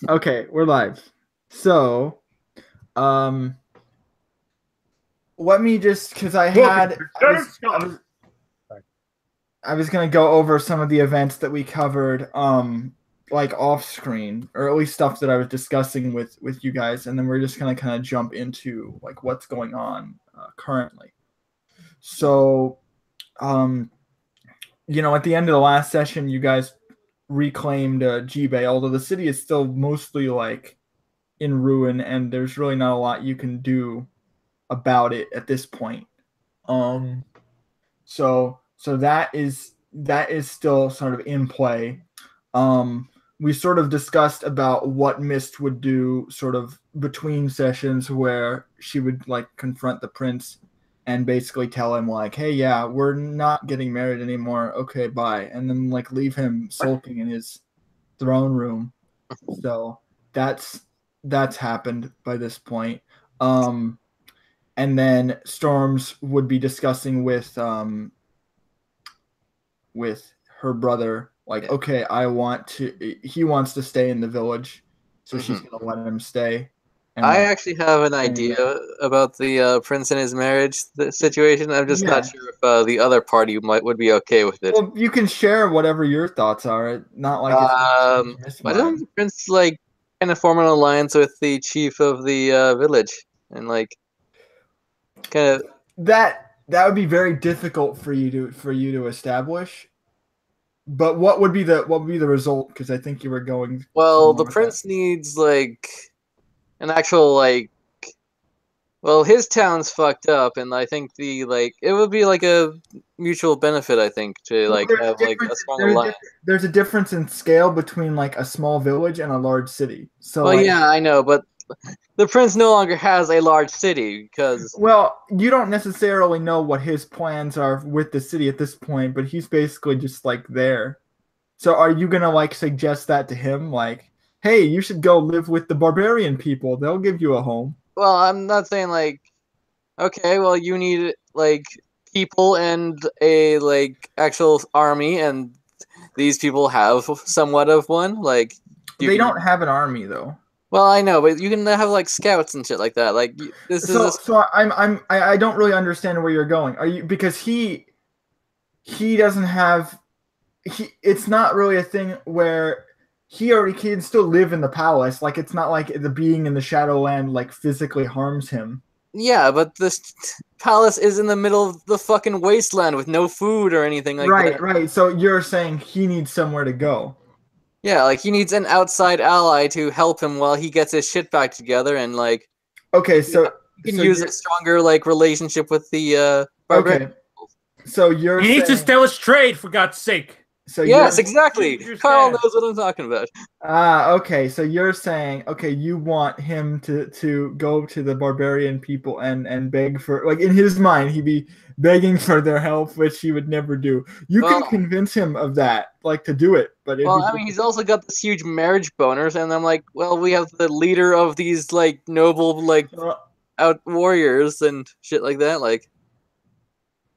Okay, we're live. So, um, let me just because Welcome to Shattered I Sky. was I was gonna go over some of the events that we covered, like off screen, or at least stuff that I was discussing with you guys, and then we're just gonna kind of jump into like what's going on currently. So, um, at the end of the last session, you guys reclaimed Jibei, although the city is still mostly like in ruin, and there's really not a lot you can do about it at this point. Um, so that is still sort of in play. We sort of discussed about what Mist would do sort of between sessions where she would like confront the prince and basically tell him like, "Hey, yeah, we're not getting married anymore. Okay, bye." And then like leave him sulking in his throne room. So that's that's happened by this point. Um and then Storms would be discussing with her brother, like, Yeah. okay, he wants to stay in the village, so she's Mhm. gonna let him stay, and I like, actually have an and idea about the prince and his marriage situation. I'm just not yeah. sure if the other party would be okay with it. Well, you can share whatever your thoughts are. Not like it's gonna change this Why don't mind. the prince like kind of form an alliance with the chief of the village and like kind of That would be very difficult for you to establish. But what would be the result? Because I think you were going well, somewhere the with that. prince needs like an actual like well, his town's fucked up, and I think the like it would be like a mutual benefit. I think to Well, like have like a strong alliance. there's a difference in scale between like a small village and a large city. So Well, like, yeah, I know, but the prince no longer has a large city because well, you don't necessarily know what his plans are with the city at this point, but he's basically just like there. So are you gonna like suggest that to him, like, hey, you should go live with the barbarian people. They'll give you a home. well, I'm not saying like okay, well you need like people and a like actual army, and these people have somewhat of one. Like you They can don't have an army though. well, I know, but you can have like scouts and shit like that. Like this is a So I don't really understand where you're going. Are you because he doesn't have it's not really a thing where he already can still live in the palace. Like it's not like the being in the Shadowland like physically harms him. yeah, but this palace is in the middle of the fucking wasteland with no food or anything like Right, that. right. So you're saying he needs somewhere to go. Yeah, like he needs an outside ally to help him while he gets his shit back together, and like Okay, you so can so use you're a stronger like relationship with the barbarian. okay. So you're He needs to saying tell us trade, for God's sake. so Yes, you're exactly. You Carl understand? knows what I'm talking about. okay. So you're saying okay, you want him to go to the barbarian people and beg for, like, in his mind he'd be begging for their help, which he would never do. You can Well, convince him of that, like, to do it, but it'd be I mean, he's also got this huge marriage boners, and I'm like, well, we have the leader of these like noble like difficult. out warriors and shit like that. Like,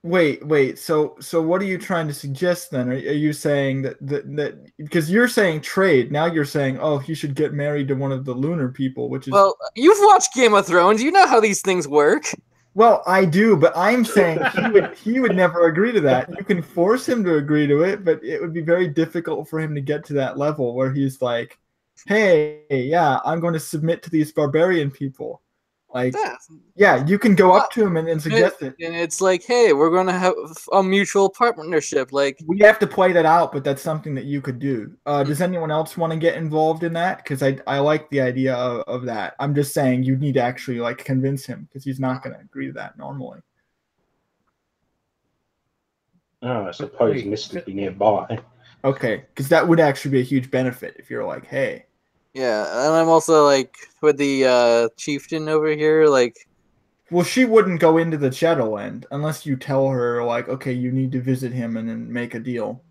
Wait. So what are you trying to suggest then? Are you saying that because you're saying trade, now you're saying, oh, he should get married to one of the lunar people, which is, well, you've watched Game of Thrones, you know how these things work. well, I do, but I'm saying he would never agree to that. You can force him to agree to it, but it would be very difficult for him to get to that level where he's like, hey, yeah, I'm going to submit to these barbarian people. Like, Yeah, yeah, you can go well, up to him and and suggest it. it's like, hey, we're gonna have a mutual partnership. Like, We have to play that out, but that's something that you could do. Does anyone else want to get involved in that? Because I like the idea of that. I'm just saying you need to actually like convince him because he's not going to agree to that normally. Oh, I suppose Wait, Mist would be nearby. Okay, because that would actually be a huge benefit if you're like, hey, yeah, and I'm also like with the chieftain over here. Like, well, she wouldn't go into the Shadowland unless you tell her like, okay, you need to visit him and then make a deal.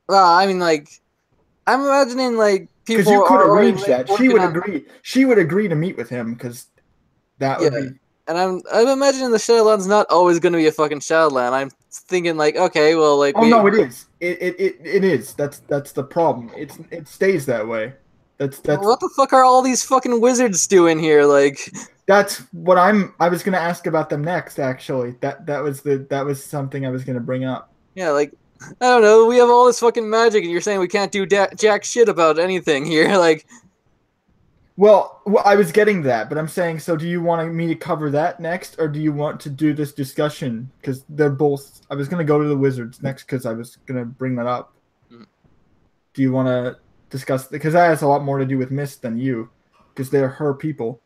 well, I mean, like, I'm imagining like Because people you could are already arrange like that. She working would on agree. She would agree to meet with him because that yeah. would be. And I'm imagining the Shadowland's not always going to be a fucking Shadowland. I'm thinking like, okay, well, like Oh no, it is. It is. That's the problem. It stays that way. That's What the fuck are all these fucking wizards doing here? Like, that's what I was gonna ask about them next. Actually, that was something I was gonna bring up. yeah, like, I don't know. We have all this fucking magic, and you're saying we can't do jack shit about anything here. Like, Well, I was getting that, but I'm saying, so do you want me to cover that next, or do you want to do this discussion? Because they're both. I was gonna go to the wizards next because I was gonna bring that up. Mhm. Do you want to discuss? Because that has a lot more to do with Mist than you, because they're her people.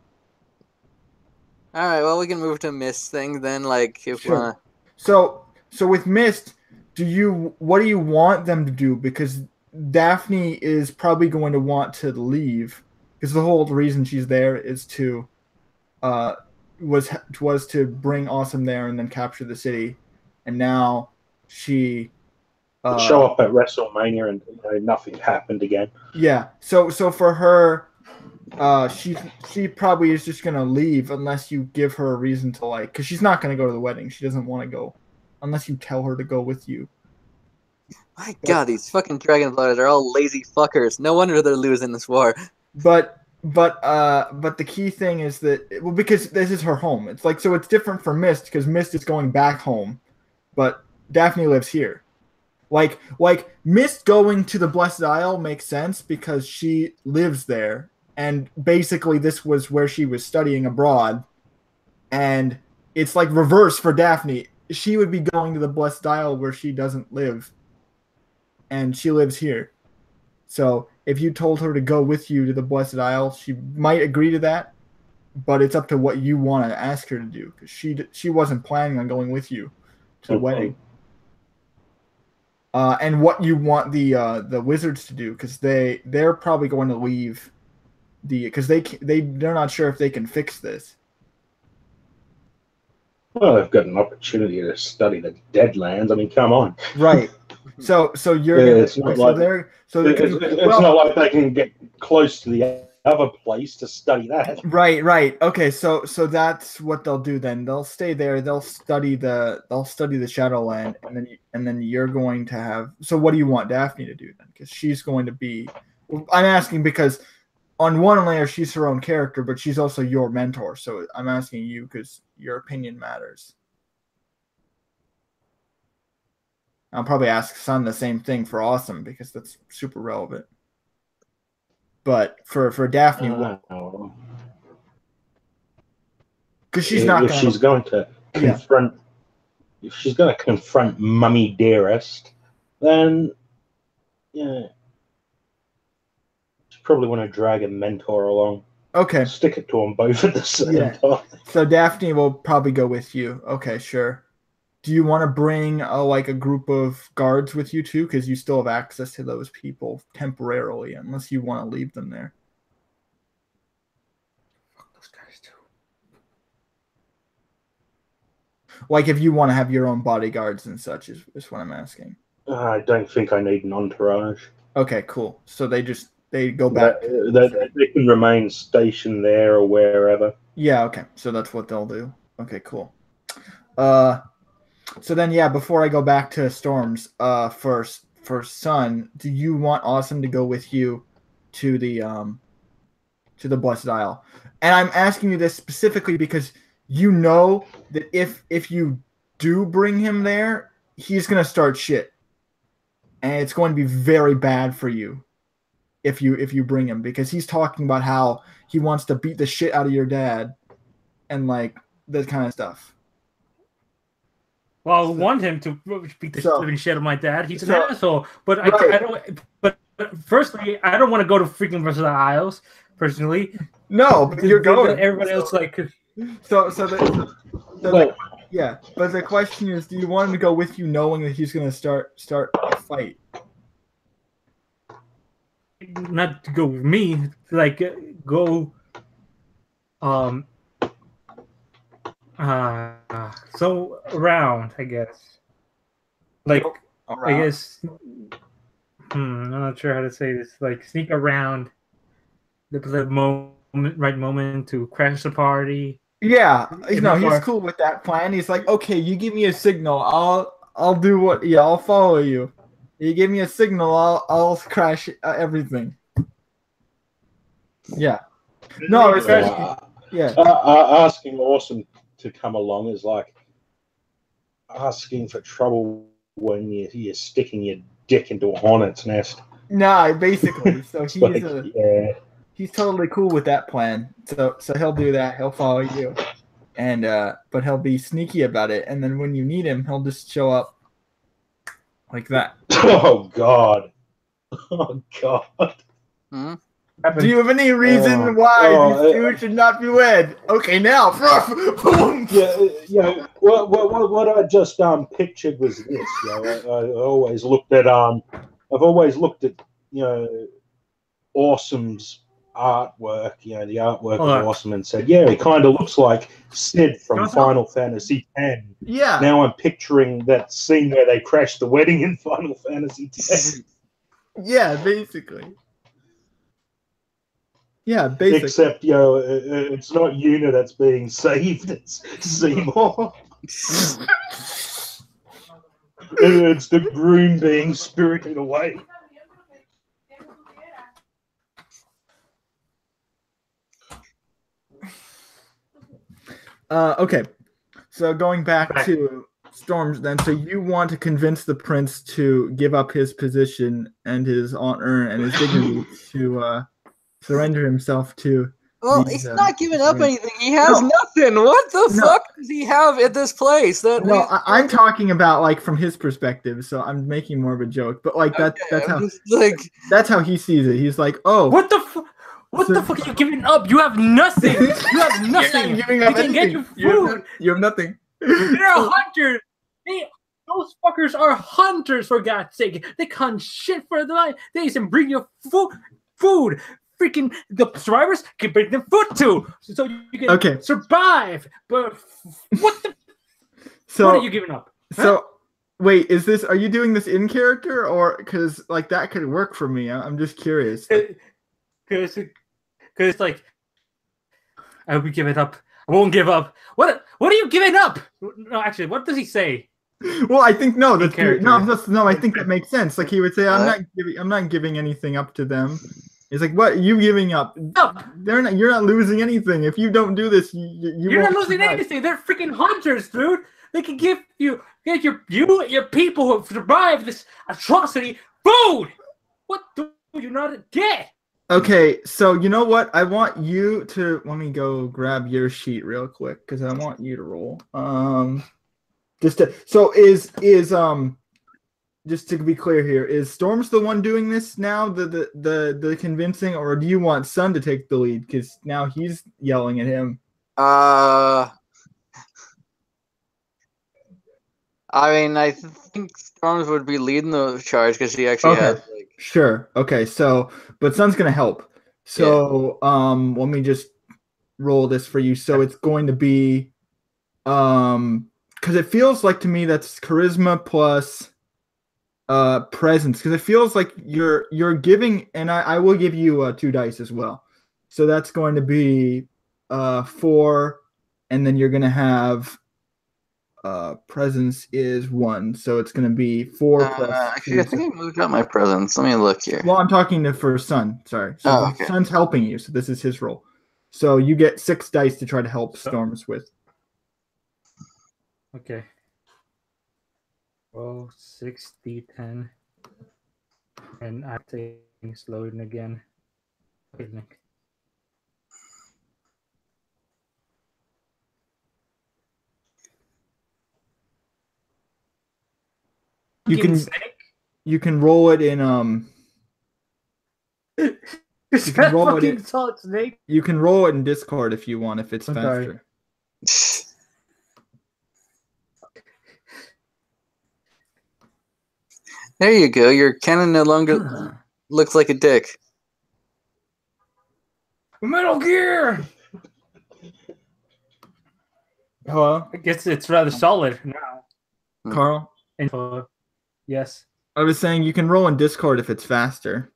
all right, well, we can move to Miss thing then. Like, if we Sure. wanna. So with Mist, what do you want them to do? Because Daphne is probably going to want to leave, because the whole reason she's there is to uh was to bring Awesome there and then capture the city, and now she Show up at WrestleMania and nothing happened again. yeah. So for her, she probably is just gonna leave unless you give her a reason to, like, because she's not gonna go to the wedding. She doesn't want to go unless you tell her to go with you. My God, these fucking dragon blooded are all lazy fuckers. No wonder they're losing this war. But the key thing is that, well, because this is her home. It's like, so it's different for Mist because Mist is going back home, but Daphne lives here. Like Mist going to the Blessed Isle makes sense because she lives there, and basically this was where she was studying abroad, and it's like reverse for Daphne. She would be going to the Blessed Isle where she doesn't live, and she lives here. So if you told her to go with you to the Blessed Isle, she might agree to that, but it's up to what you want to ask her to do, because she wasn't planning on going with you to the wedding. And what you want the wizards to do, because they're probably going to leave because they're not sure if they can fix this. Well, they've got an opportunity to study the Deadlands. I mean, come on. Right. So you're Yeah, gonna, it's not so like they're so it's not like they can get close to the other place to study that. Right. Okay, so that's what they'll do then. They'll stay there. They'll study the Shadowland, and then you're going to have. So what do you want Daphne to do then? Because she's going to be. I'm asking because on one layer she's her own character, but she's also your mentor. So I'm asking you because your opinion matters. I'll probably ask Sun the same thing for Awesome because that's super relevant. But for Daphne, because she's not if she's going to confront, if she's going to confront Mummy Dearest, then yeah, she's probably want to drag a mentor along. Okay, stick it to them both at the same time. So Daphne will probably go with you. Okay, sure. Do you want to bring like a group of guards with you too? Because you still have access to those people temporarily, unless you want to leave them there. Fuck those guys too. Like if you want to have your own bodyguards and such is what I'm asking. I don't think I need an entourage. Okay, cool. So they go back. They can remain stationed there or wherever. Yeah, okay. So that's what they'll do. Okay, cool. So then, yeah, before I go back to Storms, for Sun, do you want Awesome to go with you to the Blessed Isle? And I'm asking you this specifically because you know that if you do bring him there, he's gonna start shit, and it's going to be very bad for you if you bring him, because he's talking about how he wants to beat the shit out of your dad and like that kind of stuff. Well, I want him to beat the living shit out of my dad. He's an asshole. But I don't. But firstly, I don't want to go to freaking Blessed Isles personally. No, but you're going. Everybody else like. Yeah, but the question is, do you want him to go with you, knowing that he's going to start a fight? Not to go with me, like go. So around, I guess. Like, around. I guess. I'm not sure how to say this. Like, sneak around the right moment to crash the party. Yeah, he's cool with that plan. He's like, okay, you give me a signal, I'll do what. Yeah, I'll follow you. You give me a signal, I'll crash everything. Yeah. No, it's Yeah. asking Awesome to come along is like asking for trouble when you're sticking your dick into a hornet's nest. Nah, basically. So It's like, yeah. he's totally cool with that plan. So he'll do that. He'll follow you, and but he'll be sneaky about it. And then when you need him, he'll just show up like that. Oh God. Oh God. Hmm? Do you have any reason why these two should not be wed? Okay, now. Yeah. What I just pictured was this. You know, I always looked at I've always looked at Awesome's artwork. You know, the artwork of Awesome, and said, yeah, he kind of looks like Sid from Final Fantasy X. Yeah. Now I'm picturing that scene where they crashed the wedding in Final Fantasy X. Yeah, basically. Yeah, basically. Except, it's not Una that's being saved, it's Seymour. It's the groom being spirited away. Okay. So going back to Storms then, so you want to convince the prince to give up his position and his honor and his dignity to surrender himself to. Well, he's not giving up anything. He has nothing. What the fuck does he have at this place? I'm talking about like from his perspective, so I'm making more of a joke. But like that's how that's how he sees it. He's like, oh, what the fuck? What the fuck are you giving up? You have nothing. You have nothing. You're giving up you can get your food. You have nothing. They're a hunter. Those fuckers are hunters, for God's sake. They hunt shit for their life. They even bring you food. Freaking the survivors can bring them food too, so you can survive. But what the? What are you giving up? Huh? So wait, are you doing this in character or because like that could work for me? I'm just curious. Because like I will give it up. I won't give up. What are you giving up? No, actually, what does he say? Well, I think no. I think that makes sense. Like he would say, I'm not giving anything up to them. He's like, what are you giving up? No. You're not losing anything. If you don't do this, you're not losing anything. They're freaking hunters, dude. They can give your people who have survived this atrocity food. What do you not get? Okay, so you know what? I want you to let me go grab your sheet real quick because I want you to roll. Just to be clear here, is Storms the one doing this now, the convincing, or do you want Sun to take the lead because now he's yelling at him? I mean, I think Storms would be leading the charge because she actually has like. Sure. Okay. So, but Sun's gonna help. So, let me just roll this for you. So it's going to be, because it feels like to me that's charisma plus, presence. Because it feels like you're giving, and I will give you 2 dice as well. So that's going to be, 4, and then you're gonna have. Presence is 1, so it's going to be 4 plus. Actually, I think I moved up my presence. Let me look here. Well, I'm talking for Sun. Sorry, so Sun's helping you, so this is his role. So you get 6 dice to try to help Storms with. Okay. Well, 60, 10, and acting's loading again. Wait a minute. You can roll it in you can roll it in, snake. You can roll it in Discord if you want, if it's faster. There you go. Your cannon no longer looks like a dick. Metal Gear. Hello? I guess it's rather solid now. Carl? Yes. I was saying you can roll in Discord if it's faster.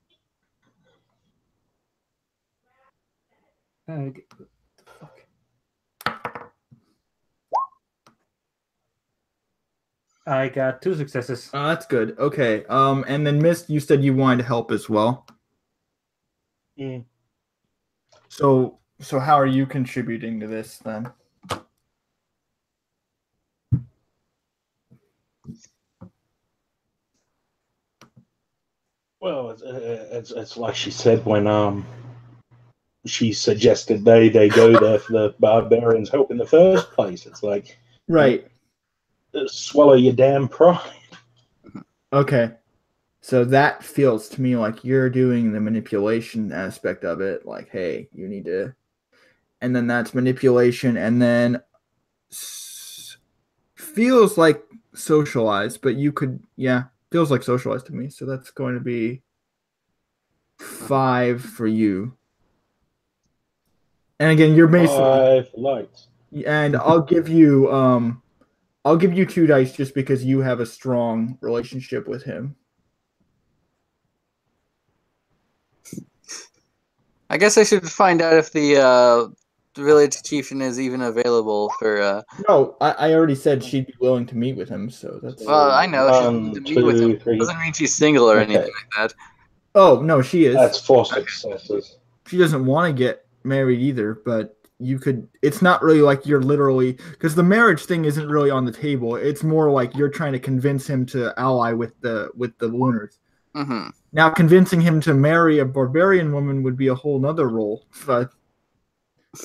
I got 2 successes. Oh, that's good. Okay. And then Mist, you said you wanted to help as well. So how are you contributing to this then? Well, it's like she said when she suggested they go there for the barbarians' help in the first place. It's like, Right. Swallow your damn pride. Okay. So that feels to me like you're doing the manipulation aspect of it. Like, hey, you need to, and then that's manipulation, and then feels like socialized, but you could, yeah, feels like socialized to me. So that's going to be 5 for you. And again, you're basically 5 lights. and I'll give you 2 dice just because you have a strong relationship with him. I guess I should find out if the village chieftain is even available for. No, I already said she'd be willing to meet with him, so that's. Well, I know she's willing to 1, meet with him. 2, 3. Doesn't mean she's single or Okay. anything like that. Oh no, she is. That's 4 successes. She doesn't want to get married either, but you could. It's not really like you're literally because the marriage thing isn't really on the table. It's more like you're trying to convince him to ally with the Lunars. Mm-hmm. Now, convincing him to marry a barbarian woman would be a whole nother role. But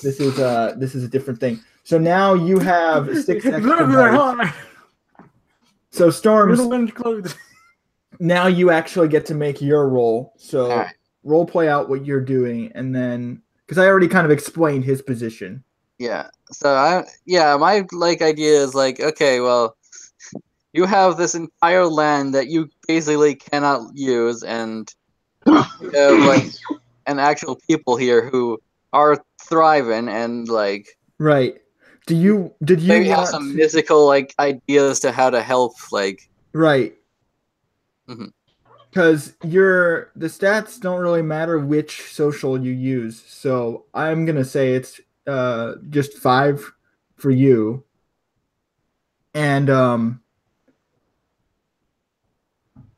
this is a different thing. So now you have 6 extra dice. So Storms, now you actually get to make your roll. So All right. role play out what you're doing, and then because I already kind of explained his position. Yeah. So my idea is like, okay, well, you have this entire land that you basically cannot use, and you have an actual people here who are thriving, and Right. Did you maybe have want some to, mystical ideas to how to help right? Mhm. Because the stats don't really matter which social you use. So I'm gonna say it's just 5 for you, and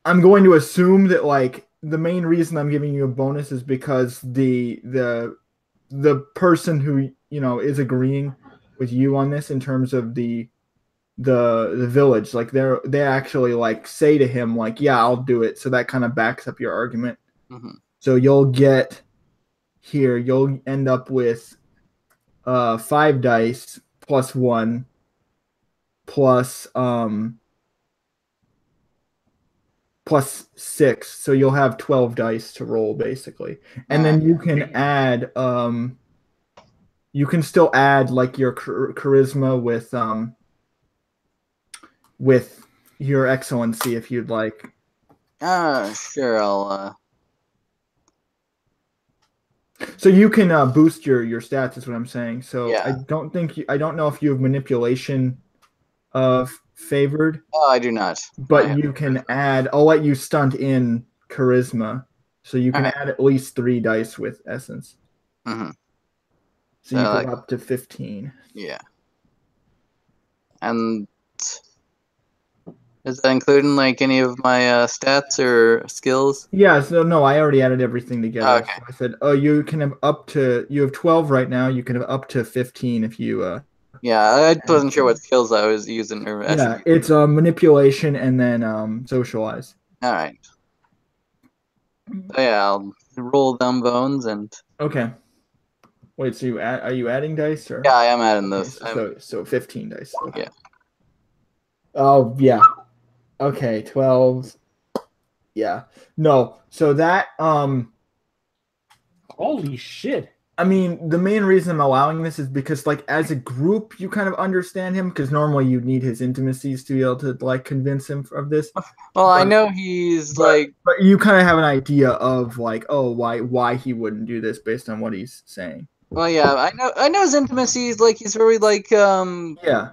I'm going to assume that the main reason I'm giving you a bonus is because the person who is agreeing with you on this in terms of the village, they actually say to him yeah, I'll do it, so that kind of backs up your argument. Mhm. So you'll end up with 5 dice plus 1 plus plus 6, so you'll have 12 dice to roll basically, and then you can add you can still add your charisma with your excellency if you'd like. Sure, I'll So you can boost your stats is what I'm saying. So Yeah. I don't know if you have manipulation favored, Oh, I do not. but you can add. I'll let you stunt in charisma, so you can add at least 3 dice with essence. Mm-hmm. So you go up to 15. Yeah. And is that including any of my stats or skills? Yeah. So no, I already added everything together. Okay. So I said, oh, you have 12 right now. You can have up to 15 if you. Yeah, I wasn't sure what skills I was using or Yeah, it's manipulation and then socialize. All right. So yeah, I'll roll them bones and. Okay. Wait, so are you adding dice or? Yeah, I am adding those. So 15 dice. Okay. Yeah. Oh yeah. Okay, 12. Yeah. No. So that Holy shit. I mean, the main reason I'm allowing this is because as a group you kind of understand him, because normally you'd need his intimacies to be able to convince him of this. Well, I know he's but you kind of have an idea of why he wouldn't do this based on what he's saying. Well, yeah, I know his intimacies. He's very yeah,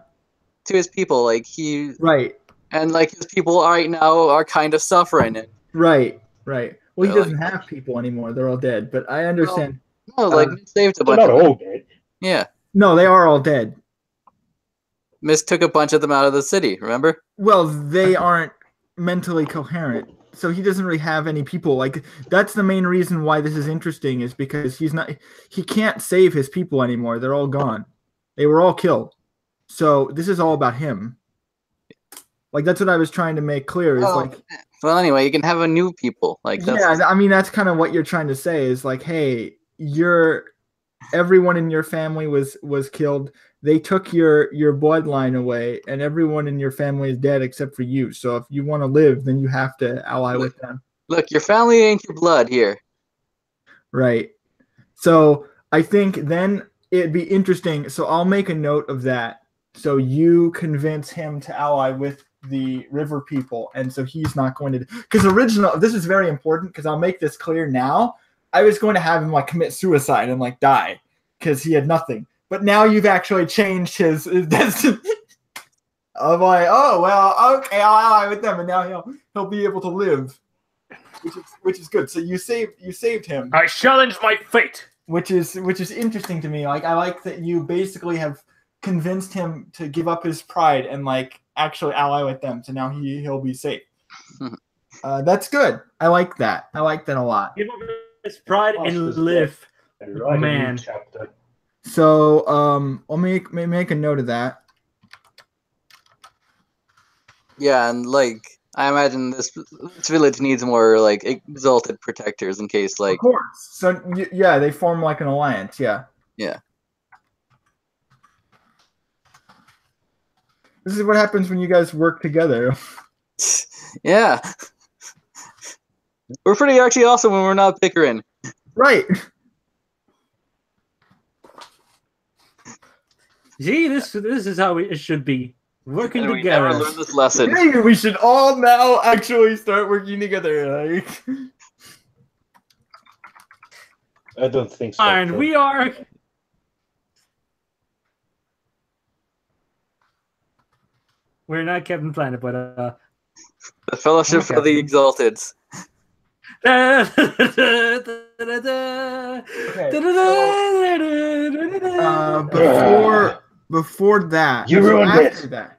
to his people. He right, and his people right now are kind of suffering it. Right. Well, he So, doesn't have people anymore; they're all dead. But I understand. No, Miss saved a They're bunch. not all dead. Yeah, No, they are all dead. Miss took a bunch of them out of the city. Remember? Well, they aren't mentally coherent, so he doesn't really have any people. Like that's the main reason why this is interesting is because he can't save his people anymore. They're all gone. They were all killed. So this is all about him. Like that's what I was trying to make clear is like well, anyway, you can have a new people. Like that's I mean that's kind of what you're trying to say is like, hey, everyone in your family was killed. They took your bloodline away, and everyone in your family is dead except for you. So if you want to live, then you have to ally with them. Look, your family ain't your blood here. Right. So I think then it'd be interesting. So I'll make a note of that. So you convince him to ally with the river people, and so he's not going to. Because this is very important. Because I'll make this clear now. I was going to have him like commit suicide and like die because he had nothing. But now you've actually changed his destiny. I'm like, oh well, okay, I'll ally with them, and now he'll be able to live, which is good. So you saved him. I challenge my fate. Which is interesting to me. Like I like that you basically have convinced him to give up his pride and like actually ally with them. So now he'll be safe. That's good. I like that. I like that a lot. Give up his pride and live, man. So I'll make a note of that. Yeah, and like I imagine this village needs more like exalted protectors in case like. Of course. So yeah, they form like an alliance. Yeah. Yeah. This is what happens when you guys work together. Yeah. We're pretty actually awesome when we're not bickering. Right. See, this is how it should be. Working and together. We never learned this lesson. Hey, we should all now actually start working together. Like. I don't think so. And we are. We're not Captain Planet, but The Fellowship Okay. of the Exalted. Before that, You ruined after it. that,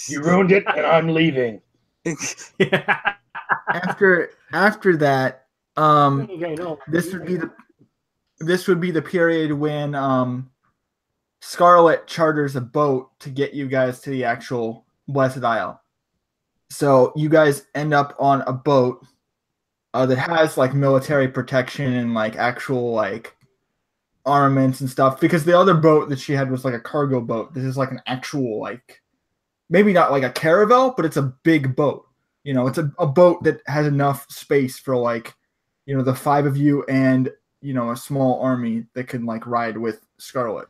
You ruined it, and I'm leaving. after that, Okay, no. this would be the period when Scarlet charters a boat to get you guys to the actual Blessed Isle. So you guys end up on a boat that has like military protection and like actual like armaments and stuff. Because the other boat that she had was like a cargo boat. This is like an actual like maybe not like a caravel, but it's a big boat. You know, it's a boat that has enough space for like, you know, the 5 of you and, you know, a small army that can like ride with Scarlet.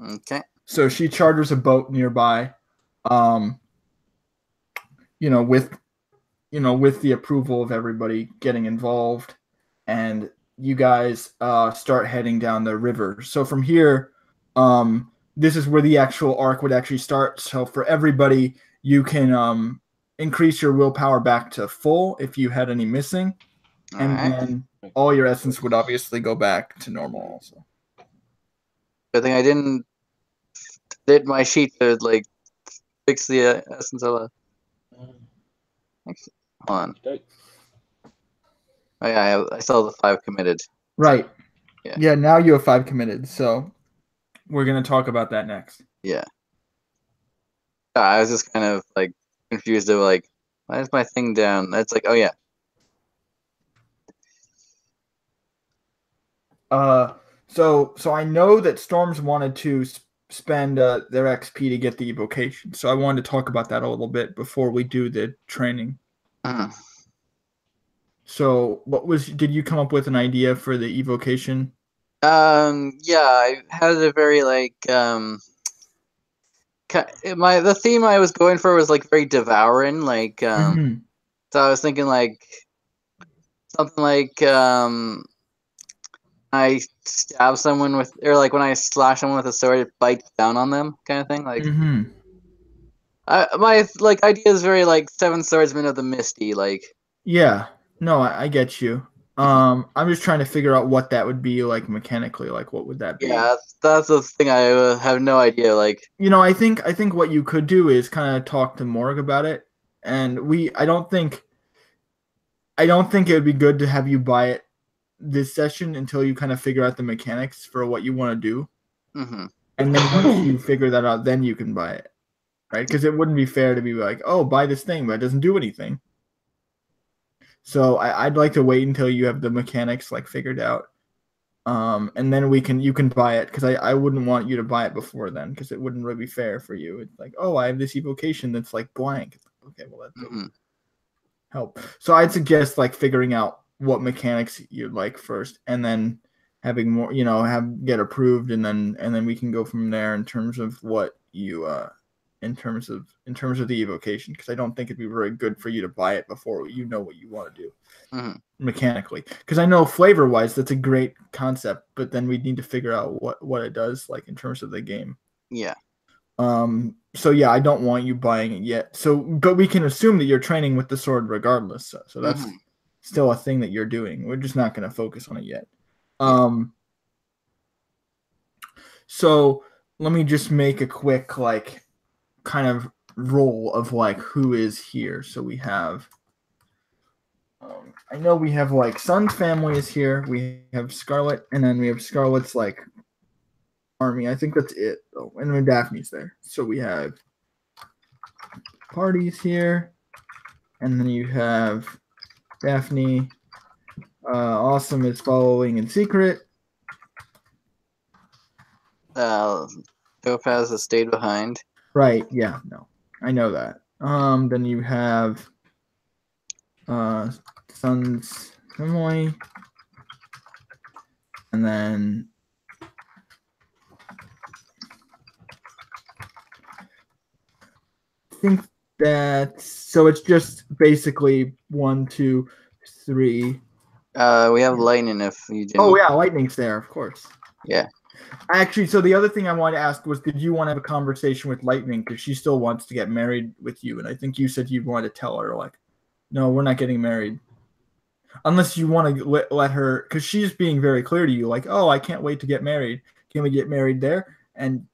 Okay. So she charters a boat nearby, with the approval of everybody getting involved, and you guys start heading down the river. So from here, this is where the actual arc would actually start. So for everybody, you can increase your willpower back to full if you had any missing, and then all your essence would obviously go back to normal also. Good thing I didn't did my sheet to like fix the essence of a. Hold on. Oh yeah, I still have the 5 committed. Right. Yeah. Yeah. Now you have 5 committed. So we're gonna talk about that next. Yeah. I was just kind of like confused of like, why is my thing down? That's like, oh yeah. So I know that Storms wanted to spend their XP to get the evocation. So I wanted to talk about that a little bit before we do the training. So did you come up with an idea for the evocation? Yeah, I had a very like the theme I was going for was like very devouring, like Mhm. So I was thinking like something like I stab someone with, or like when I slash someone with a sword, it bites down on them, kind of thing. Like Mhm. my like idea is very like 7 Swordsmen of the Misty, like. Yeah. No, I get you. I'm just trying to figure out what that would be like mechanically. Like, what would that be? Yeah, that's the thing. I have no idea. Like, You know, I think what you could do is kind of talk to Morg about it, and I don't think it would be good to have you buy it this session until you kind of figure out the mechanics for what you want to do. Mm-hmm. And then once you figure that out, then you can buy it, right? Because it wouldn't be fair to be like, oh, buy this thing, but it doesn't do anything. So I'd like to wait until you have the mechanics like figured out, and then you can buy it, because I wouldn't want you to buy it before then, because it wouldn't really be fair for you. It's like, oh, I have this evocation that's like blank. It's like, okay, well, that doesn't help. So I'd suggest like figuring out what mechanics you'd like first, and then having more, get approved, and then we can go from there in terms of what you in terms of the evocation, because I don't think it'd be very good for you to buy it before you know what you want to do mechanically, because I know flavor wise that's a great concept, but then we need to figure out what it does like in terms of the game. Yeah. So yeah, I don't want you buying it yet. So, but we can assume that you're training with the sword regardless. So that's still a thing that you're doing. We're just not going to focus on it yet. So let me just make a quick like kind of roll of like who is here. So we have, I know we have like Sun's family is here. We have Scarlet, and then we have Scarlet's like army. I think that's it. Oh, and then Daphne's there. So we have Parties here, and then you have Daphne. Awesome is following in secret. Topaz has stayed behind. Right, yeah, no. I know that. Then you have Sun's family. And then I think so it's just basically 1, 2, 3. We have Lightning if you didn't. Oh yeah, Lightning's there, of course. Yeah. Actually, so the other thing I wanted to ask was, did you want to have a conversation with Lightning, because she still wants to get married with you, and I think you said you wanted to tell her like, no, we're not getting married, unless you want to let her, because she's being very clear to you, like, oh, I can't wait to get married. Can we get married there? And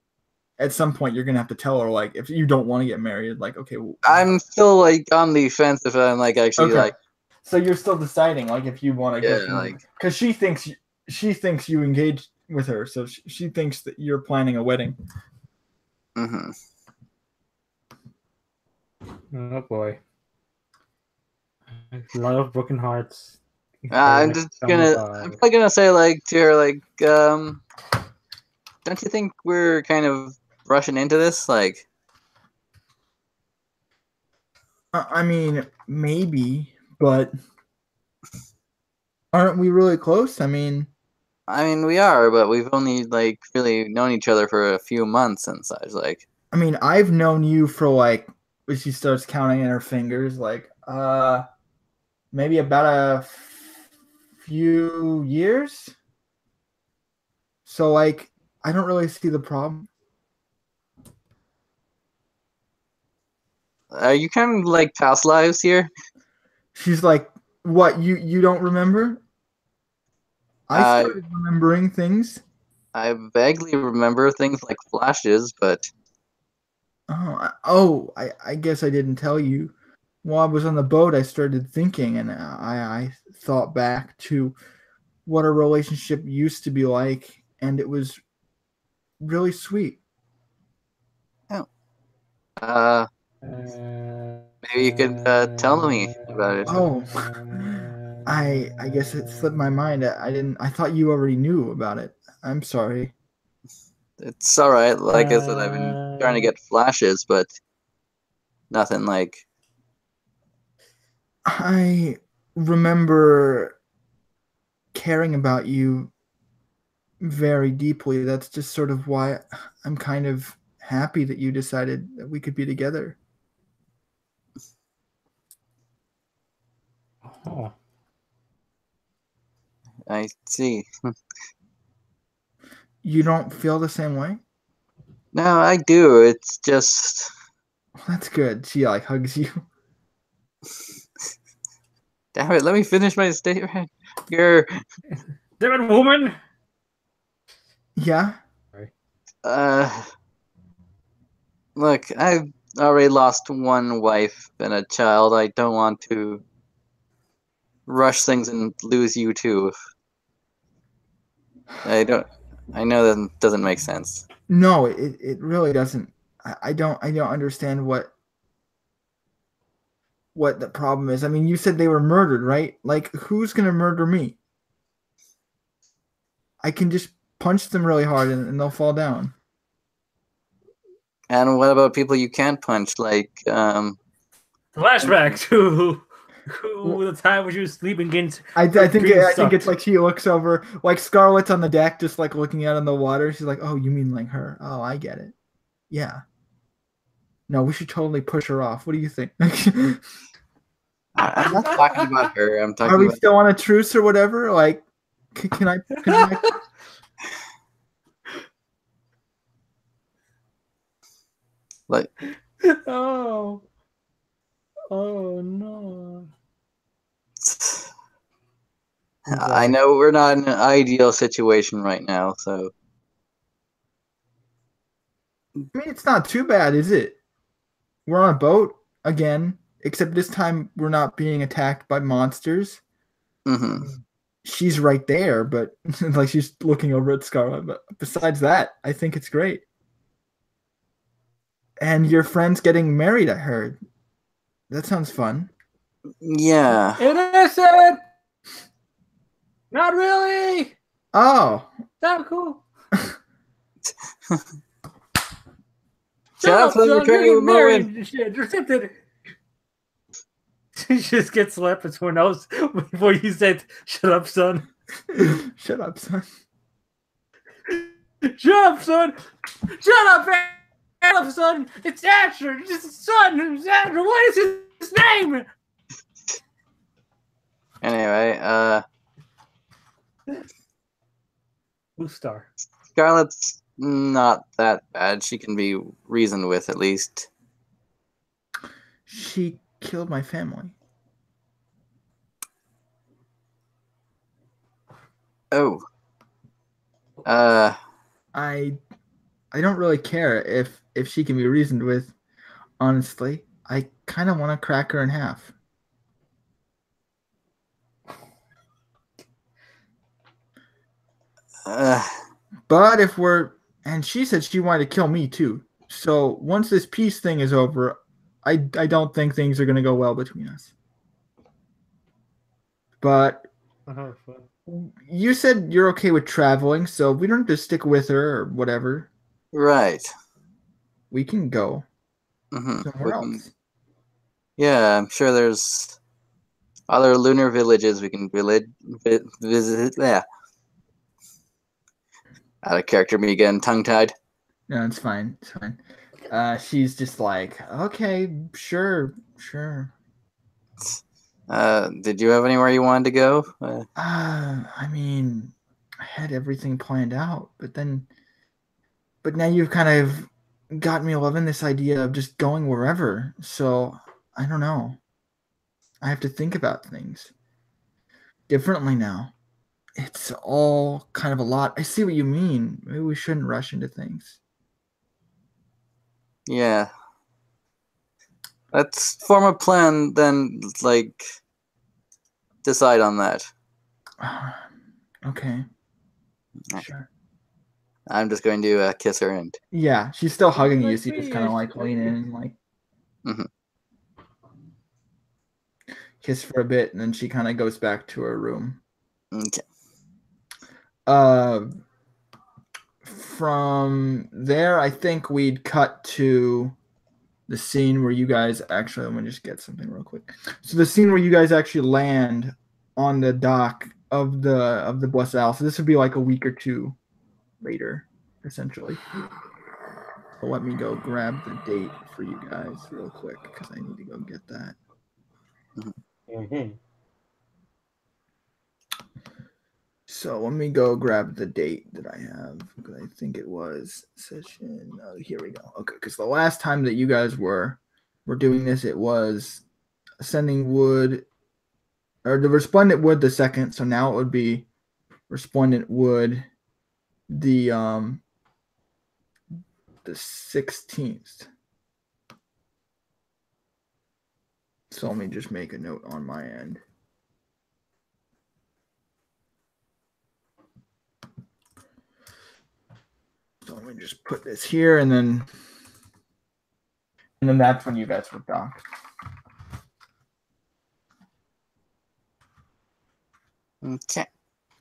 at some point, you're gonna have to tell her, like, if you don't want to get married, like, okay. Well, I'm still like on the fence if I'm like actually like. So you're still deciding, like, if you want to get, like, because she thinks you engaged with her, so she thinks that you're planning a wedding. Oh boy, a lot of broken hearts. I'm probably gonna say like to her like, don't you think we're kind of rushing into this? Like, I mean, maybe, but aren't we really close? I mean, we are, but we've only like really known each other for a few months and such. Like, I mean, I've known you for like, when she starts counting in her fingers, like, maybe about a few years. So like, I don't really see the problem. Are you kind of like past lives here? She's like, what, you don't remember? I started remembering things. I vaguely remember things like flashes, but I guess I didn't tell you. While I was on the boat, I started thinking, and I thought back to what our relationship used to be like, and it was really sweet. Oh. Maybe you could tell me about it. Oh, I guess it slipped my mind. I thought you already knew about it. I'm sorry. It's all right. Like I said, I've been trying to get flashes, but nothing like. I remember caring about you very deeply. That's just sort of why I'm kind of happy that you decided that we could be together. Oh. I see. You don't feel the same way? No, I do. It's just. Well, that's good. She like hugs you. Damn it! Let me finish my statement. You're. Damn it, woman. Yeah. Look, I've already lost one wife and a child. I don't want to rush things and lose you too. I don't. I know that doesn't make sense. No, it really doesn't. I don't understand what the problem is. I mean, you said they were murdered, right? Like, who's gonna murder me? I can just punch them really hard and they'll fall down. And what about people you can't punch? Like, Flashback to the time when she was sleeping against. I think it's like she looks over, like Scarlett's on the deck, just like looking out on the water. She's like, "Oh, you mean like her? Oh, I get it. Yeah. No, we should totally push her off. What do you think?" I'm not talking about her. I'm talking Are we about. still on a truce or whatever? Like, can I Like, Oh no. I know we're not in an ideal situation right now, so I mean, it's not too bad, is it? We're on a boat again, except this time we're not being attacked by monsters. She's right there, but like she's looking over at Scarlet. But besides that, I think it's great. And your friend's getting married, I heard. That sounds fun. yeah. Innocent. Not really. Oh, That cool. Shut up, son, we're trying to get married. Shit, you're tempted. She just gets slapped with someone else before you said, "Shut up, son." Shut up, son. Shut up, son. Shut up, man. Shut up, son. It's Asher. It's just a son. It's Asher. What is his name? Anyway, Blue Star. Scarlett's not that bad. She can be reasoned with, at least. She killed my family. Oh. I don't really care if she can be reasoned with. Honestly, I kind of want to crack her in half. But if we're, and she said she wanted to kill me too. So once this peace thing is over, I don't think things are going to go well between us. But you said you're okay with traveling, so we don't have to stick with her or whatever. Right. We can go somewhere else. Yeah, I'm sure there's other lunar villages we can visit. Yeah. Out of character, me again, tongue-tied. No, it's fine. It's fine. She's just like, okay, sure. Did you have anywhere you wanted to go? I mean, I had everything planned out, but now you've kind of got me loving this idea of just going wherever. So I don't know. I have to think about things differently now. It's all kind of a lot. I see what you mean. Maybe we shouldn't rush into things. Yeah. Let's form a plan, then, like, decide on that. Okay. Sure. I'm just going to kiss her and... Yeah, she's still hugging you, so you just kind of like lean in and like kiss for a bit, and then she kind of goes back to her room. Okay. From there, I think we'd cut to the scene where you guys actually, let me just get something real quick. So the scene where you guys actually land on the dock of the Blessed Isle. So this would be like a week or two later, essentially. So let me go grab the date for you guys real quick because I need to go get that. So let me go grab the date that I have because I think it was session. Oh, here we go. Okay, because the last time that you guys were doing this, it was Ascending Wood or the Resplendent Wood the second. So now it would be Resplendent Wood the 16th. So let me just make a note on my end. So let me just put this here, and then that's when you guys would dock. Okay.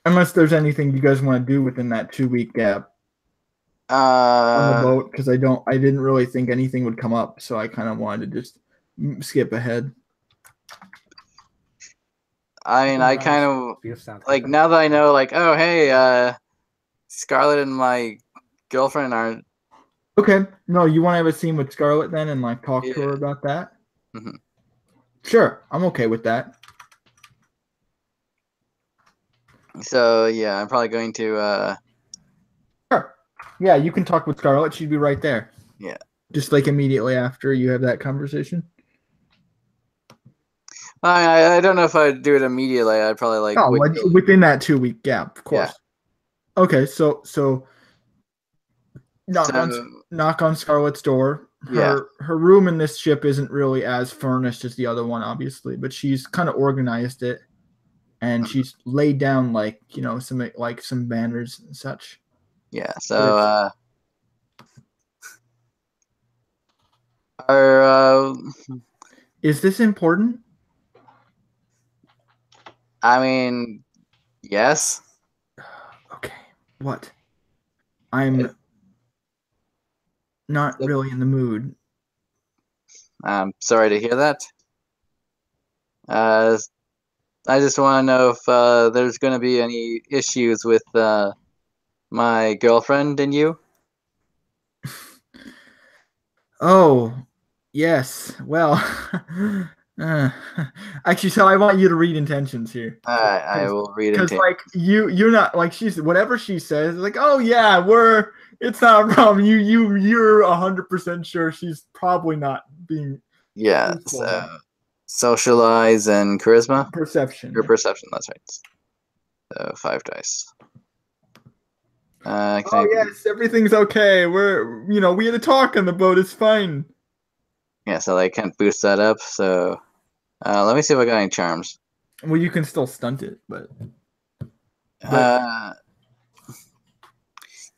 Unless there's anything you guys want to do within that 2-week gap on the boat, because I didn't really think anything would come up, so I kind of wanted to just skip ahead. I mean, I kind of like now that I know, like, oh hey, Scarlett and my girlfriend aren't. Okay, no, you want to have a scene with Scarlett then, and like talk to her about that? Mm-hmm. Sure, I'm okay with that. So yeah, I'm probably going to. Sure. Yeah, you can talk with Scarlett. She'd be right there. Yeah. Just like immediately after you have that conversation. I don't know if I'd do it immediately. I'd probably like within that 2-week gap, of course. Yeah. Okay, so knock on Scarlett's door. Her room in this ship isn't really as furnished as the other one, obviously, but she's kind of organized it, and she's laid down some banners and such. Yeah. So is this important? I mean, yes. Okay. What? I'm not really in the mood. I'm sorry to hear that. I just want to know if there's going to be any issues with my girlfriend and you. Oh, yes. Well, actually, so I want you to read intentions here. I will read intentions. Because like you're not like she's whatever she says like, oh yeah, it's not a problem. You're 100% sure she's probably not being. Yeah. So socialize and charisma. Perception. Your perception. That's right. So 5 dice. Yes, everything's okay. We had a talk on the boat. It's fine. Yeah, so I can't boost that up. So let me see if I got any charms. Well, you can still stunt it, but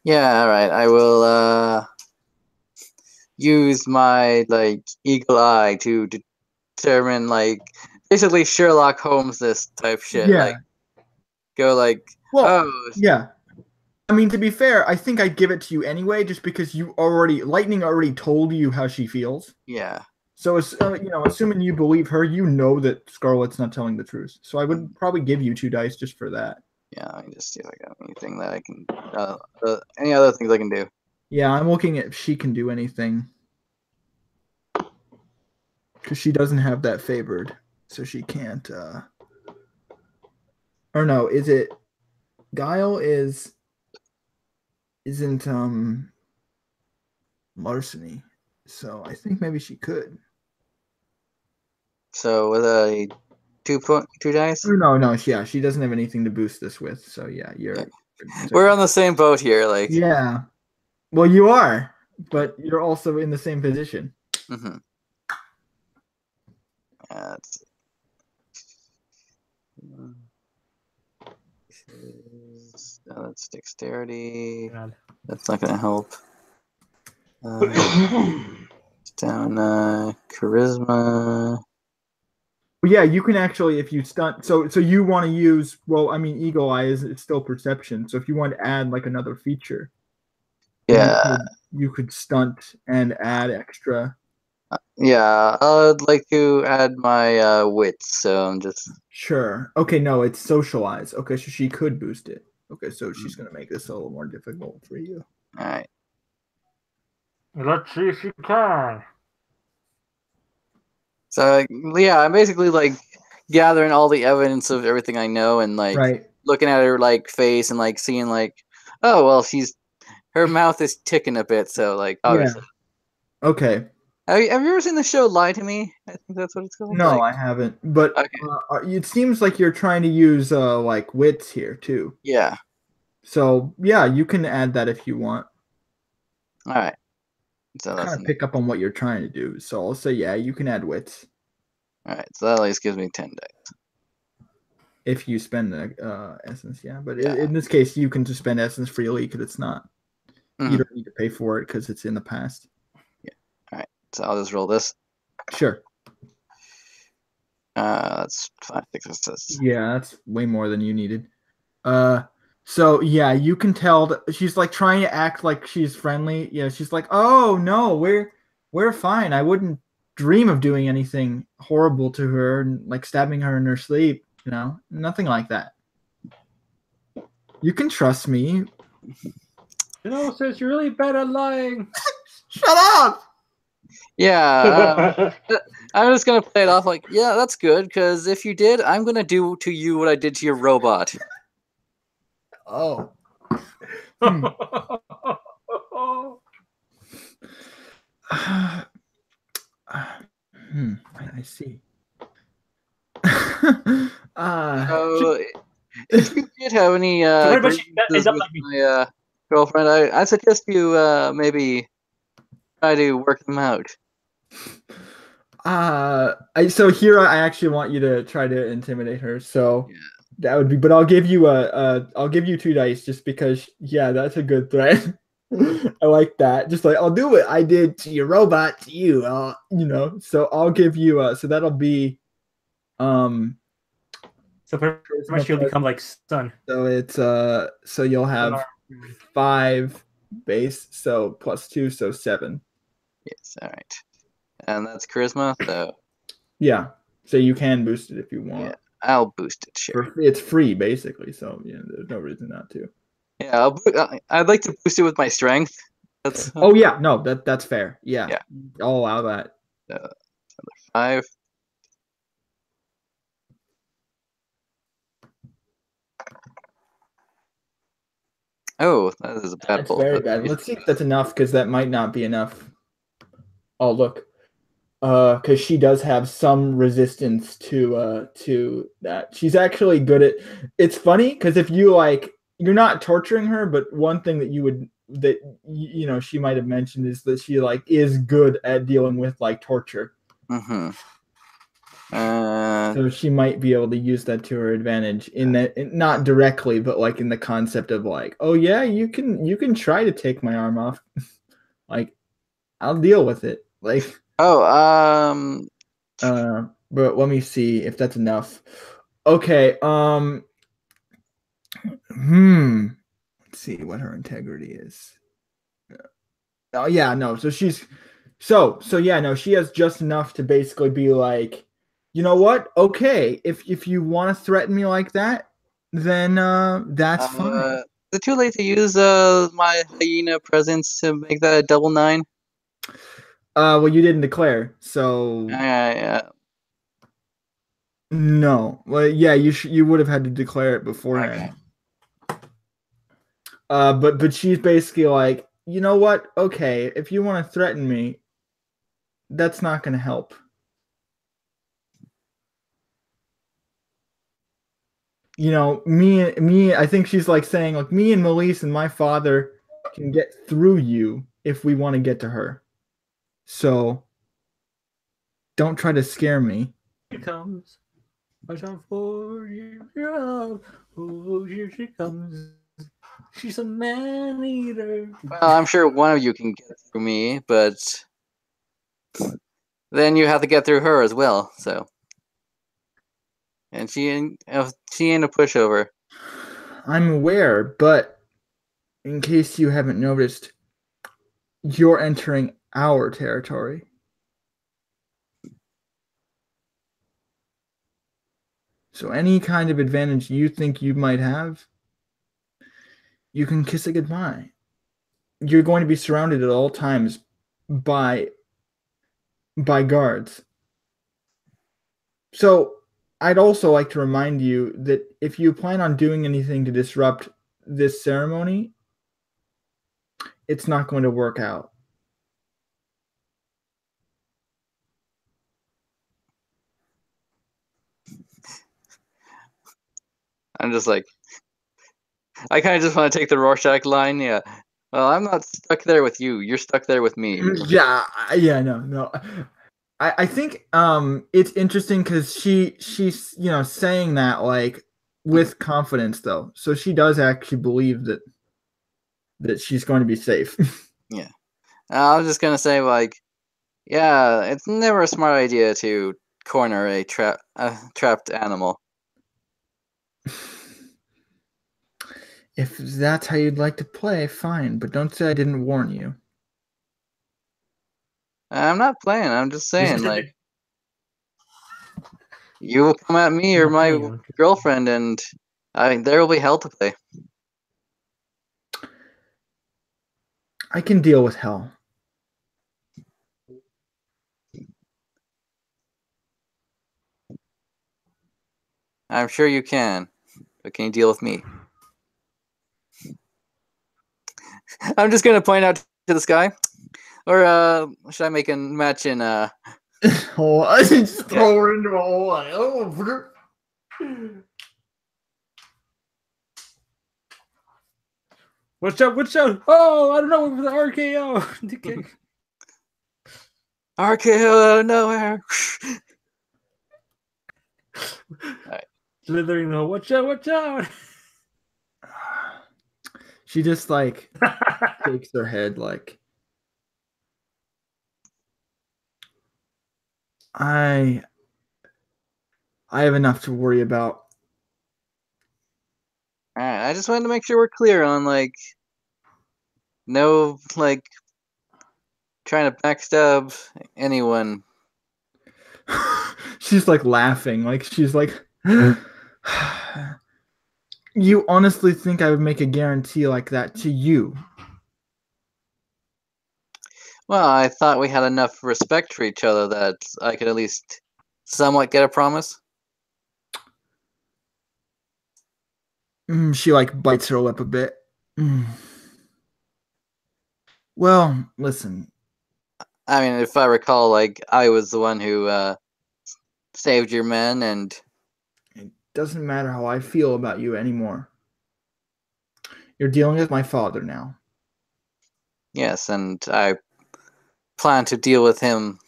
yeah, all right. I will use my eagle eye to determine basically Sherlock Holmes this type shit. Yeah. Yeah. I mean, to be fair, I think I'd give it to you anyway, just because Lightning already told you how she feels. Yeah. So, assuming you believe her, you know that Scarlett's not telling the truth. So I would probably give you 2 dice just for that. Yeah, let me just see if I got anything that I can. Any other things I can do? Yeah, I'm looking at if she can do anything. Because she doesn't have that favored. So she can't. Or no, is it. Guile isn't larceny. So I think maybe she could. So with a 2 dice? No, yeah, she doesn't have anything to boost this with. So yeah, we're on the same boat here, Yeah. Well, you are, but you're also in the same position. Mm-hmm. Let's see. That's dexterity. God. That's not gonna help. Down charisma. Well, yeah, you can actually, if you stunt. So you want to use? Well, I mean, Eagle Eye is still perception. So if you want to add another feature, yeah, you could stunt and add extra. Yeah, I'd like to add my wits. So I'm just sure. Okay, no, it's socialize. Okay, so she could boost it. Okay, so she's gonna make this a little more difficult for you. All right. Let's see if you can. So yeah, I'm basically gathering all the evidence of everything I know and looking at her face and seeing oh well, her mouth is ticking a bit, so obviously. Yeah. Okay. Have you ever seen the show Lie to Me? I think that's what it's called. No, I haven't. But okay. It seems like you're trying to use wits here too. Yeah. So yeah, you can add that if you want. All right. So kind of pick up on what you're trying to do. So I'll say yeah, you can add wits. All right, so that at least gives me 10 dice. If you spend the essence, yeah. But Yeah. in this case, you can just spend essence freely because it's not. You don't need to pay for it because it's in the past. Yeah. All right, so I'll just roll this. Sure. That's 5 successes. Yeah, that's way more than you needed. So yeah, you can tell that she's like trying to act like she's friendly. Yeah, she's like, "Oh no, we're fine. I wouldn't dream of doing anything horrible to her, and like stabbing her in her sleep. You know, nothing like that. You can trust me." Says you're really bad at lying. Shut up! Yeah, I'm just gonna play it off like, yeah, that's good, because if you did, I'm gonna do to you what I did to your robot. Oh. I see. So, if you did have any grievances with my girlfriend, I suggest you maybe try to work them out. So here I actually want you to try to intimidate her. So Yeah. that would be, but I'll give you I'll give you 2 dice just because. Yeah, that's a good threat. I like that. Just like I'll do what I did to your robot to you. You know. So I'll give you so that'll be So pretty much you'll become like Sun. So it's so you'll have 5 base, so +2, so 7. Yes, all right. And that's charisma, so Yeah. So you can boost it if you want. yeah, I'll boost it. Sure. It's free basically, so yeah, there's no reason not to. Yeah, I'd like to boost it with my strength. That's Oh yeah, no, that's fair. Yeah. Yeah. I'll allow that. 5. Oh, that is a bad That's pull. very bad. Let's see if that's enough because that might not be enough. Oh look. Because she does have some resistance to that. She's actually good at. It's funny because if you like, you're not torturing her, but one thing that you would you know she might have mentioned is that she like is good at dealing with like torture. Mm-hmm. So she might be able to use that to her advantage in that, not directly, but like in the concept of like, oh yeah, you can try to take my arm off, like I'll deal with it, like. Oh, But let me see if that's enough. Okay. Let's see what her integrity is. Oh yeah, no. So she's so yeah, no, she has just enough to basically be like, you know what? Okay, if you want to threaten me like that, then that's fine. is it too late to use my hyena presence to make that a double 9? Well, you didn't declare, so Yeah. no. Well, yeah, you would have had to declare it beforehand. Okay. But she's basically like, you know what? Okay, if you want to threaten me, that's not going to help. You know, me. I think she's like saying, like, me and Melise and my father can get through you if we want to get to her. So don't try to scare me. Here comes. Watch out for you. Oh, here she comes. She's a man eater. Well, I'm sure one of you can get through me, but then you have to get through her as well. So, and she ain't a pushover. I'm aware, but in case you haven't noticed, you're entering our territory. So any kind of advantage you think you might have, you can kiss it goodbye. You're going to be surrounded at all times by guards. So I'd also like to remind you that if you plan on doing anything to disrupt this ceremony, it's not going to work out. I'm just like, I kind of just want to take the Rorschach line. Yeah. Well, I'm not stuck there with you. You're stuck there with me. Yeah, no. I think it's interesting because she's saying that like with confidence though, so she does actually believe that she's going to be safe. Yeah. I was just gonna say, like, yeah, it's never a smart idea to corner a trapped animal. If that's how you'd like to play, fine, but don't say I didn't warn you. I'm not playing. I'm just saying, like, you will come at me or Not my playing. girlfriend, and there will be hell to pay. I can deal with hell. I'm sure you can, but can you deal with me? I'm just gonna point out to the sky, or should I make a match in? Oh, I just Yeah. throw her into a hole. Oh, Watch out! Watch out! Oh, I don't know with the RKO. Okay. RKO out of nowhere. Slithering the hole. Watch out! Watch out! she just like shakes her head like I have enough to worry about. Alright, I just wanted to make sure we're clear on like no like trying to backstab anyone. She's like laughing, like she's like you honestly think I would make a guarantee like that to you? Well, I thought we had enough respect for each other that I could at least somewhat get a promise. She like bites her lip a bit. Well, listen. I mean, if I recall, like I was the one who saved your men, and It doesn't matter how I feel about you anymore. You're dealing with my father now. yes, and I plan to deal with him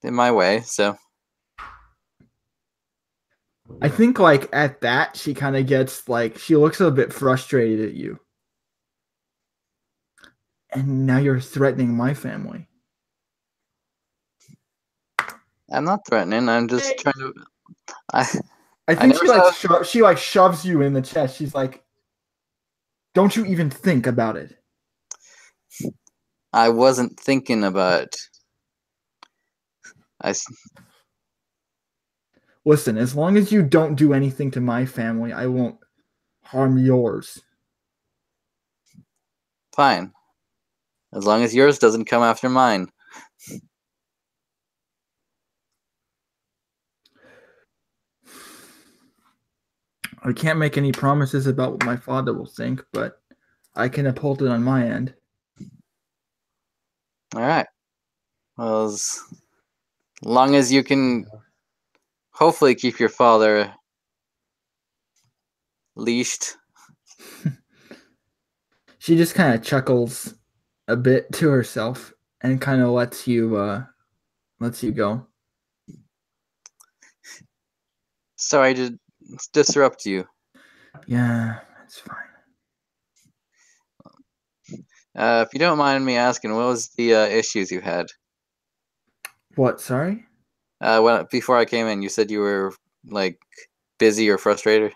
in my way. So I think like at that she kind of gets like she looks a bit frustrated at you. And now you're threatening my family. I'm not threatening. I'm just trying to. I think never she like saw. she like shoves you in the chest. She's like, "Don't you even think about it." I wasn't thinking about it. Listen, as long as you don't do anything to my family, I won't harm yours. Fine, as long as yours doesn't come after mine. I can't make any promises about what my father will think, but I can uphold it on my end. All right. Well, as long as you can hopefully keep your father leashed. She just kind of chuckles a bit to herself and kind of lets you go. Sorry to disrupt you. Yeah, it's fine. If you don't mind me asking, what was the issues you had? What? Sorry? Before I came in, you said you were like busy or frustrated.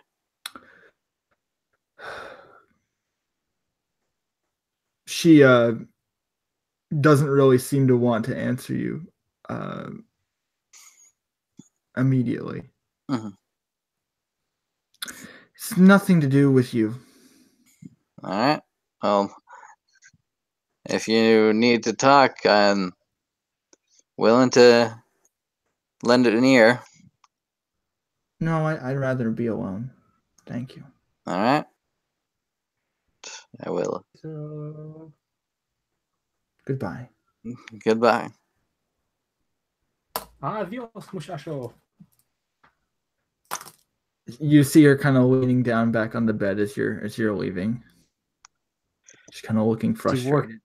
She doesn't really seem to want to answer you immediately. Mm-hmm. It's nothing to do with you. All right. Well, if you need to talk, I'm willing to lend it an ear. No, I'd rather be alone. Thank you. All right. I will. So, Goodbye. Goodbye. adios, muchacho. You see her kind of leaning down back on the bed as you're leaving. She's kind of looking frustrated.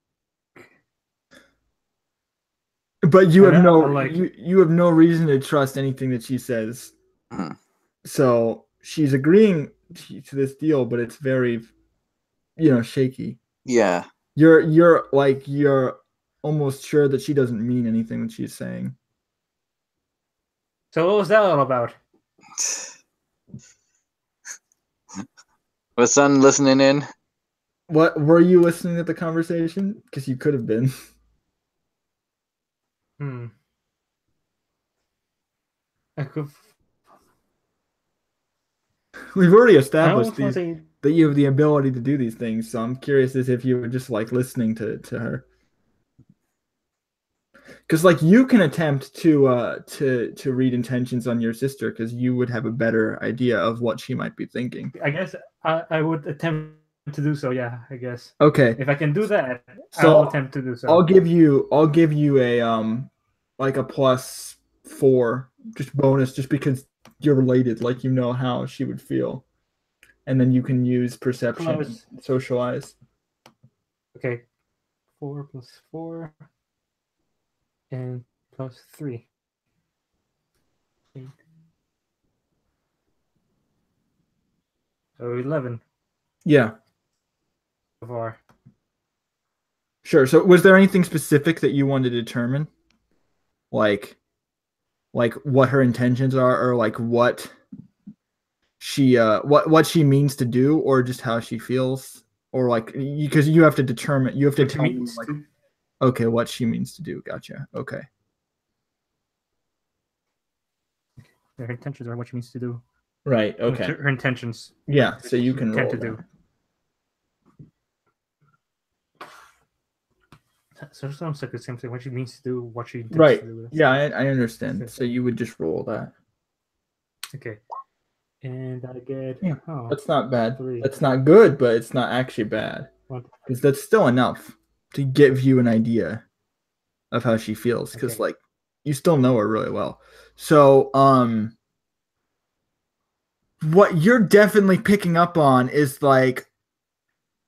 But you have And no like you have no reason to trust anything that she says. Mhm. So she's agreeing to this deal, but it's very, shaky. Yeah. You're almost sure that she doesn't mean anything that she's saying. so what was that all about? Was son listening in? What were you listening to the conversation? Because you could have been. Hmm. I could. We've already I established almost want to say that you have the ability to do these things, so I'm curious as if you were just like listening to her. Because like you can attempt to read intentions on your sister because you would have a better idea of what she might be thinking. I guess I would attempt to do so. Yeah, I guess. Okay. If I can do that, So I'll attempt to do so. I'll give you a like a +4 just bonus just because you're related, like you know how she would feel. And then you can use perception Plus, and socialize. okay, 4 plus 4 and plus 3. 8. So 11 Yeah. so far. Sure. So was there anything specific that you wanted to determine? Like what her intentions are or like what she means to do or just how she feels or like because you have to determine you have to What she tell me means like to, okay what she means to do. Gotcha. Okay. her intentions are what she means to do. Right. Okay. Her intentions. Yeah. So you She can intend roll to that. do. So it sounds like the same thing. What she means to do, what she intends Right. to do. Yeah, I understand. So you would just roll that. Okay. And I get That's not bad. 3. That's not good, but it's not actually bad. Because that's still enough to give you an idea of how she feels. Because Okay. like you still know her really well. So what you're definitely picking up on is like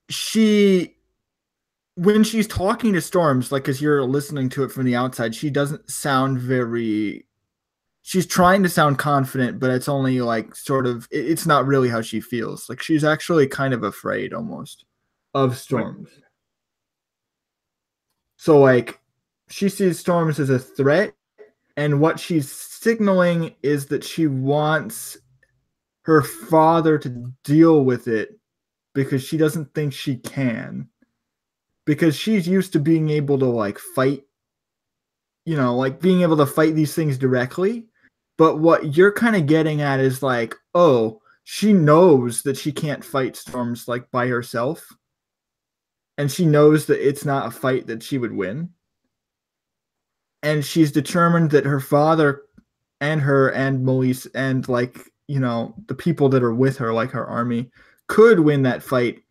she when she's talking to Storms, like as you're listening to it from the outside, she doesn't sound very she's trying to sound confident, but it's only like sort of it's not really how she feels. Like she's actually kind of afraid almost of Storms. So like she sees Storms as a threat, and what she's signaling is that she wants her father to deal with it because she doesn't think she can. Because she's used to being able to like fight, like being able to fight these things directly. But what you're kind of getting at is like, oh, she knows that she can't fight Storms like by herself. And she knows that it's not a fight that she would win. And she's determined that her father and her and Melise and like, the people that are with her, like her army, could win that fight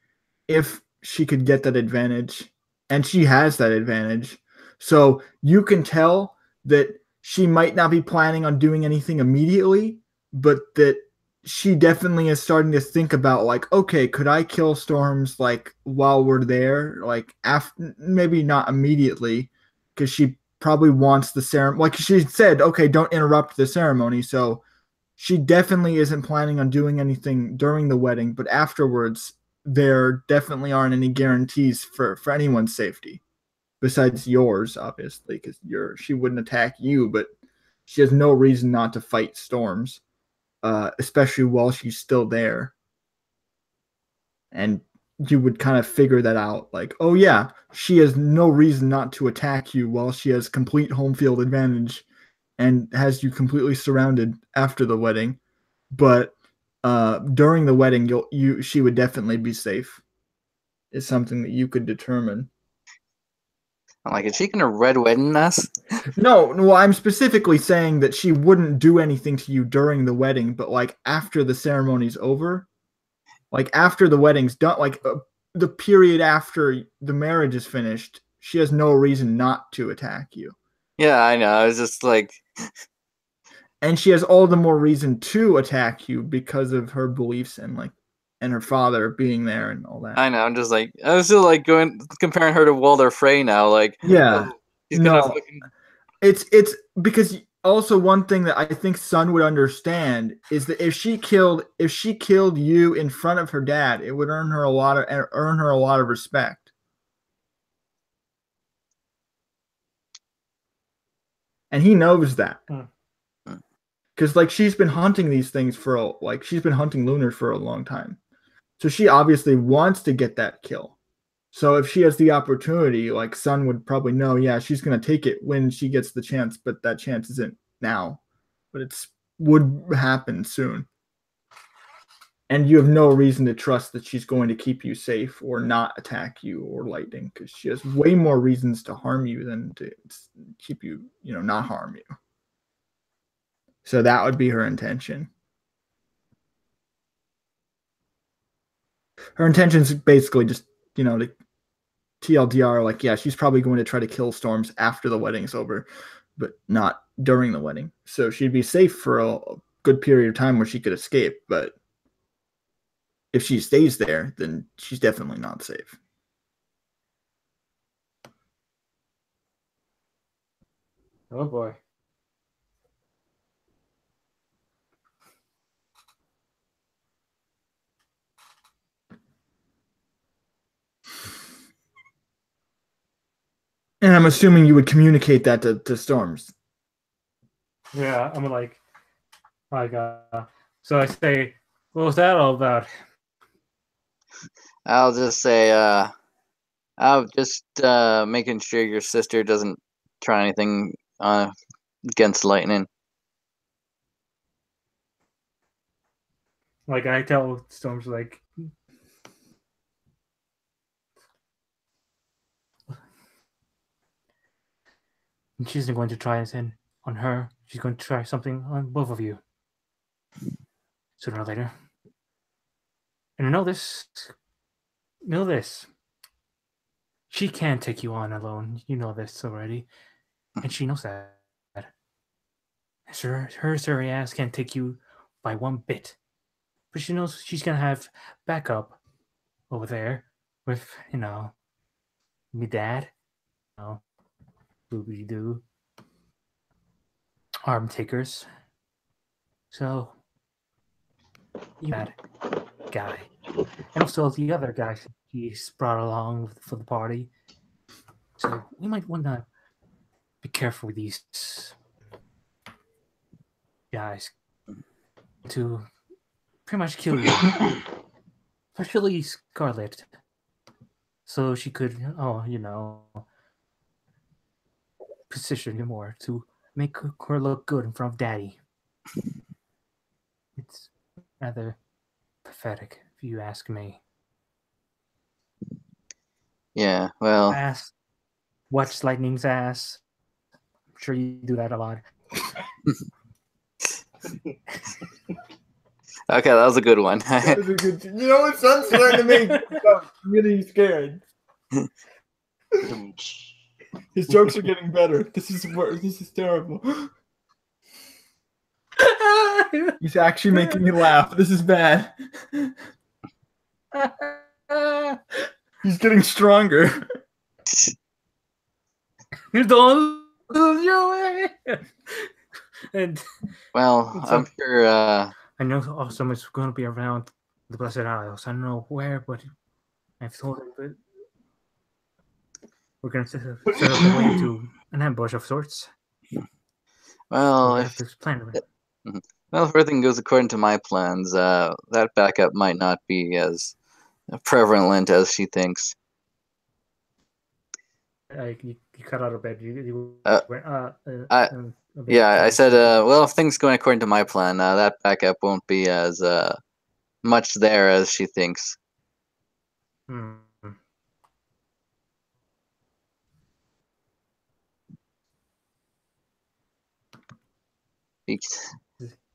if she could get that advantage, and she has that advantage. So you can tell that she might not be planning on doing anything immediately, but that she definitely is starting to think about like, okay, could I kill Storms like while we're there? Like after, maybe not immediately, because she probably wants the ceremony. Like she said, okay, don't interrupt the ceremony. So she definitely isn't planning on doing anything during the wedding, but afterwards there definitely aren't any guarantees for anyone's safety besides yours, obviously, because she wouldn't attack you, but she has no reason not to fight Storms, especially while she's still there. And you would kind of figure that out, like, oh yeah, she has no reason not to attack you while she has complete home field advantage and has you completely surrounded after the wedding. But during the wedding, she would definitely be safe. Is something that you could determine. I'm like, is she gonna red wedding us? No, well, I'm specifically saying that she wouldn't do anything to you during the wedding, but like after the ceremony's over, like after the wedding's done, like the period after the marriage is finished, she has no reason not to attack you. Yeah, I know. I was just like, And she has all the more reason to attack you because of her beliefs and her father being there and all that. I know. I'm just like, I was still like comparing her to Walder Frey now. Like, Yeah, he's gonna no, fucking It's because also one thing that I think Sun would understand is that if she killed you in front of her dad, it would earn her a lot of respect. And he knows that. Because like she's been hunting these things she's been hunting Lunar for a long time. So she obviously wants to get that kill. So if she has the opportunity, like Sun would probably know, yeah, she's gonna take it when she gets the chance, but that chance isn't now. But it's would happen soon. And you have no reason to trust that she's going to keep you safe or not attack you or lightning, because she has way more reasons to harm you than to keep you, not harm you. So that would be her intention. Her intention is basically just, to TLDR, like, yeah, she's probably going to try to kill Storms after the wedding's over, but not during the wedding. So she'd be safe for a good period of time where she could escape, but if she stays there, then she's definitely not safe. Oh boy. And I'm assuming you would communicate that to Storms. Yeah, I'm like, so I say, what was that all about? I'll just say, I'm just making sure your sister doesn't try anything against lightning. Like I tell Storms like, she isn't going to try anything on her. She's going to try something on both of you sooner or later. And know this. She can't take you on alone. You know this already. And she knows that. Her sorry ass can't take you by one bit. But she knows she's going to have backup over there with, me dad. Booby doo. Arm takers. So, you that guy. And also the other guys he's brought along for the party. So we might want to be careful with these guys to pretty much kill you. Especially Scarlet. So she could, position you more to make her look good in front of Daddy. It's rather pathetic, if you ask me. Yeah, well. Ass. Watch Lightning's ass. I'm sure you do that a lot. Okay, that was a good one. That was a good. You know what? Sun's starting to make. I'm getting scared. His jokes are getting better. This is worse. This is terrible. He's actually making me laugh. This is bad. He's getting stronger. You don't lose your way. And well, I'm sure. I know someone's going to be around the Blessed Isles. I don't know where, but I've told him that we're going to set up a way to an ambush of sorts. Well, if this plan. Well, if everything goes according to my plans, that backup might not be as prevalent as she thinks. You cut out a bit. I said, well, if things going according to my plan, that backup won't be as much there as she thinks.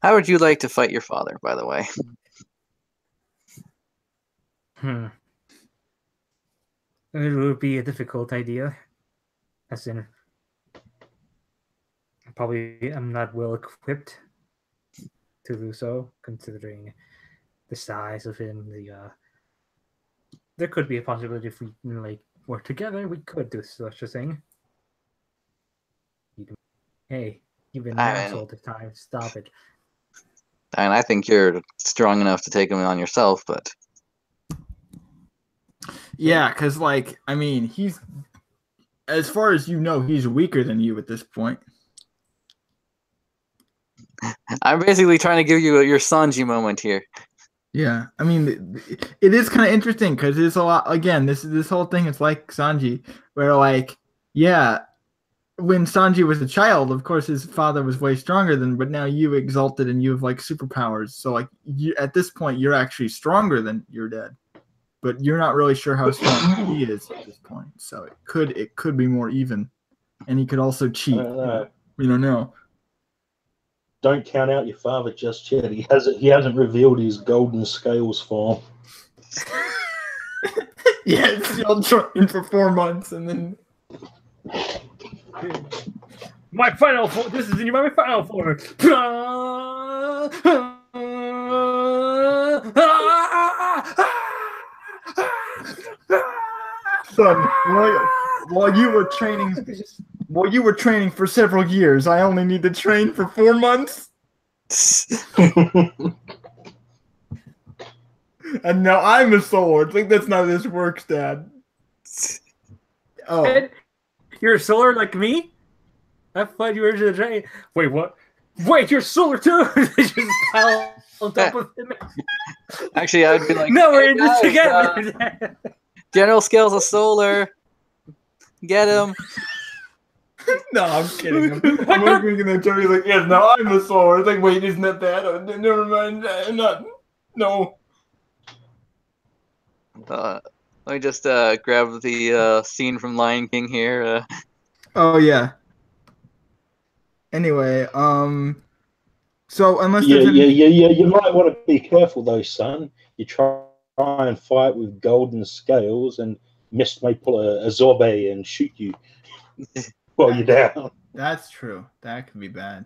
How would you like to fight your father, by the way? It would be a difficult idea. As in, probably I'm not well equipped to do so, considering the size of him. There could be a possibility if we work together, we could do such a thing. Hey, you've been an I asshole mean, this time. Stop it. and I think you're strong enough to take him on yourself, but Yeah, because like I mean, he's as far as you know, he's weaker than you at this point. I'm basically trying to give you your Sanji moment here. Yeah, I mean, it is kind of interesting because it's a lot. Again, this whole thing is like Sanji, where like, yeah, when Sanji was a child, of course his father was way stronger than, but now you exalted and you have like superpowers. So like, you at this point, you're actually stronger than your dad, but you're not really sure how strong he is at this point. So it could be more even, and he could also I cheat. don't know. We don't know. Don't count out your father just yet. He hasn't revealed his golden scales form. Yeah, you'll train for 4 months and then. My final form. This is my final form. Son, while you were training for several years, I only need to train for 4 months, and now I'm a sword. Like that's not how this works, Dad. Oh, Ed, you're solar like me? I thought you were just train. Wait, what? Wait, you're solar too? They just pile on top of him. Actually, I'd be like, No, we're "Hey, in this guys, together. General Scales of Solar, get him." no, I'm kidding. I'm looking at Joey like, yes, now I'm a sword. It's like, wait, isn't that bad? Oh, never mind. I'm not. No. Let me just grab the scene from Lion King here. Oh yeah. Anyway, so unless Yeah, there's yeah, any. yeah, yeah. You might want to be careful though, son. You try and fight with golden scales, and Mist may pull a Zorbe and shoot you while you're down. That's true. That could be bad.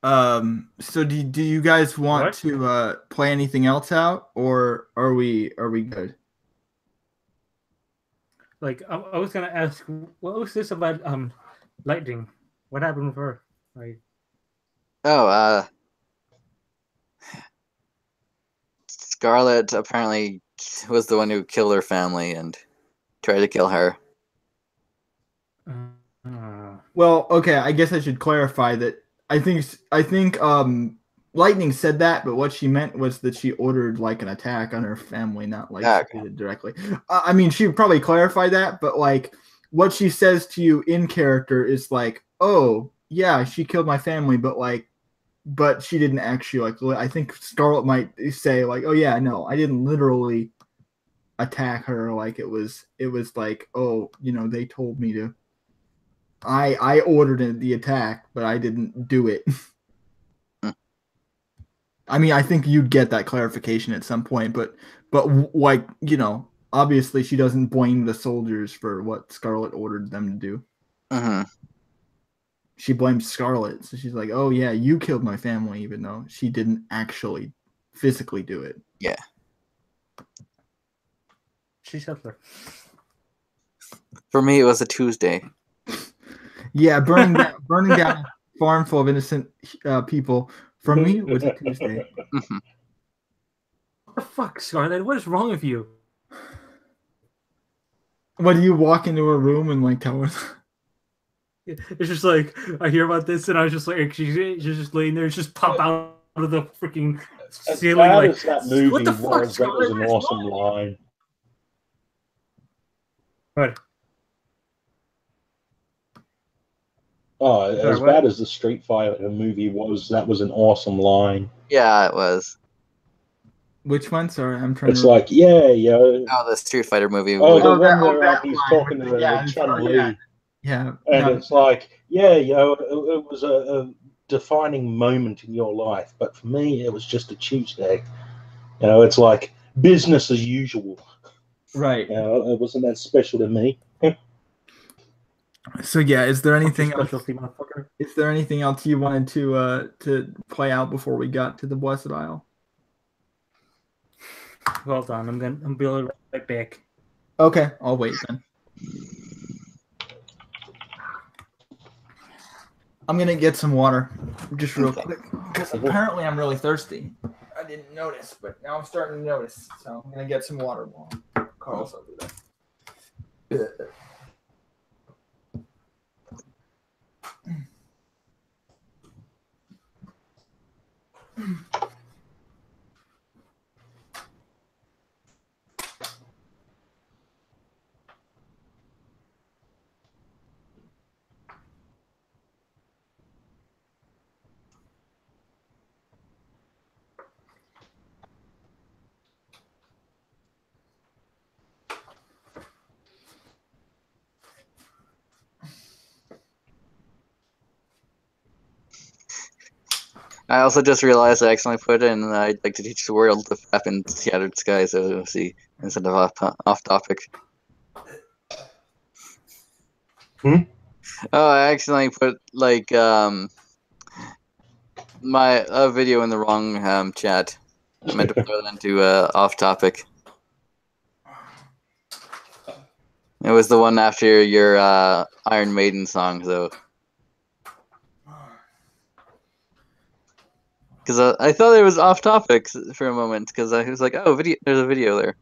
So do you guys want What? to play anything else out, or are we good? Like, I was gonna ask, what was this about? Lightning. What happened with her? Like, Oh, Scarlet apparently was the one who killed her family and tried to kill her. Well, okay, I guess I should clarify that I think Lightning said that, but what she meant was that she ordered like an attack on her family, not like she did it directly. I mean, she would probably clarify that, but like what she says to you in character is like, "Oh, yeah, she killed my family, but she didn't actually like." I think Scarlet might say like, "Oh yeah, no, I didn't literally attack her. Like it was like, oh, they told me to. I ordered the attack, but I didn't do it." I mean, I think you'd get that clarification at some point, but like obviously she doesn't blame the soldiers for what Scarlet ordered them to do. Mm-hmm. She blames Scarlet, so she's like, "Oh yeah, you killed my family," even though she didn't actually physically do it. Yeah. she's Hitler. For me, it was a Tuesday. Yeah, burning down a farm full of innocent people. For me, it was a Tuesday. Mm-hmm. What the fuck, Scarlet? What is wrong with you? What do you walk into a room and like tell her? It's just like I hear about this, and I was just like, she's just laying there, just pop out of the freaking As ceiling, bad like, as that movie what the fuck, was, that was Scarlet? an What is awesome wrong? line. What? Oh, Sorry, as what? bad as the Street Fighter movie was, that was an awesome line. Yeah, it was. Which one? Sorry, I'm trying It's to. like, yeah, yo. Oh, the Street Fighter movie. Oh, the Oh, one that where that he's line. talking to Yeah, Chun Li, yeah, yeah. and No, it's like, yeah, yo, it was a defining moment in your life, but for me, it was just a Tuesday. It's like business as usual. right. It wasn't that special to me. So yeah, is there anything else? Specialty, motherfucker. Is there anything else you wanted to play out before we got to the Blessed Isle? Hold on, I'm be right back. Okay, I'll wait then. I'm gonna get some water, just real quick, because apparently I'm really thirsty. I didn't notice, but now I'm starting to notice. So I'm gonna get some water while Carl's over there. I also just realized I accidentally put in I'd like to teach the world to flap in scattered skies, so see, instead of off topic. Hmm? Oh, I accidentally put like my video in the wrong chat. I meant to put it into off topic. It was the one after your Iron Maiden song, though. Because I thought it was off topic for a moment, because I was like, oh, video. There's a video there.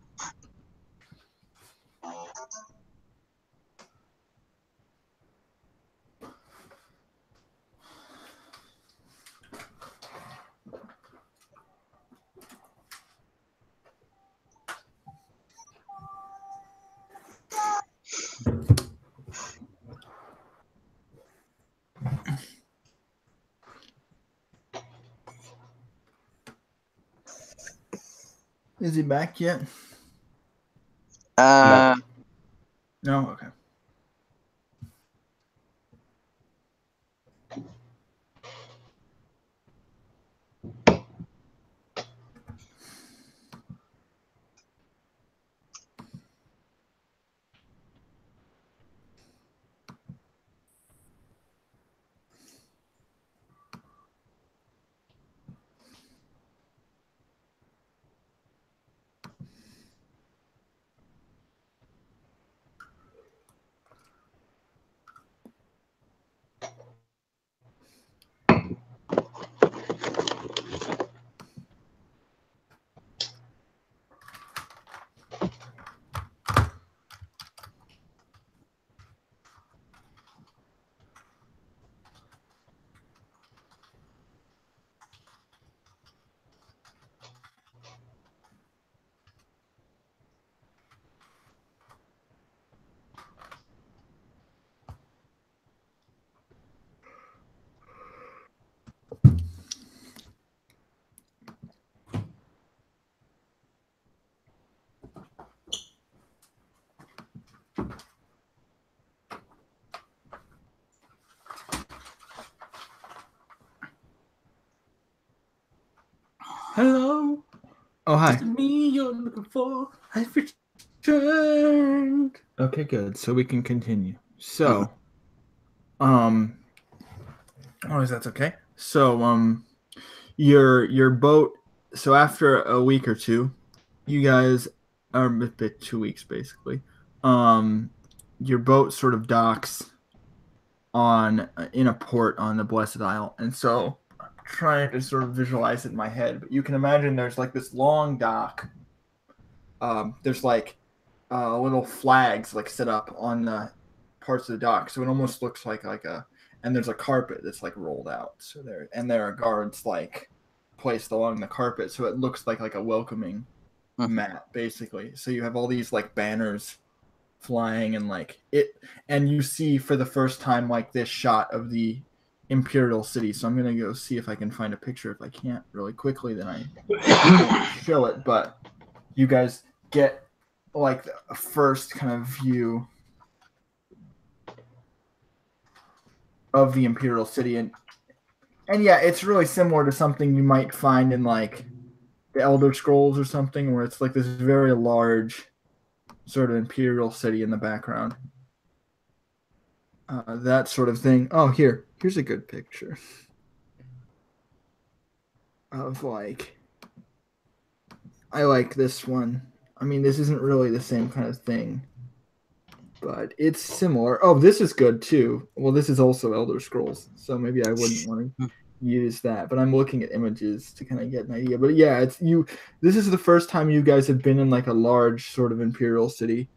Is he back yet? No. No. Okay. Hello. Oh, hi. It's me you're looking for. I've returned. Okay, good. So we can continue. So, oh, that's okay. So, your boat. So after a week or two, you guys are a bit 2 weeks basically. Your boat sort of docks on in a port on the Blessed Isle, and so I'm trying to sort of visualize it in my head. But you can imagine there's like this long dock. There's like little flags like set up on the parts of the dock, so it almost looks like a. And there's a carpet that's like rolled out. So there are guards like placed along the carpet, so it looks like a welcoming mat basically. So you have all these like banners flying and like it, and you see for the first time like this shot of the Imperial City. So I'm gonna go see if I can find a picture. If I can't really quickly, then I won't show it. But you guys get like a first kind of view of the Imperial City, and yeah, it's really similar to something you might find in like the Elder Scrolls or something, where it's like this very large sort of Imperial City in the background. That sort of thing. Oh, here's a good picture of like. I like this one. I mean, this isn't really the same kind of thing. but it's similar. Oh, this is good too. Well, this is also Elder Scrolls, so maybe I wouldn't want to use that. But I'm looking at images to kind of get an idea. But yeah, it's you. This is the first time you guys have been in like a large sort of imperial city,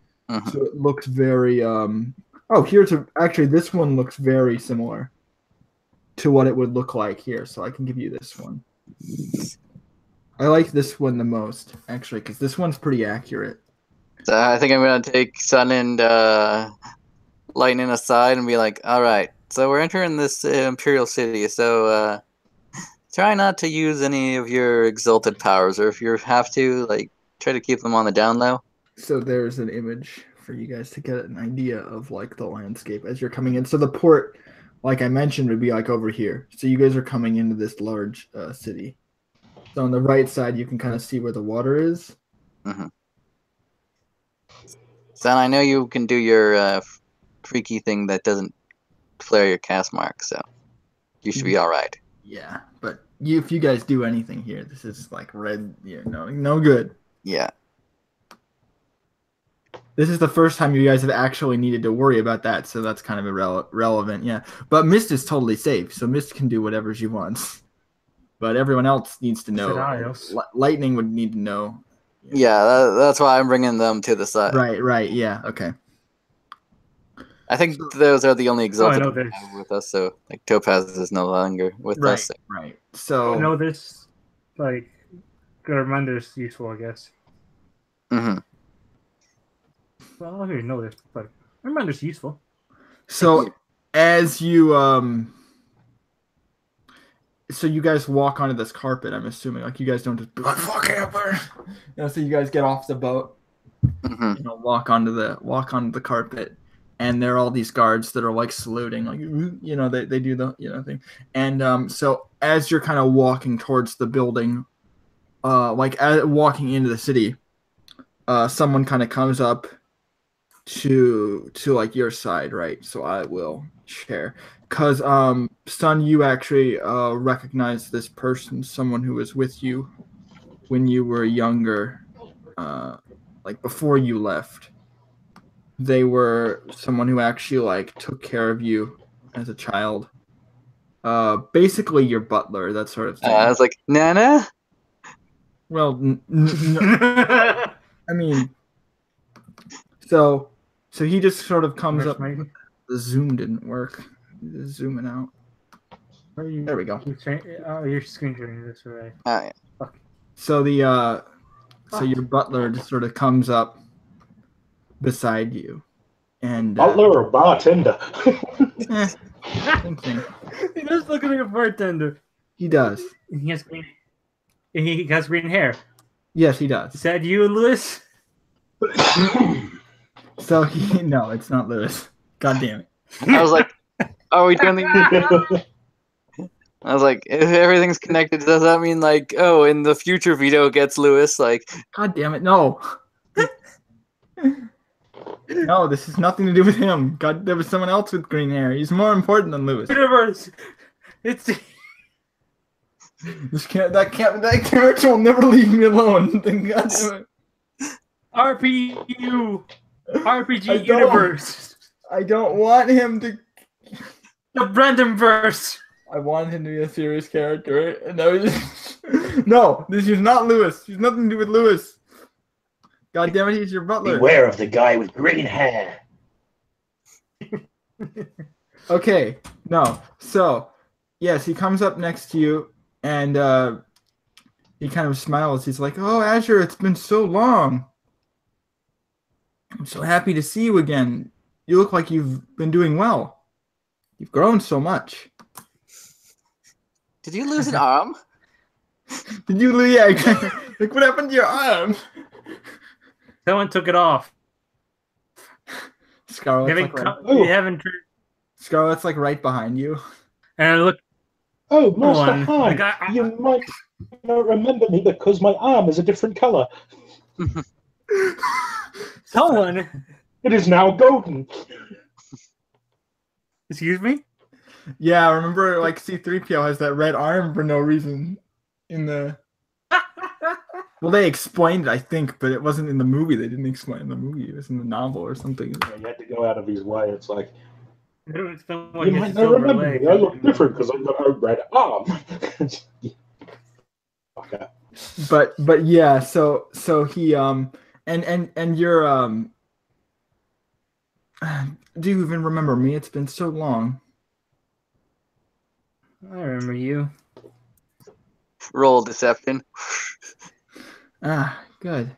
so it looks very. Oh, actually this one looks very similar to what it would look like here. So I can give you this one. I like this one the most, actually, because this one's pretty accurate. So I think I'm gonna take Sun and Lightning aside and be like, all right, so we're entering this Imperial City, so try not to use any of your exalted powers, or if you have to, like, try to keep them on the down low. So there's an image for you guys to get an idea of like the landscape as you're coming in. So the port, like I mentioned, would be like over here. So you guys are coming into this large city. So on the right side, you can kind of see where the water is. Son, I know you can do your freaky thing that doesn't flare your cast mark, so you should be all right. Yeah, but if you guys do anything here, this is like red. No good. Yeah. This is the first time you guys have actually needed to worry about that, so that's kind of irrelevant. Yeah, but Mist is totally safe, so Mist can do whatever she wants. But everyone else needs to know. Lightning would need to know. Yeah, that's why I'm bringing them to the side. Right, yeah, okay. I think those are the only exalted we have with us, so like Topaz is no longer with us. Right. So I know this, like, Reminder's useful, I guess. Well, I already know this, but Reminder's useful. So as you so you guys walk onto this carpet, I'm assuming. Like you guys don't just be like fuck Amber. So you guys get off the boat, walk onto the carpet, and there are all these guards that are like saluting, like they do the thing. And so as you're kind of walking towards the building, walking into the city, someone kind of comes up to like your side, right? So I will share. Because, Son, you actually recognize this person, someone who was with you when you were younger, like before you left. They were someone who actually like took care of you as a child. Basically your butler, that sort of thing. I was like, Nana? Well, I mean, so he just sort of comes up. The zoom didn't work. Zooming out. There we go. You're screen sharing this, right? Oh, yeah. Fuck. So so your butler just sort of comes up beside you, and butler or bartender? Same thing. He does look like a bartender. He does. He has green. He has green hair. Yes, he does. Is that you, Lewis? So no, it's not Lewis. God damn it. I was like, are we doing the... I was like, if everything's connected, does that mean like, oh, in the future Vito gets Lewis? Like, God damn it, no. No, this has nothing to do with him. God, there was someone else with green hair. He's more important than Lewis. Universe. It's that character will never leave me alone. God damn it. RPG universe. I don't want him to. The Brandon verse. I wanted him to be a serious character, and I was just... No, this is not Lewis. There's nothing to do with Lewis. God damn it, he's your butler. Beware of the guy with green hair. Okay, no. So, yes, he comes up next to you, and he kind of smiles. He's like, "Oh, Azure, it's been so long. I'm so happy to see you again. You look like you've been doing well. You've grown so much." Did you lose an arm? Did you lose? Yeah, exactly. Like, what happened to your arm? Someone took it off. Scarlet's like right behind you. And I look. Oh, Master Han, you might not remember me because my arm is a different color. Someone. It is now golden. Excuse me? Yeah, remember, like, C-3PO has that red arm for no reason in the Well, they explained it, I think, but it wasn't in the movie. They didn't explain it in the movie. It was in the novel or something. Yeah, you had to go out of his way. It's like, They don't explain why you he has might a not silver remember leg. me. I look different because I've got a red arm. Okay. But yeah, so he and you're do you even remember me? It's been so long. I remember you. Roll deception. Ah, good.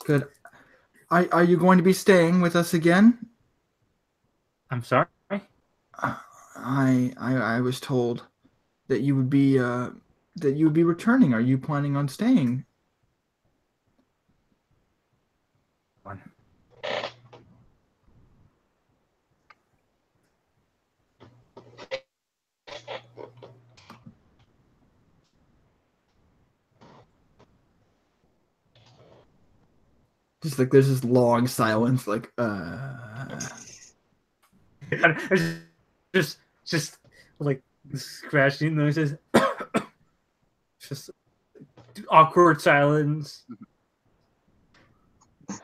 Good. Are you going to be staying with us again? I'm sorry. I was told that you would be returning. Are you planning on staying? Just like there's this long silence, like just like scratching noises. Just awkward silence.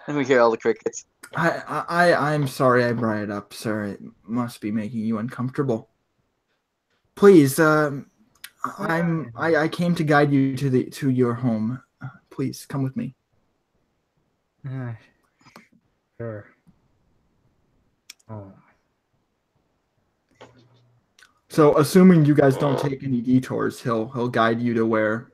And we hear all the crickets. I'm sorry I brought it up, sir. It must be making you uncomfortable. Please, I came to guide you to your home. Please come with me. Sure. Oh. So, assuming you guys don't take any detours, he'll guide you to where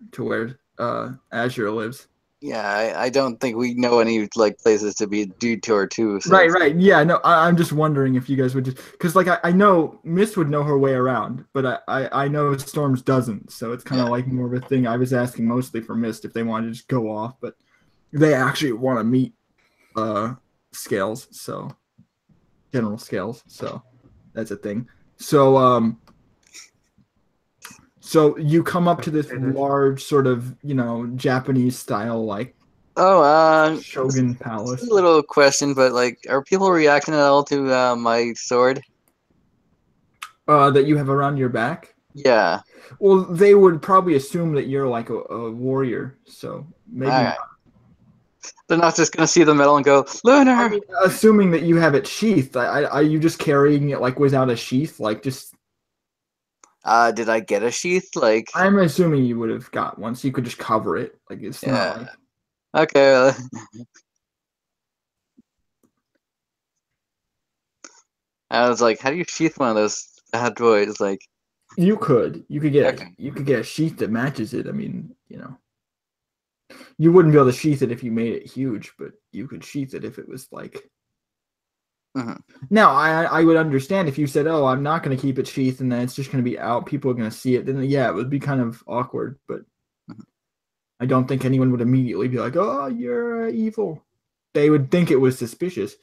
Azure lives. Yeah, I don't think we know any like places to be detour to. So Right. Yeah, no, I'm just wondering if you guys would just because like I know Mist would know her way around, but I know Storms doesn't, so it's kind of like more of a thing. I was asking mostly for Mist if they wanted to just go off, but they actually want to meet Scales, so General Scales, so that's a thing. So so you come up to this large sort of, Japanese style like Shogun Palace. A little question, but like, are people reacting at all to my sword? That you have around your back? Yeah. Well, they would probably assume that you're like a warrior, so maybe All right. They're not just gonna see the metal and go, Lunar. I mean, assuming that you have it sheathed, are you just carrying it like without a sheath, like just? Did I get a sheath? Like, I'm assuming you would have got one, so you could just cover it. Like it's not like. Okay. I was like, how do you sheath one of those bad boys? Like, you could get a sheath that matches it. I mean, you wouldn't be able to sheath it if you made it huge, but you could sheath it if it was like. Mm-hmm. Now, I would understand if you said, "Oh, I'm not going to keep it sheathed," and then it's just going to be out. People are going to see it. Then, yeah, it would be kind of awkward. But I don't think anyone would immediately be like, "Oh, you're evil." They would think it was suspicious.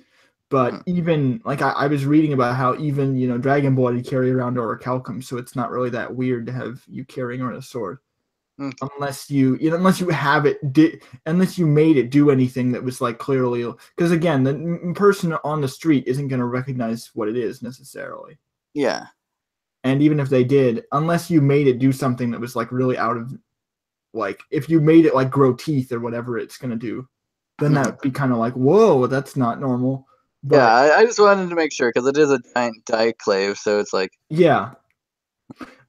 But even like I was reading about how even Dragon Ball you carry around orichalcum, so it's not really that weird to have you carrying around a sword. Unless you have it unless you made it do anything that was like clearly, because again the person on the street isn't going to recognize what it is necessarily. Yeah. And even if they did, unless you made it do something that was like really out of, like if you made it like grow teeth or whatever it's going to do, then that would be kind of like, whoa, that's not normal. But, yeah, I just wanted to make sure because it is a giant diclave, so it's like, yeah.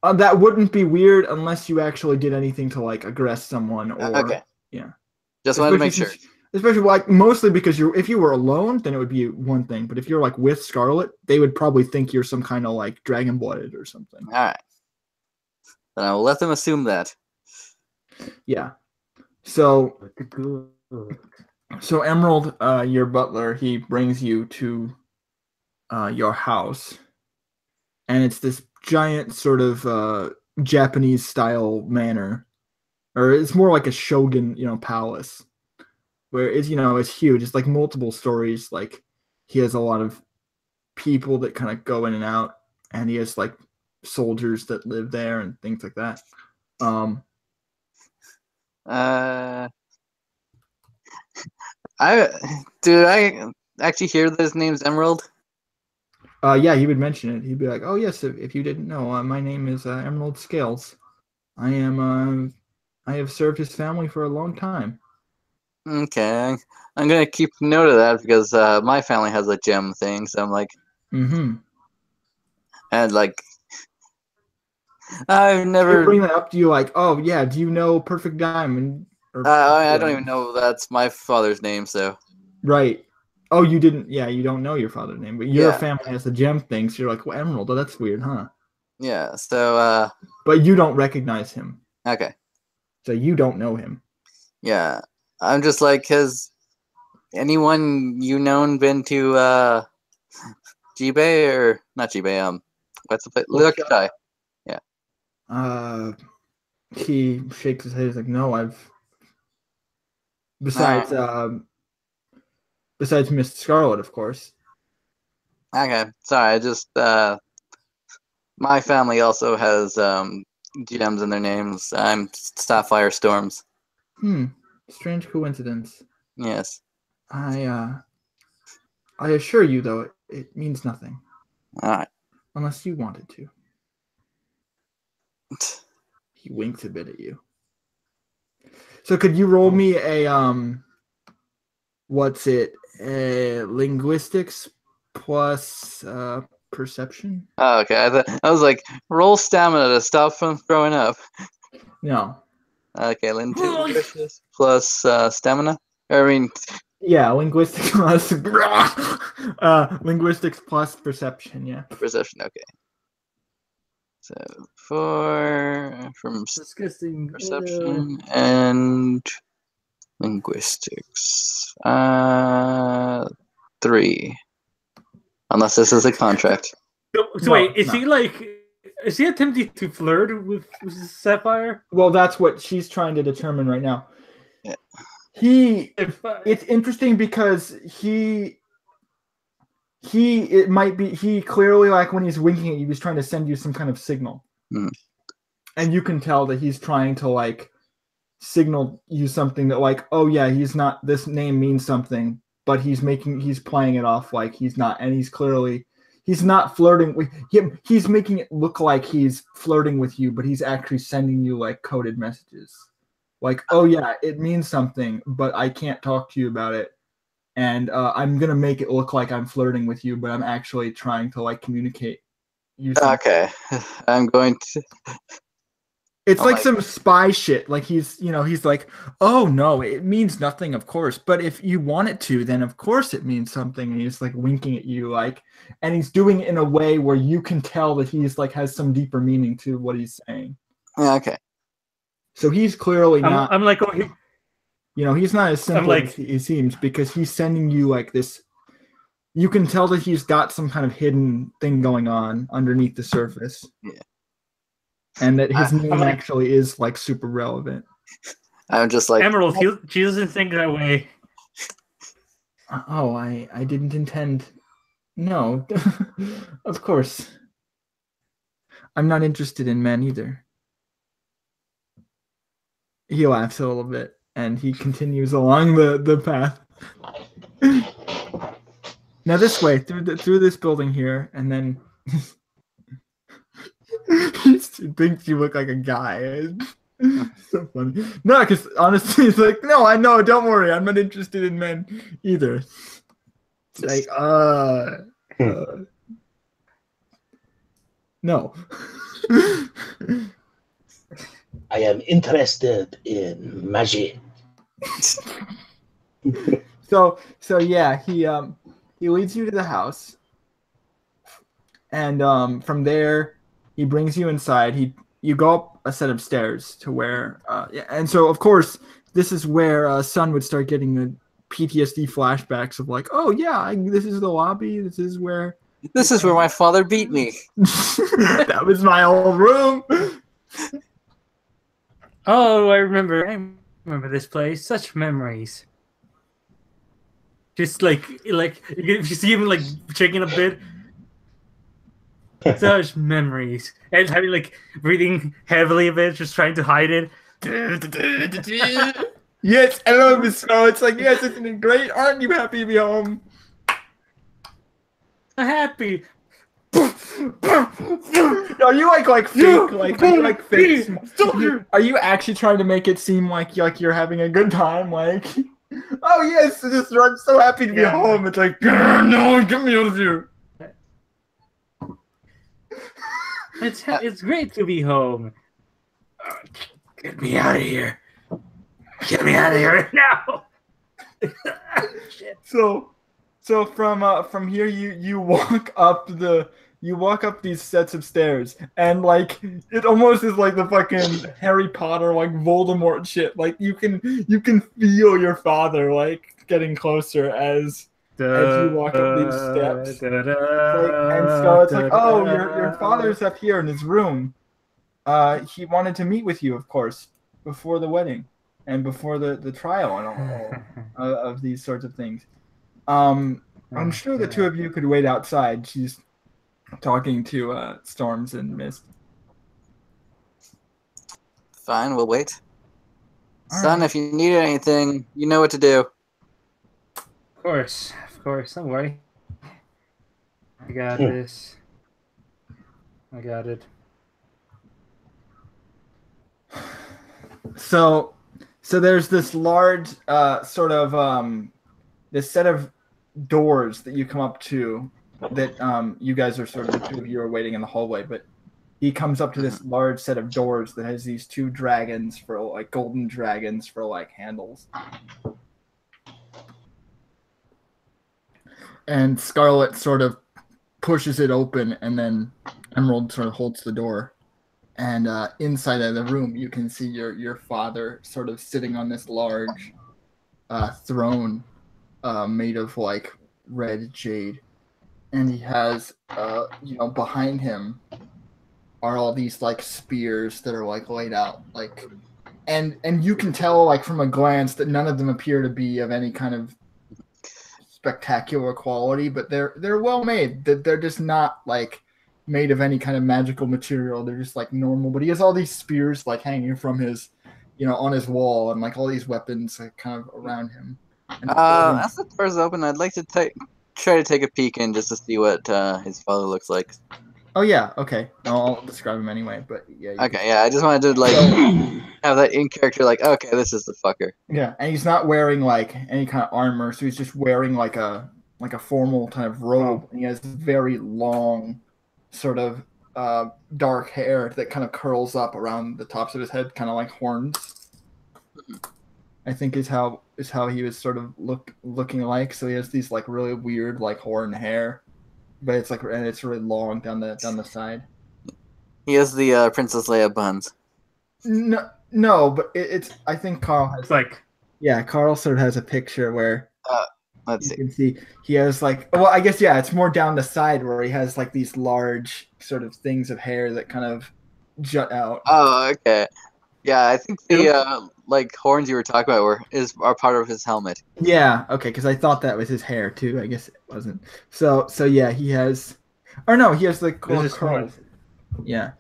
That wouldn't be weird unless you actually did anything to like aggress someone or yeah. Just wanted to make sure. Especially like mostly because if you were alone, then it would be one thing. But if you're like with Scarlet, they would probably think you're some kind of like dragon blooded or something. All right. Then I will let them assume that. Yeah. So Emerald, your butler, he brings you to your house, and it's this giant sort of Japanese style manor, or it's more like a shogun, palace, where it's huge. It's like multiple stories. Like he has a lot of people that kind of go in and out, and he has like soldiers that live there and things like that. Did I actually hear that his name's Emerald? Yeah, he would mention it. He'd be like, "Oh yes, if you didn't know, my name is Emerald Scales. I am I have served his family for a long time. Okay, I'm gonna keep note of that because my family has a gem thing. So I'm like, Mm-hmm. and like, I've He'll never. bring that up to you like, oh yeah, do you know Perfect Diamond? Or I don't even know that's my father's name. So right. Oh, you didn't. Yeah, you don't know your father's name, but your yeah, family has the gem thing, so you're like, well, Emerald. Oh, that's weird, huh? yeah. So But you don't recognize him, okay, so you don't know him. yeah. I'm just like, has anyone you known been to Jibei or not Jibei? What's the place? Look, yeah. He shakes his head. He's like, no, I've Alright. besides besides Miss Scarlet, of course. Okay, sorry. I just my family also has gems in their names. I'm Sapphire Storms. Strange coincidence. Yes. I assure you, though, it means nothing All right. unless you wanted to. He winks a bit at you. So could you roll me a what's it? Linguistics plus perception? Oh, okay. I was like, roll stamina to stop from throwing up. No. Okay, linguistics plus stamina. I mean, Yeah, linguistics plus linguistics plus perception. Yeah. perception. Okay. So 4 from Disgusting. perception and linguistics. 3. Unless this is a contract. So wait, is he attempting to flirt with Sapphire? Well, that's what she's trying to determine right now. Yeah. It's interesting because he clearly, like, when he's winking at you, he's trying to send you some kind of signal. And you can tell that he's trying to, like, signal you something that, like, oh yeah, this name means something, but he's playing it off like he's not, and he's not flirting with him. He's making it look like he's flirting with you, but he's actually sending you, like, coded messages. Like, oh yeah, it means something, but I can't talk to you about it. And I'm going to make it look like I'm flirting with you, but I'm actually trying to, like, communicate you something. Okay. I'm going to. It's like some spy shit. Like he's like, oh no, it means nothing, of course. But if you want it to, then of course it means something. And he's like winking at you, like, and he's doing it in a way where you can tell that he's like has some deeper meaning to what he's saying. Yeah, okay. So he's clearly not. I'm like, oh, he's not as simple as he seems, because he's sending you like this. You can tell that he's got some kind of hidden thing going on underneath the surface. Yeah. And that his name actually is, like, super relevant. I'm just like, Emerald, she doesn't think that way. Oh, I didn't intend. No, of course. I'm not interested in men either. He laughs a little bit, and he continues along the path. Now this way, through this building here, and then he thinks you look like a guy. So funny. No, because honestly, it's like, no, I know. Don't worry, I'm not interested in men either. It's like, no. I am interested in magic. So yeah, he leads you to the house, and from there he brings you inside. You go up a set of stairs to where and so of course this is where Sun would start getting the PTSD flashbacks of like, oh yeah, this is the lobby. This is where my father beat me. That was my old room. Oh, I remember this place. Such memories. Just like if you see him like shaking a bit. Such memories. And having like breathing heavily a bit, just trying to hide it. Yes, I love this show. It's like, yes, isn't it great? Aren't you happy to be home? Happy. Are you like fake? Like, are you like fake? Are you actually trying to make it seem like you're having a good time? Like, oh yes, I'm so happy to be home. It's like, no, get me out of here. It's great to be home. Get me out of here. Get me out of here now. Shit. So from here you walk up these sets of stairs, and like it almost is like the fucking Harry Potter like Voldemort shit. Like you can feel your father like getting closer as you walk up these steps. And Scarlett's like, oh, your father's up here in his room. He wanted to meet with you, of course, before the wedding and before the trial and all of these sorts of things. I'm sure the two of you could wait outside. She's talking to Storms and Mist. Fine, we'll wait. All Son, right. if you need anything, you know what to do. Of course. Don't worry. I got this. I got it. So there's this large sort of this set of doors that you come up to that you guys are sort of the two of you are waiting in the hallway, but he comes up to this large set of doors that has these two dragons for like golden dragons for like handles. And Scarlet sort of pushes it open, and then Emerald sort of holds the door. And inside of the room, you can see your father sort of sitting on this large throne made of like red jade. And he has, behind him are all these like spears that are like laid out, like, and you can tell like from a glance that none of them appear to be of any kind of spectacular quality, but they're well made. That they're just not like made of any kind of magical material. They're just like normal. But he has all these spears like hanging from his, on his wall, and like all these weapons like, kind of around him. As the door's open, I'd like to try to take a peek in just to see what his father looks like. Oh yeah, okay. I'll describe him anyway, but yeah. Okay, yeah, I just wanted to like have that in character, like, okay, this is the fucker. Yeah, and he's not wearing like any kind of armor, so he's just wearing like a formal kind of robe. And he has very long, sort of dark hair that kind of curls up around the tops of his head, kind of like horns. I think is how he was sort of looking like. So he has these like really weird like horn hair. But it's like, and it's really long down the side. He has the Princess Leia buns. No, but it's. I think Carl has like. Yeah, Carl sort of has a picture where let's you can see he has like. Well, I guess it's more down the side where he has like these large sort of things of hair that kind of jut out. Oh, okay. Yeah, I think the like horns you were talking about are part of his helmet. Yeah, okay, because I thought that was his hair too. I guess it wasn't. So yeah, he has, or no, he has like curls. Yeah,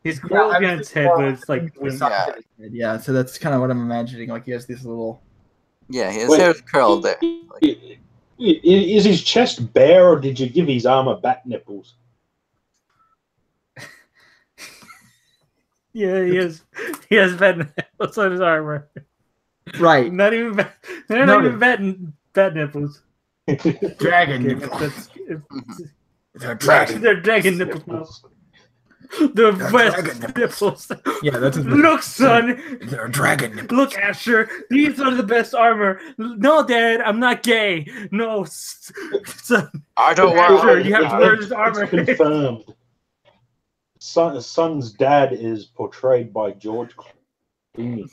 he's curled behind his head, but it's like yeah. So that's kind of what I'm imagining. Like he has these little. Yeah, his hair's curled there. Is his chest bare, or did you give his armor bat nipples? Yeah, he has bat nipples on his armor. Right. Not even bat nipples. Dragon nipples. They're dragon nipples. The best nipples. Yeah, that's his Look, son. They're dragon nipples. Look, Asher. These are the best armor. No, Dad, I'm not gay. No, son. I don't want. Asher, you have to wear this armor. It's confirmed. Son's dad is portrayed by George Clooney.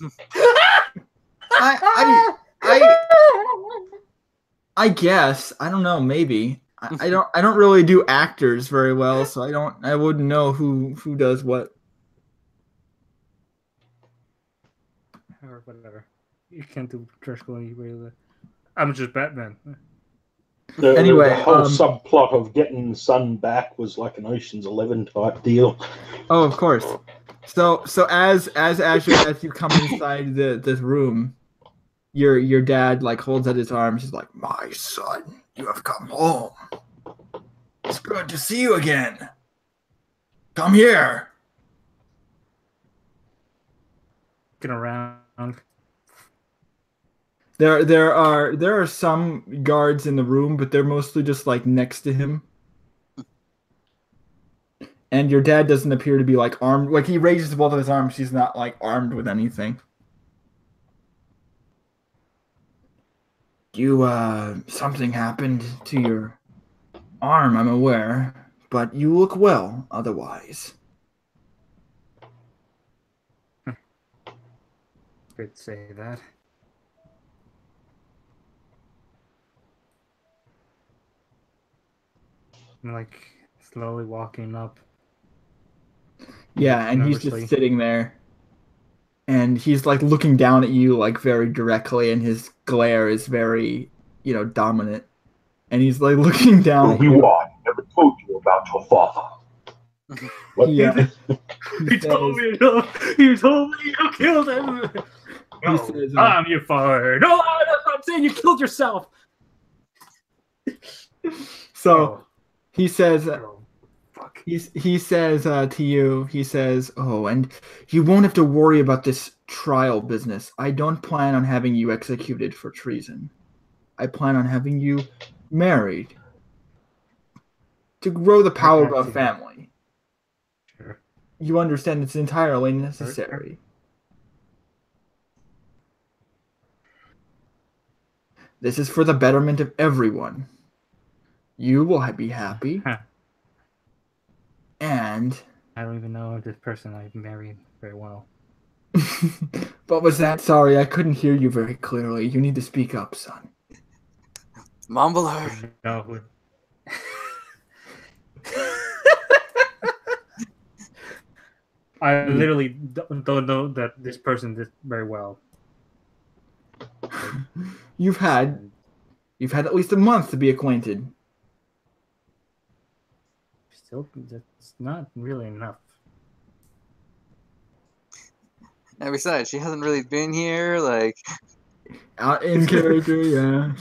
I guess. I don't know, maybe. I don't really do actors very well, so I wouldn't know who does what. Or whatever. You can't do George Clooney really. I'm just Batman. Anyway, the whole subplot of getting Son back was like an Ocean's 11 type deal. Oh, of course. So as Asher, as you come inside this room, your dad like holds out his arms. He's like, "My son, you have come home." It's good to see you again. Come here. Looking around. There are some guards in the room, but they're mostly just like next to him. And your dad doesn't appear to be like armed. Like he raises both of his arms, he's not like armed with anything. Something happened to your arm, I'm aware, but you look well otherwise. Could say that. I'm like slowly walking up. Yeah, and he's just sitting there. And he's like looking down at you like very directly, and his glare is very, dominant. And he's like looking down at you. I never told you about your father. What? Yeah. He told me you killed him. No, says, I'm your father. No, that's what I'm saying. You killed yourself. So he says, fuck. he says to you, he says, "Oh, and you won't have to worry about this trial business. I don't plan on having you executed for treason. I plan on having you married to grow the power of a family. Sure. You understand it's entirely necessary." This is for the betterment of everyone. You will be happy. Huh. And... I don't even know this person I married very well. What was that? Sorry, I couldn't hear you very clearly. You need to speak up, son. Mumbler. No, who... I literally don't know that this person did very well. You've had at least a month to be acquainted. Still, that's not really enough. And besides, she hasn't really been here, like... Out in character, yeah.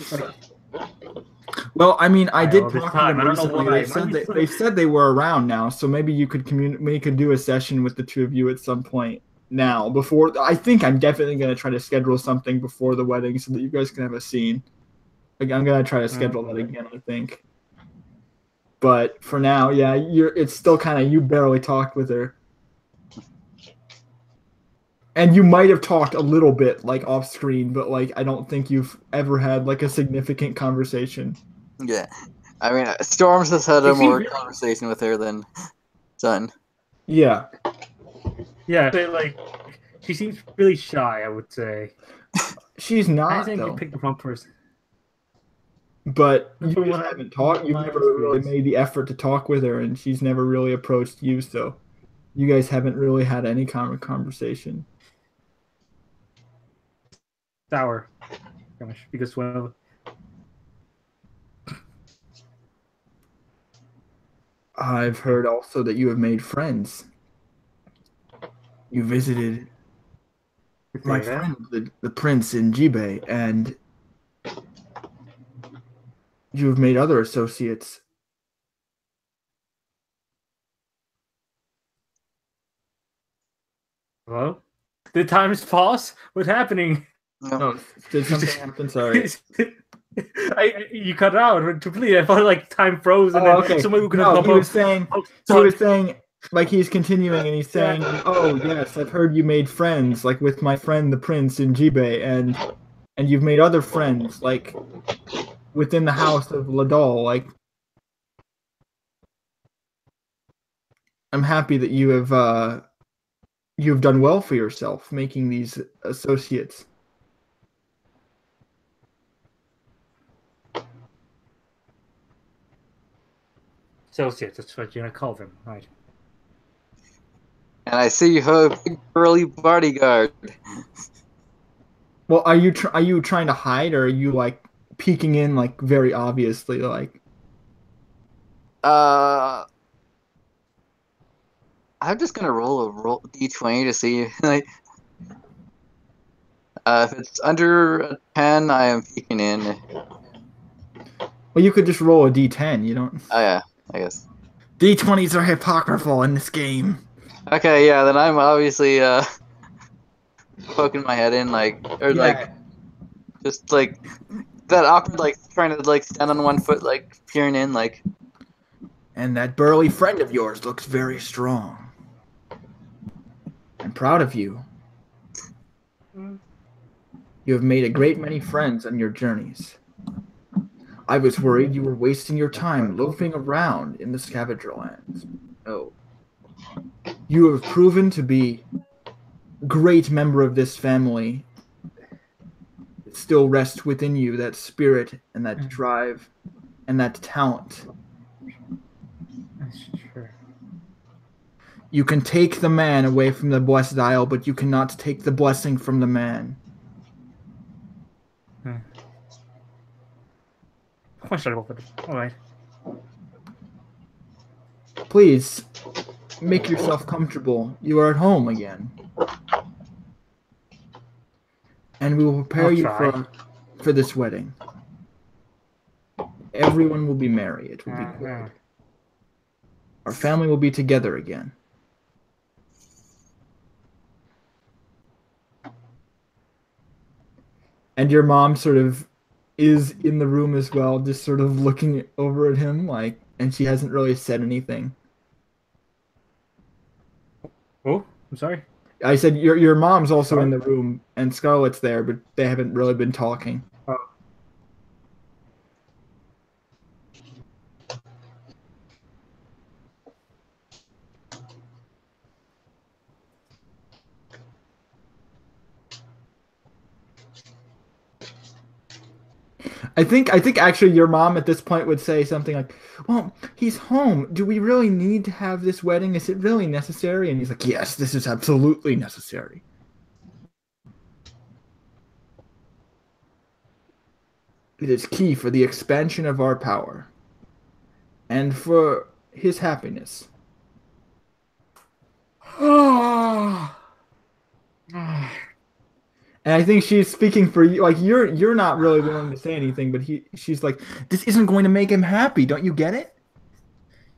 Well, I mean, I did talk to them recently. They said they were around now, so maybe you could we could do a session with the two of you at some point now. I think I'm definitely going to try to schedule something before the wedding so that you guys can have a scene. Like, I'm going to try to schedule that again, I think. But for now, yeah, it's still kind of, you barely talked with her. And you might have talked a little bit, like, off screen, but, like, I don't think you've ever had, like, a significant conversation. Yeah. I mean, Storms has had a more conversation with her than Sun. Yeah. Yeah, but, like, she seems really shy, I would say. She's not, I think though. you picked the wrong person. But you just haven't talked. You've never really made the effort to talk with her, and she's never really approached you, so you guys haven't really had any kind of conversation. Sour. Because, well... I've heard also that you have made friends. You visited my friend, the prince in Jibe, and you have made other associates. Hello? Did times pause? What's happening? No, did something happen? Sorry. You cut out completely. I thought like time froze and then somebody could pop up. He was saying, like he's continuing and he's saying, "Oh yes, I've heard you made friends, like with my friend the prince in Jibe, and you've made other friends, like within the house of Ladal. Like, I'm happy that you have done well for yourself, making these associates." Associates, that's what you're gonna call them, right? And I see you have a big burly bodyguard. Well, are you trying to hide, or are you like peeking in like very obviously, like? I'm just gonna roll a d20 to see like. If it's under a 10, I am peeking in. Well, you could just roll a d10. You don't. Oh yeah. I guess. D20s are hypocritical in this game. Okay, yeah, then I'm obviously poking my head in, like, or like, just like that awkward, like trying to like stand on one foot, like peering in, like. And that burly friend of yours looks very strong. I'm proud of you. You have made a great many friends on your journeys. I was worried you were wasting your time loafing around in the scavenger lands. No. You have proven to be a great member of this family. It still rests within you, that spirit and that drive and that talent. That's true. You can take the man away from the blessed isle, but you cannot take the blessing from the man. Alright. Please, make yourself comfortable. You are at home again. And we will prepare you for this wedding. Everyone will be merry. It will be good. Our family will be together again. And your mom sort of is in the room as well, just sort of looking over at him, like, and she hasn't really said anything. Oh, I'm sorry. I said your mom's also in the room, and Scarlett's there, but they haven't really been talking. Oh. I think actually your mom at this point would say something like, "Well, he's home. Do we really need to have this wedding? Is it really necessary?" And he's like, "Yes, this is absolutely necessary. It is key for the expansion of our power and for his happiness." And I think she's speaking for you. Like you're not really willing to say anything, but she's like, "This isn't going to make him happy. Don't you get it?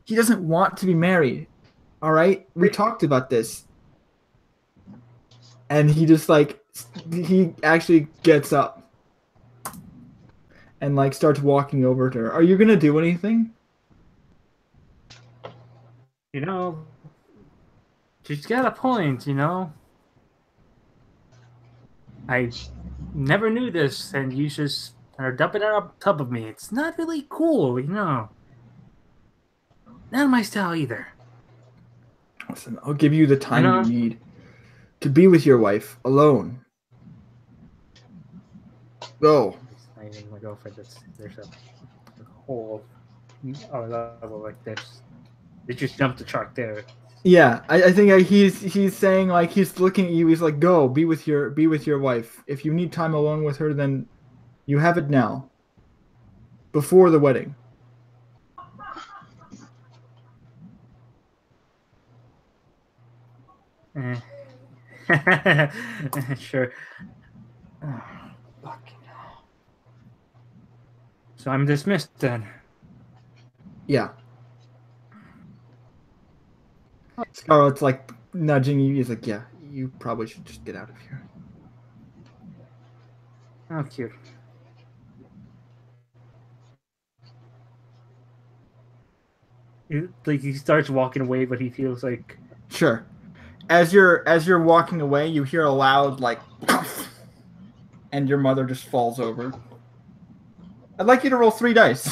He doesn't want to be married. All right, we talked about this." And he just like he actually gets up and like starts walking over to her. Are you gonna do anything? You know, she's got a point. You know. I never knew this, and you just are dumping it on top of me. It's not really cool, you know. Not my style either. Listen, I'll give you the time you need to be with your wife alone. Go. It's not even my girlfriend. There's a whole level like this. They just jumped the shark there. Yeah, I think he's saying like he's looking at you. He's like, "Go, be with your wife. If you need time alone with her, then you have it now. Before the wedding." Sure. Oh, fucking hell. So I'm dismissed then. Yeah. Scarlett's like nudging you. He's like, "Yeah, you probably should just get out of here." Oh, cute. Like he starts walking away, but he feels like Sure. As you're walking away, you hear a loud like, and your mother just falls over. I'd like you to roll 3 dice.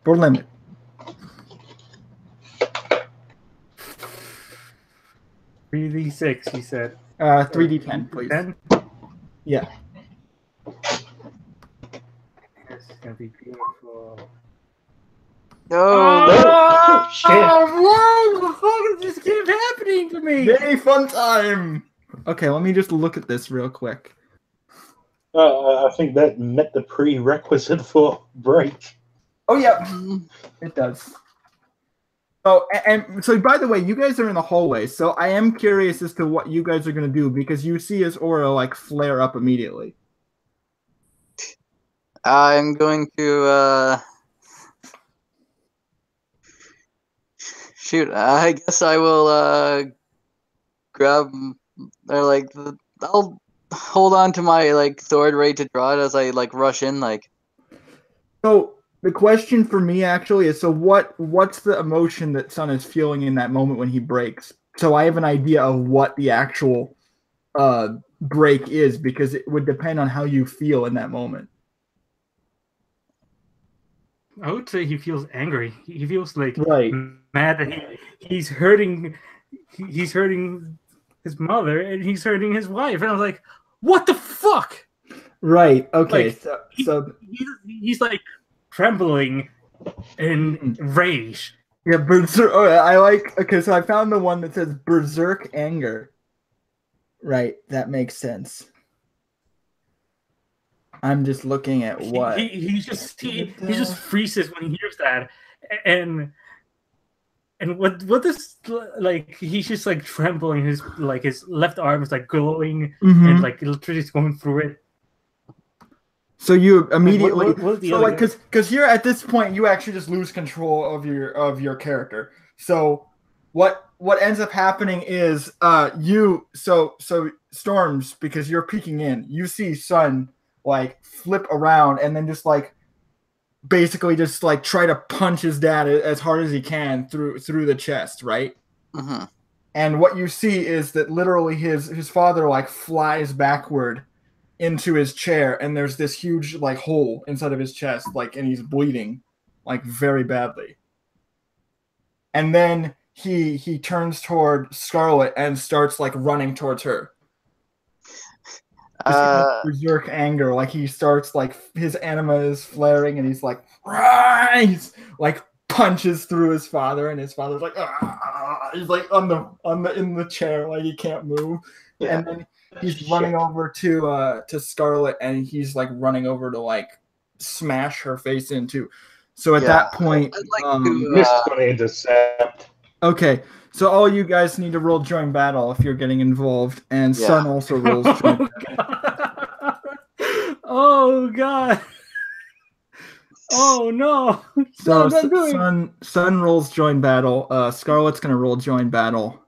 For limit. 3d6, he said. 3d10, please. 10? Yeah. This is gonna be beautiful. No. Oh, shit. What the fuck is this keep happening to me? Yay, fun time. Okay, let me just look at this real quick. I think that met the prerequisite for break. Oh yeah, it does. Oh, and so by the way, you guys are in the hallway, so I am curious as to what you guys are gonna do because you see his aura like flare up immediately. I'm going to shoot. I guess I will grab or like I'll hold on to my like sword ready to draw it as I like rush in like. So the question for me actually is, so what's the emotion that Sun is feeling in that moment when he breaks? So I have an idea of what the actual break is, because it would depend on how you feel in that moment. I would say he feels angry. He feels like Right. mad that he's hurting. He's hurting his mother and he's hurting his wife. And I was like, what the fuck? Right. Okay. Like, he's like trembling in rage. Yeah, berserk. Oh, I like. Okay, so I found the one that says berserk anger. Right, that makes sense. I'm just looking at what he just freezes when he hears that, and what this, like, he's just like trembling. His left arm is like glowing, and like electricity is going through it. So you immediately, like, because you're at this point, you actually just lose control of your character. So what ends up happening is so Storms, because you're peeking in, you see Sun like flip around and then just like basically just like try to punch his dad as hard as he can through the chest, right? Mm-hmm. And what you see is that literally his father like flies backward into his chair, and there's this huge like hole inside of his chest, like, and he's bleeding like very badly. And then he turns toward Scarlet and starts like running towards her. Berserk anger, like he starts like his anima is flaring, and he's like, rise, like punches through his father, and his father's like, ah! He's like on the in the chair, like he can't move, and then he's running over to Scarlet, and he's like running over to like smash her face into. So at that point, Mist gonna intercept. Okay, so all you guys need to roll join battle if you're getting involved, and Sun also rolls join battle. Oh god! Oh no! So Sun rolls join battle. Scarlet's gonna roll join battle.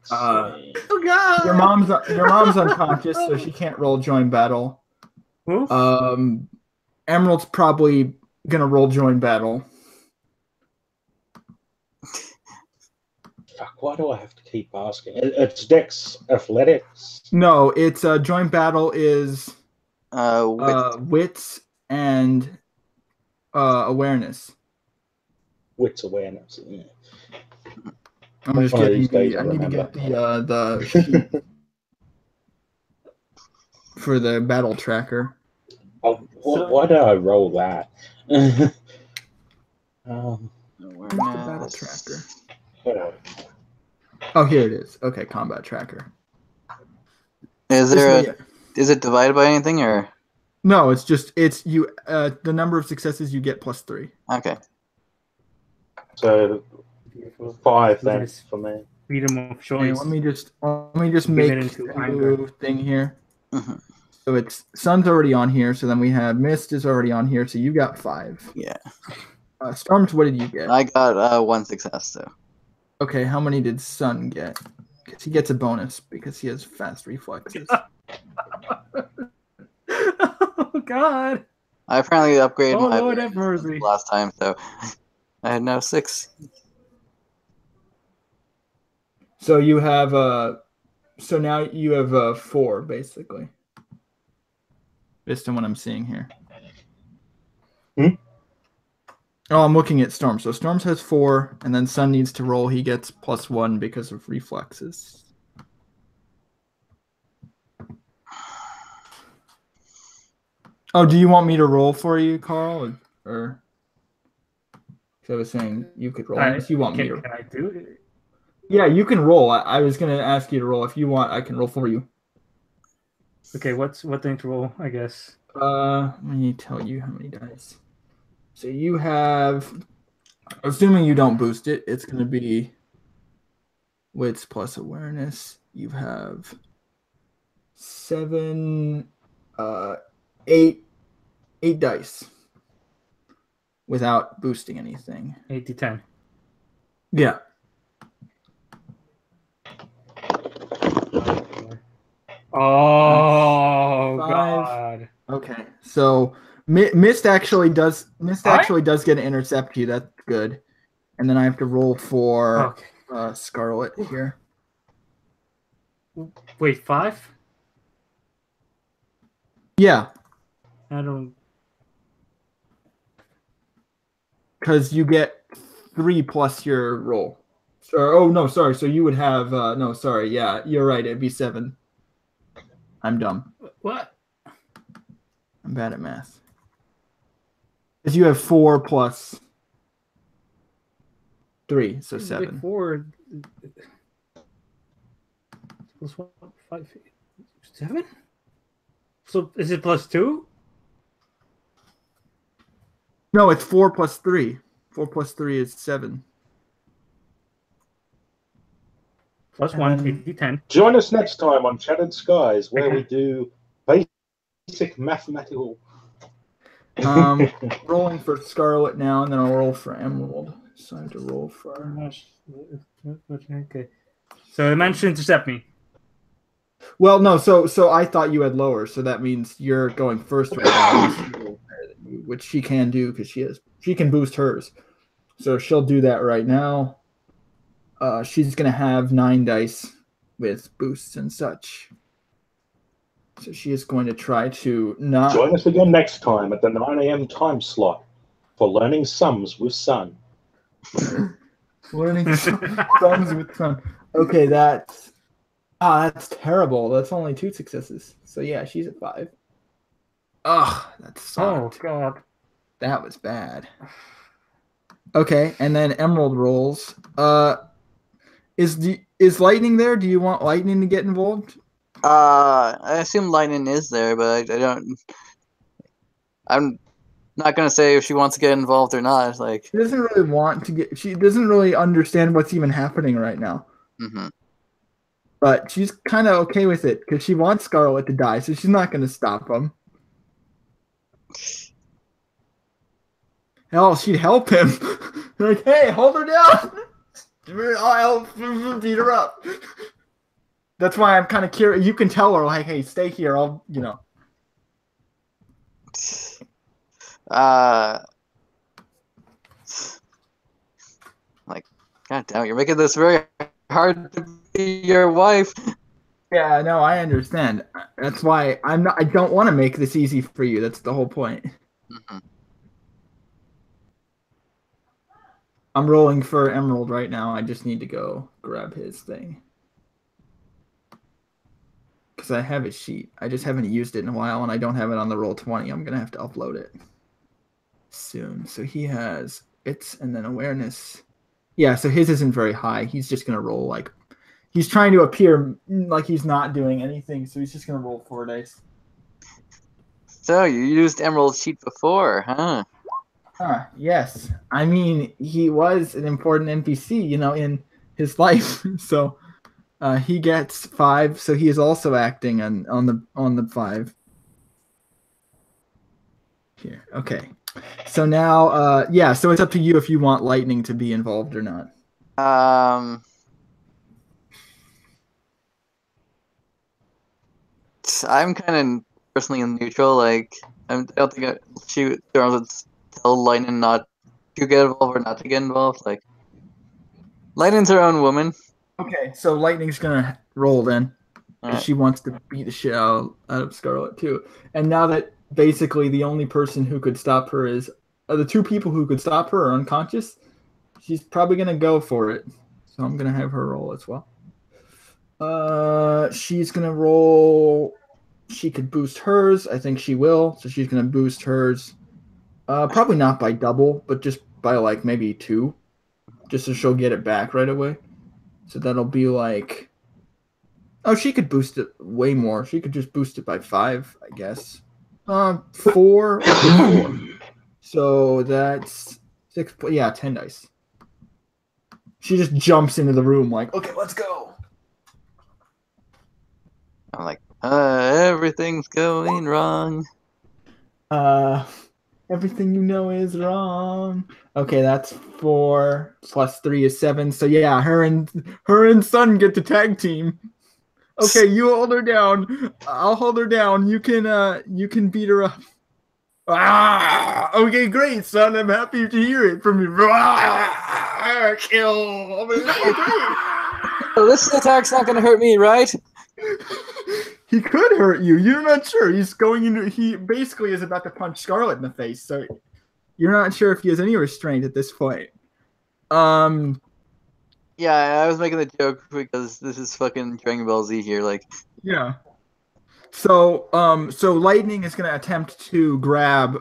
Oh god! Your mom's unconscious, so she can't roll join battle. Oof. Emerald's probably gonna roll join battle. Fuck, why do I have to keep asking? It's Dex Athletics. No, it's joint battle is wits. and awareness. Wits awareness. Yeah. I'm just getting I need to get the sheet for the battle tracker. Oh, why did I roll that? What's the battle tracker? Oh, here it is. Okay, combat tracker. Is it divided by anything, or? No, it's you. The number of successes you get plus 3. Okay. So 5 then for me. Freedom of choice. Okay, let me just make a new thing here. Mm-hmm. So it's Sun's already on here. So then we have Mist is already on here. So you got 5. Yeah. Storms, what did you get? I got 1 success though. Okay, how many did Sun get? Because he gets a bonus because he has fast reflexes. Oh god! I apparently upgraded my Lord have mercy. last time, so I had now 6. So you have so now you have 4 basically, based on what I'm seeing here. Oh, I'm looking at Storm. So Storms has 4, and then Sun needs to roll. He gets +1 because of reflexes. Oh, do you want me to roll for you, Carl, or? I was saying you could roll. If you want me to. Can I do it? Yeah, you can roll. I was gonna ask you to roll. If you want, I can roll for you. Okay, what thing to roll? I guess. Let me tell you how many dice. So you have, assuming you don't boost it, it's gonna be wits plus awareness. You have 7, 8 8 dice without boosting anything. 8 to 10. Yeah. Oh 5. God. Okay, so Mist actually does get an intercept you. That's good. And then I have to roll for Okay. Scarlet here. Wait, 5? Yeah, I don't. because you get 3 plus your roll. Oh no, sorry. So you would have no, sorry. Yeah, you're right. It'd be 7. I'm dumb. What? I'm bad at math. Because you have 4 plus 3, so 7. 4 plus 1, 5, 7. So is it plus 2? No, it's 4 plus 3. 4 plus 3 is 7. Plus And 1, then- 8d10. Join us next time on Shattered Skies, where Okay. we do basic mathematical. Rolling for Scarlet now, and then I'll roll for Emerald. So I have to roll for. Okay. So it managed to intercept me. Well, no. So I thought you had lower, so that means you're going first right now, unless you roll higher than you, which she can do because she can boost hers. So she'll do that right now. She's gonna have 9 dice with boosts and such. So she is going to try to not. Join us again next time at the 9 a.m. time slot for learning sums with Sun. Learning sums with Sun. Okay, that's terrible. That's only 2 successes. So yeah, she's at 5. Ugh, that sucked. Oh God. That was bad. Okay, and then Emerald rolls. Is Lightning there? Do you want Lightning to get involved? I assume Lightning is there, but I don't. I'm not gonna say if she wants to get involved or not. Like, She doesn't really want to get. She doesn't really understand what's even happening right now. mm-hmm. But she's kind of okay with it because she wants Scarlet to die, so she's not going to stop him. Hell, she'd help him. Like, hey, hold her down. I'll beat her up. That's why I'm kind of curious. You can tell her, like, hey, stay here. I'll. Like, God damn it, you're making this very hard to be your wife. Yeah, no, I understand. That's why I don't want to make this easy for you. That's the whole point. Mm-hmm. I'm rolling for Emerald right now. I just need to go grab his thing. Because I have his sheet. I just haven't used it in a while, and I don't have it on the Roll20. I'm going to have to upload it soon. So he has Wits and then Awareness. Yeah, so his isn't very high. He's just going to roll like... He's trying to appear like he's not doing anything, so he's just going to roll 4 dice. So, you used Emerald's sheet before, huh? Yes. I mean, he was an important NPC, in his life. So he gets 5. So he is also acting on the 5. Here. Okay. So now, so it's up to you if you want Lightning to be involved or not. I'm kind of personally neutral. Like, I don't think she would tell Lightning not to get involved or not to get involved. Like, Lightning's her own woman. Okay, so Lightning's gonna roll then. Alright. She wants to beat the shit out of Scarlet too. And now that basically the only person who could stop her is the 2 people who could stop her are unconscious, she's probably gonna go for it. So I'm gonna have her roll as well. She's gonna roll. She could boost hers. I think she will. So she's gonna boost hers. Probably not by double, but just by like maybe 2, just so she'll get it back right away. So that'll be like. Oh, she could boost it way more. She could just boost it by 5, I guess. 4. 4. So that's 6. Yeah, 10 dice. She just jumps into the room like, okay, let's go. I'm like, everything's going wrong. Everything you know is wrong. Okay, that's 4 plus 3 is 7. So yeah, her and Sun get to tag team. Okay, you hold her down. I'll hold her down. You can beat her up. Ah, okay, great, Son. I'm happy to hear it from you. Ah, kill. So this attack's not going to hurt me, right? He could hurt you. You're not sure. He's going into. He basically is about to punch Scarlet in the face. So you're not sure if he has any restraint at this point. Yeah, I was making the joke because this is fucking Dragon Ball Z here. Like, yeah. So Lightning is gonna attempt to grab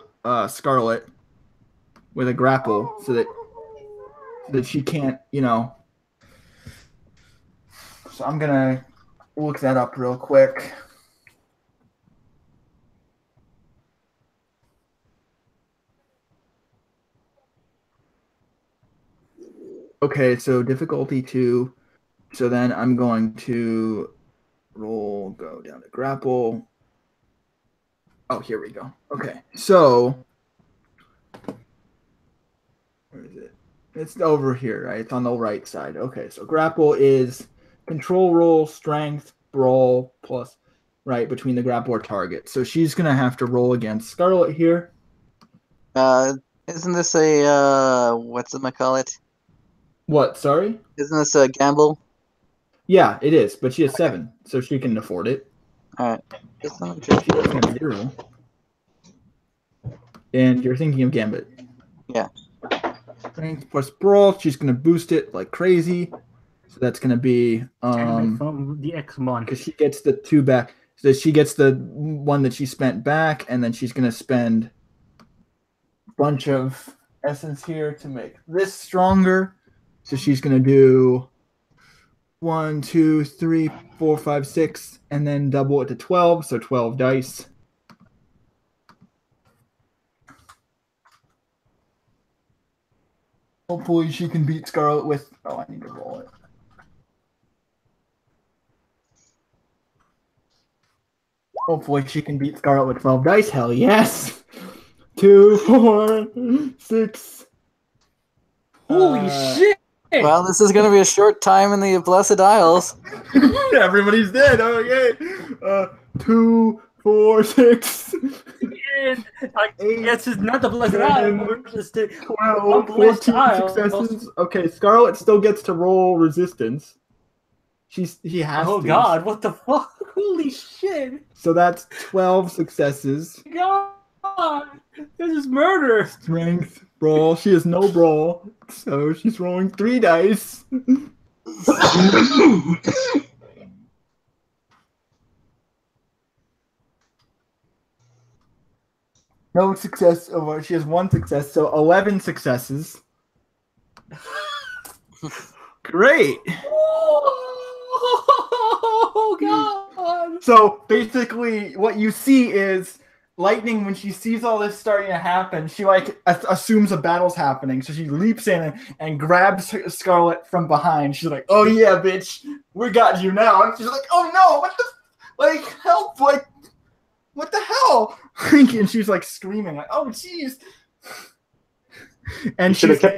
Scarlet with a grapple so that she can't, So I'm gonna look that up real quick. Okay, so difficulty 2. So then I'm going to go down to grapple. Oh, here we go. Okay, so where is it? It's over here, right? It's on the right side. Okay, so grapple is control roll, strength, brawl, plus, right, between the grapple or target. So she's going to have to roll against Scarlet here. isn't this a, what's it call it? What, sorry? Isn't this a gamble? Yeah, it is, but she has 7, so she can afford it. Alright. She doesn't have 0. And you're thinking of Gambit. Yeah. Strength plus brawl, she's going to boost it like crazy. So that's going to be from the X-Mon. because she gets the 2 back. So she gets the 1 that she spent back, and then she's going to spend a bunch of essence here to make this stronger. So she's going to do 1, 2, 3, 4, 5, 6, and then double it to 12. So 12 dice. Hopefully she can beat Scarlet with... Oh, I need to roll it. Hopefully she can beat Scarlet with 12 dice. Hell yes! 2, 4, 6. Holy shit! Well, this is going to be a short time in the Blessed Isles. Everybody's dead. Okay. 2, 4, 6. And I guess it's not the Blessed 10, Isle. It's the 12, 14 successes. Okay, Scarlet still gets to roll resistance. He has Oh to. god, what the fuck? Holy shit! So that's 12 successes. God, this is murder. Strength, brawl. She has no brawl, so she's rolling 3 dice. No success. Oh, she has 1 success, so 11 successes. Great. Oh god. So basically, what you see is Lightning, when she sees all this starting to happen, she assumes a battle's happening. So she leaps in and grabs Scarlet from behind. She's like, "Oh yeah, bitch, we got you now." And she's like, "Oh no, what the help, what the hell?" And she's like screaming, like, "Oh jeez." And she's got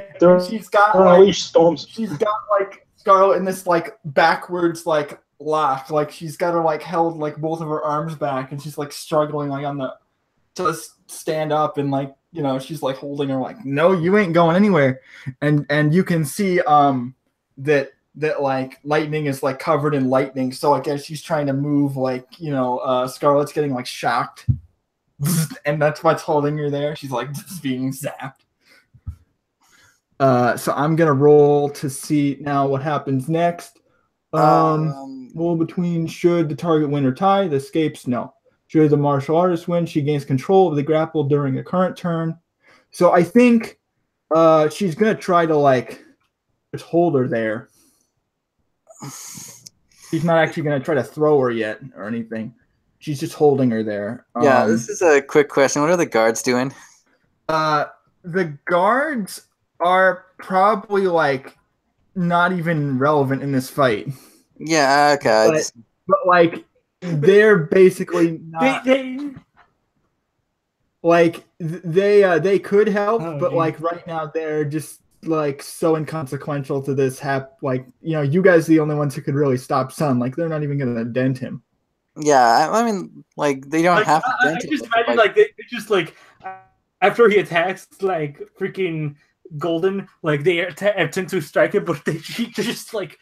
like Scarlet in this like backwards like lock, like she's got her like held like both of her arms back, and she's like struggling like to stand up, and like she's like holding her like, "No, you ain't going anywhere." And you can see that like Lightning is like covered in lightning, so I guess she's trying to move like Scarlet's getting like shocked, and that's what's holding her there. She's like just being zapped. So I'm gonna roll to see now what happens next. Roll between should the target win or tie. The escapes, no. Should the martial artist win, she gains control of the grapple during a current turn. So I think she's gonna try to like just hold her there. She's not actually gonna try to throw her yet or anything. She's just holding her there. Yeah, this is a quick question. What are the guards doing? The guards are probably like not even relevant in this fight. Yeah, okay. But like they're basically not. Like they could help, Oh, but geez. like right now they're just like so inconsequential to this like you guys are the only ones who could really stop Sun. Like they're not even gonna dent him. Yeah, I mean, like they don't Like, have to I dent him, just but, imagine like they just like after he attacks like freaking Golden, like they attempt to strike it, but he just like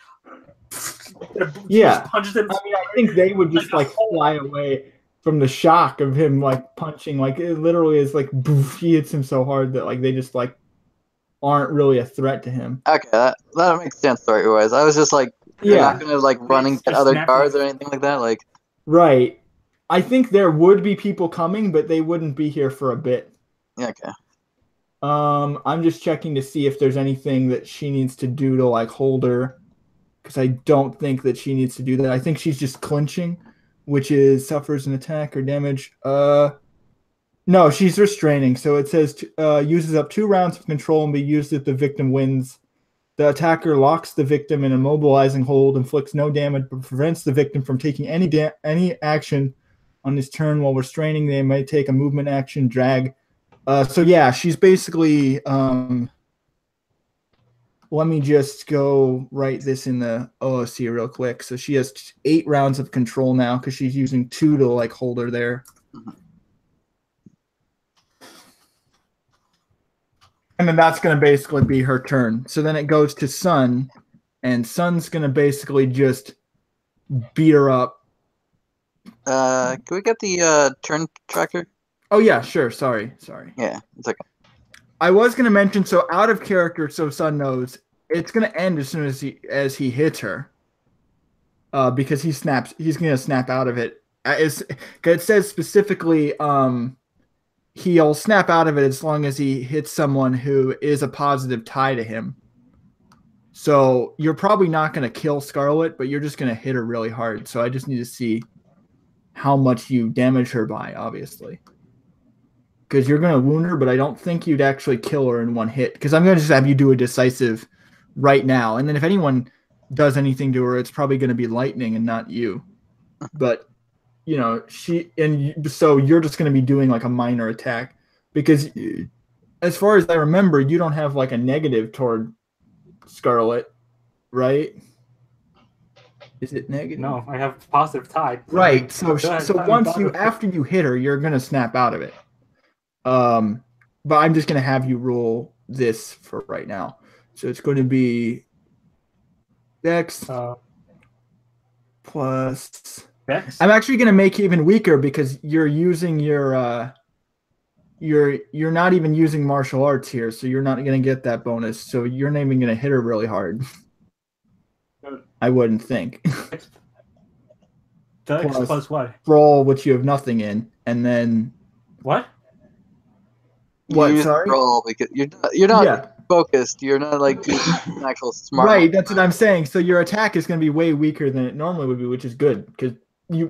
Yeah. just punches him. I mean, I think they would just Like like a whole- fly away from the shock of him like punching. Like it literally is like boof, he hits him so hard that like they just like aren't really a threat to him. okay, that makes sense story wise. I was just like, they're Yeah. not gonna like running Just get other snap guards him. or anything like that. Like, Right. I think there would be people coming, but they wouldn't be here for a bit. yeah, okay. I'm just checking to see if there's anything that she needs to do to like hold her, because I don't think that she needs to do that. I think she's just clinching, which is suffers an attack or damage. No, she's restraining. So it says uses up 2 rounds of control and be used if the victim wins. The attacker locks the victim in a immobilizing hold, inflicts no damage, but prevents the victim from taking any action on his turn while restraining. They may take a movement action, drag. So yeah, she's basically. Let me just go write this in the OOC real quick. So she has 8 rounds of control now because she's using 2 to like hold her there. And then that's going to basically be her turn. So then it goes to Sun, and Sun's going to basically just beat her up. Can we get the turn tracker? Oh yeah, sure. Sorry. Yeah, it's okay. I was going to mention, so out of character, so Sun knows it's going to end as soon as he hits her. Because he's going to snap out of it. It says specifically, he'll snap out of it as long as he hits someone who is a positive tie to him. So you're probably not going to kill Scarlet, but you're just going to hit her really hard. So I just need to see how much you damage her by, obviously. Because you're going to wound her, but I don't think you'd actually kill her in one hit. Because I'm going to just have you do a decisive right now. And then if anyone does anything to her, it's probably going to be lightning and not you. But so you're just going to be doing like a minor attack, because as far as I remember, you don't have like a negative toward Scarlet, right? Is it negative? No, I have positive tie. Right. So once positive. after you hit her, you're going to snap out of it. But I'm just going to have you roll this for right now. So it's going to be Dex plus. Dex? I'm actually going to make it even weaker because you're using your you're not even using martial arts here, so you're not going to get that bonus. So you're not even going to hit her really hard. I wouldn't think. Dex plus what? Roll, which you have nothing in, and then what? What? You use Sorry. Roll because you're not focused. You're not like doing an actual smart. Right. That's what I'm saying. So your attack is going to be way weaker than it normally would be, which is good because you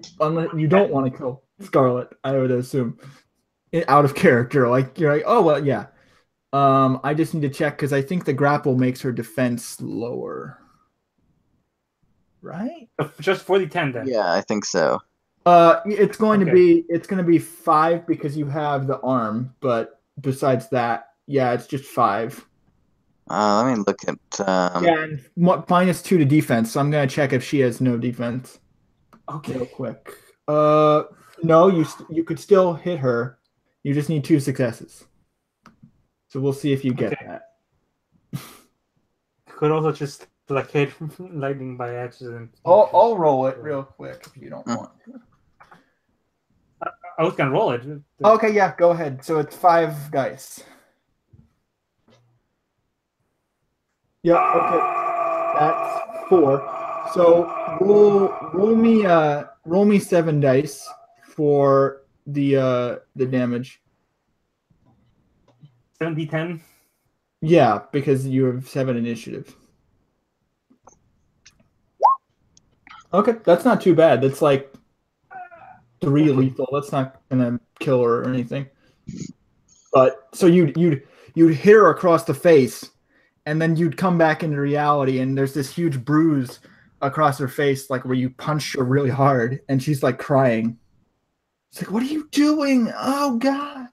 don't want to kill Scarlet. I would assume out of character. Like you're like, oh well, yeah. I just need to check because I think the grapple makes her defense lower. Right? Just 40-10 then. Yeah, I think so. It's going to be 5 because you have the arm, but besides that, yeah, it's just 5. Let me look at. Yeah, and -2 to defense. So I'm gonna check if she has no defense. Okay. Real quick. No, you could still hit her. You just need 2 successes. So we'll see if you get that. Could also just like hit lightning by accident. I'll roll it real quick if you don't want. I was gonna roll it. Okay, yeah, go ahead. So it's 5 dice. Yeah, okay. That's 4. So roll me 7 dice for the damage. 7d10. Yeah, because you have 7 initiative. Okay, that's not too bad. That's like 3 lethal. That's not gonna kill her or anything. But so you'd hit her across the face, and then you'd come back into reality, and there's this huge bruise across her face, like where you punched her really hard, and she's like crying. It's like, what are you doing? Oh God!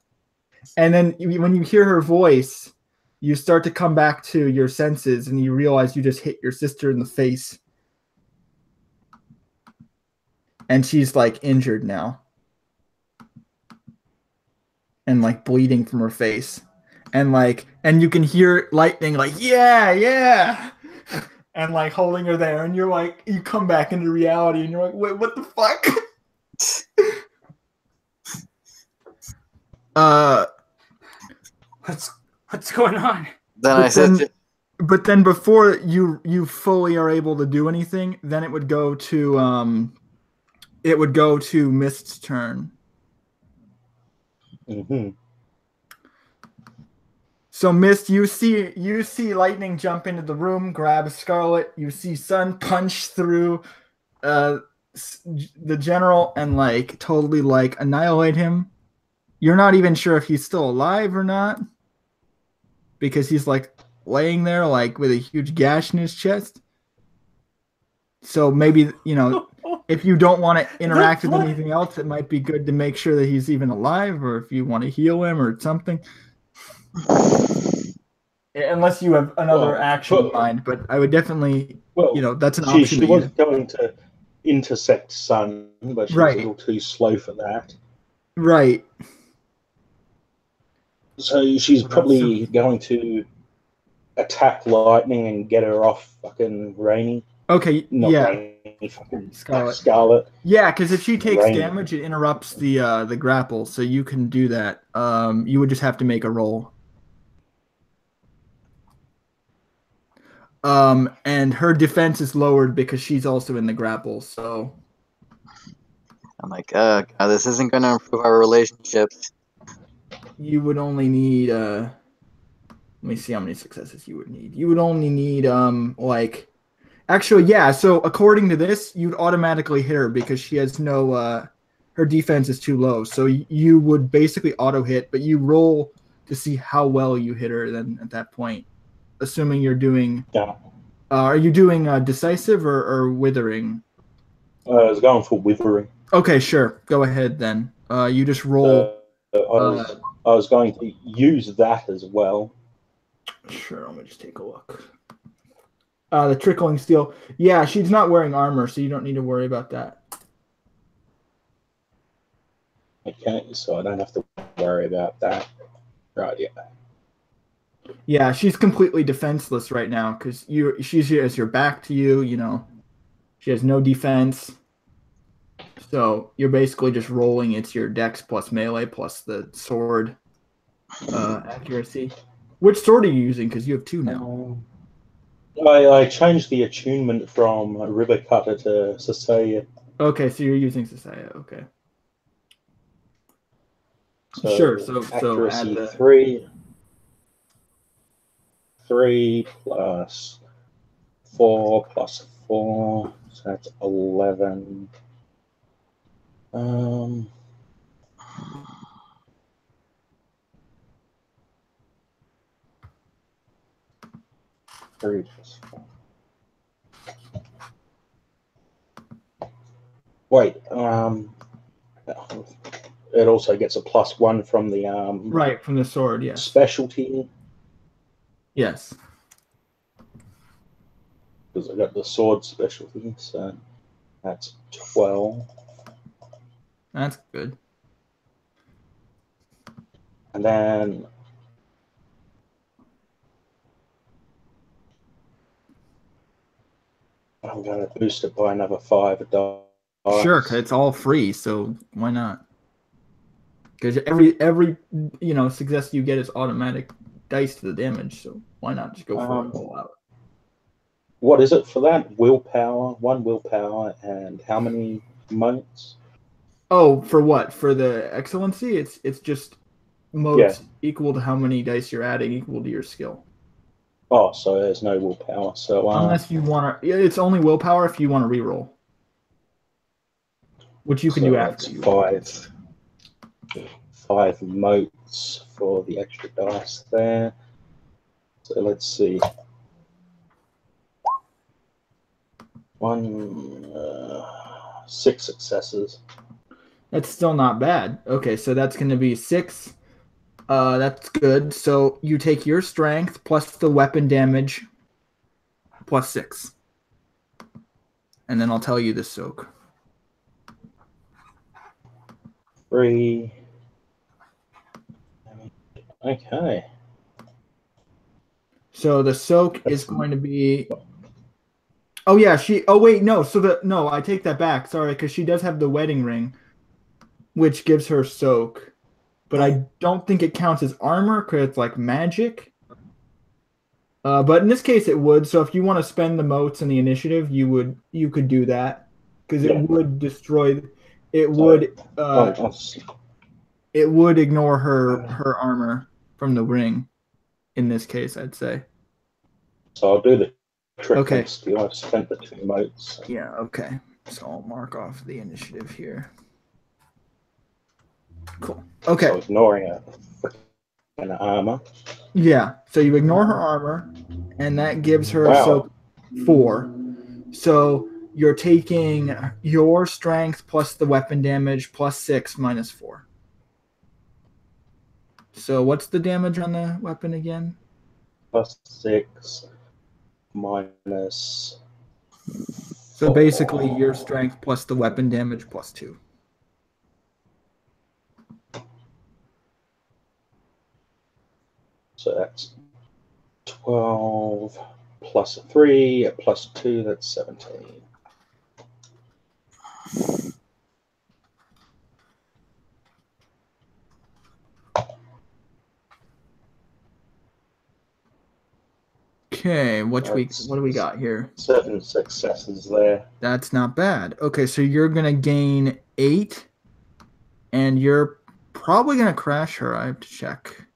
And then when you hear her voice, you start to come back to your senses and you realize you just hit your sister in the face. And she's like injured now. And like bleeding from her face. And you can hear Lightning like, yeah, yeah. And like holding her there. And you're like, you come back into reality and you're like, wait, what the fuck? What's going on? Then I said, but then before you fully are able to do anything, then it would go to Mist's turn. Mm-hmm. So Mist, you see Lightning jump into the room, grab Scarlet. You see Sun punch through the general and like totally like annihilate him. You're not even sure if he's still alive or not because he's like laying there like with a huge gash in his chest. So maybe, if you don't want to interact with anything else, it might be good to make sure that he's even alive, or if you want to heal him or something. Unless you have another action in mind, but I would definitely, that's an option. She was going to intersect Sun, but she was a little too slow for that. Right. So she's probably going to attack Lightning and get her off fucking Rainy. Okay, Not yeah. Rainy, fucking Scarlet. Yeah, because if she takes damage, it interrupts the grapple, so you can do that. You would just have to make a roll. And her defense is lowered because she's also in the grapple, so... I'm like, oh, God, this isn't going to improve our relationships. You would only need, let me see how many successes you would need. You would only need, actually, yeah, so according to this, you'd automatically hit her because she has no, her defense is too low. So you would basically auto-hit, but you roll to see how well you hit her then at that point, assuming you're doing... Yeah. Are you doing decisive or withering? I was going for withering. Okay, sure. Go ahead then. You just roll. I was going to use that as well. Sure, let me just take a look. The trickling steel. Yeah, she's not wearing armor, so you don't need to worry about that. Okay, so I don't have to worry about that. Right, yeah. Yeah, she's completely defenseless right now because she's here as your back to you. She has no defense. So you're basically just rolling. It's your dex plus melee plus the sword accuracy. Which sword are you using? Because you have two now. I changed the attunement from River Cutter to Sasaya. Okay, so you're using Sasaya. Okay. So sure. So accuracy add the... 3 plus 4 plus 4, so that's 11. 3 plus 4. Wait, it also gets a +1 from the right, from the sword, yes. Specialty. Yes. Because I got the sword specialty, so that's 12. That's good. And then I'm going to boost it by another 5 dice. Sure, cause it's all free, so why not? Because every success you get is automatic dice to the damage, so why not just go for it all out? What is it for that? Willpower, 1 willpower, and how many motes? Oh, for what? For the excellency? It's just motes equal to how many dice you're adding equal to your skill. Oh, so there's no willpower. So unless you want to, it's only willpower if you want to reroll, which you can do after. That's 5 motes for the extra dice there. So let's see. 6 successes. That's still not bad. Okay, so that's going to be 6 That's good. So you take your strength plus the weapon damage plus 6. And then I'll tell you the soak. 3. Okay. So the soak is going to be. Oh yeah, she. Oh wait, no. No, I take that back. Sorry, because she does have the wedding ring, which gives her soak, but I don't think it counts as armor because it's like magic. But in this case, it would. So if you want to spend the motes in the initiative, you could do that because it would destroy. It would. It would ignore her armor from the ring. In this case, I'd say. So I'll do the trick Okay. next to you. I've spent the 2 motes. Yeah. Okay. So I'll mark off the initiative here. Cool. Okay. So ignoring an armor. Yeah. So you ignore her armor, and that gives her soak 4. So you're taking your strength plus the weapon damage plus 6 minus 4. So what's the damage on the weapon again? Plus 6 minus. So basically your strength plus the weapon damage plus 2. So that's 12 plus 3 plus 2, that's 17. Okay, what do we got here? 7 successes there. That's not bad. Okay, so you're gonna gain 8, and you're probably gonna crash her. I have to check.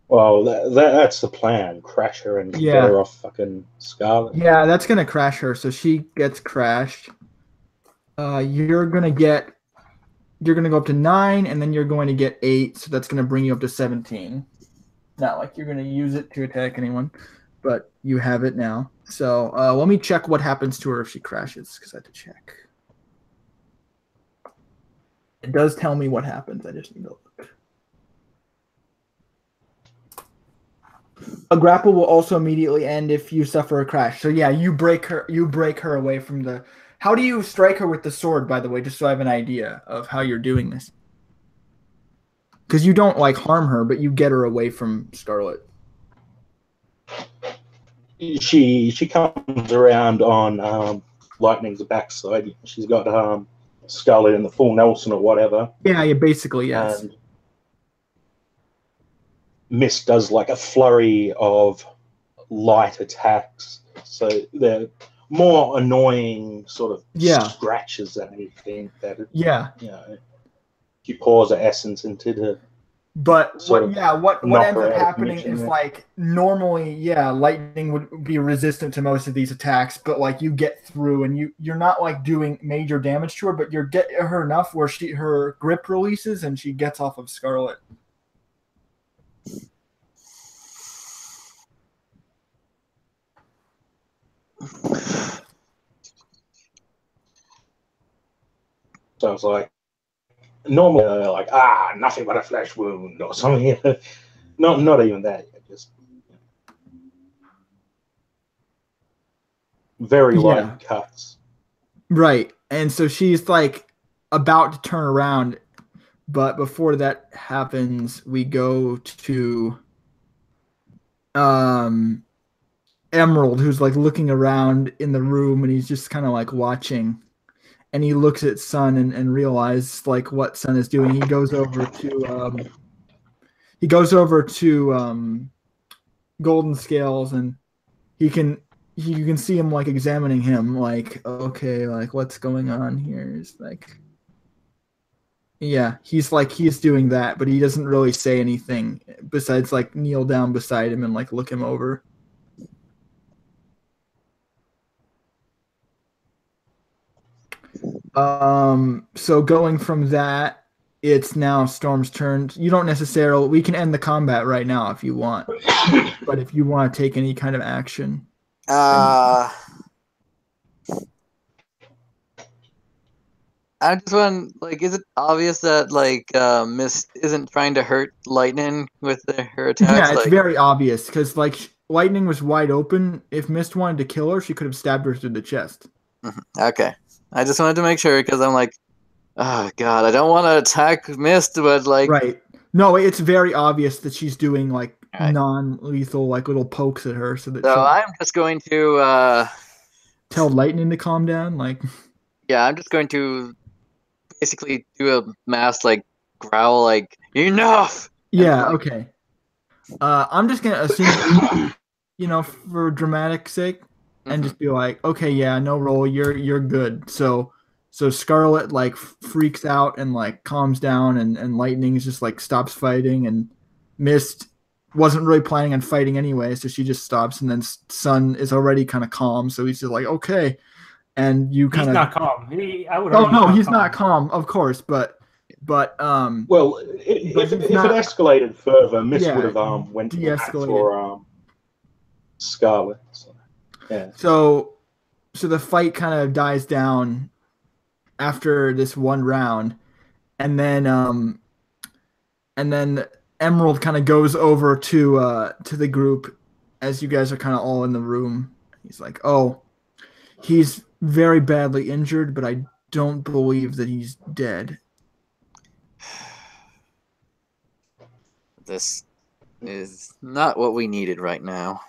Well, that's the plan. Crash her and get her off fucking Scarlet. Yeah, that's gonna crash her. So she gets crashed. You're gonna go up to 9, and then you're going to get 8. So that's gonna bring you up to 17. Not like you're gonna use it to attack anyone, but you have it now. So let me check what happens to her if she crashes, because I have to check. It does tell me what happens. I just need to look. A grapple will also immediately end if you suffer a crash. So yeah, you break her away from the. How do you strike her with the sword, by the way, just so I have an idea of how you're doing this? Because you don't like harm her, but you get her away from Scarlet. She comes around on Lightning's backside. She's got Scarlet in the full Nelson or whatever. Yeah, basically, yes. And Mist does like a flurry of light attacks. So they're more annoying sort of scratches than anything. She pours her essence into the. But what ends up happening is like normally, lightning would be resistant to most of these attacks, but like you get through and you're not like doing major damage to her, but you're getting her enough where her grip releases and she gets off of Scarlet. Sounds like normally like nothing but a flesh wound or something. Not even that. Just very light cuts. Right. And so she's like about to turn around, but before that happens, we go to Emerald, who's like looking around in the room and he's just kind of like watching. And he looks at Sun and realizes like what Sun is doing. He goes over to Golden Scales, and you can see him like examining him, like, okay, like what's going on here? Is like, he's doing that, but he doesn't really say anything besides like kneel down beside him and like look him over. So going from that, it's now Storm's turn. You don't necessarily. We can end the combat right now if you want, but if you want to take any kind of action, I I just want like, is it obvious that like Mist isn't trying to hurt Lightning with her attacks? Yeah, it's like, very obvious because like Lightning was wide open. If Mist wanted to kill her, she could have stabbed her through the chest. okay. I just wanted to make sure because I'm like, oh god, I don't want to attack Mist, but like, Right. No, it's very obvious that she's doing like Right. non-lethal, like little pokes at her, so that so she'll I'm just going to tell Lightning to calm down. Like, yeah, I'm just going to basically do a mass like growl, like enough. yeah, like, okay. I'm just gonna assume, for dramatic sake, and Mhm. just be like, okay, yeah, no roll, you're good. So Scarlet like freaks out and like calms down, and Lightning just like stops fighting, and Mist wasn't really planning on fighting anyway, so she just stops, and then Sun is already kind of calm, so he's just like, okay, and you kind He's of. not calm. I would Oh argue no, he's not calm, of course, but Well, but if he's it not. escalated further, Miss Yeah, would have went de-escalated. for Scarlet. So, yeah. So the fight kind of dies down after this one round, and then Emerald kind of goes over to the group as you guys are kind of all in the room. He's like, "Oh, he's very badly injured, but I don't believe that he's dead." This is not what we needed right now.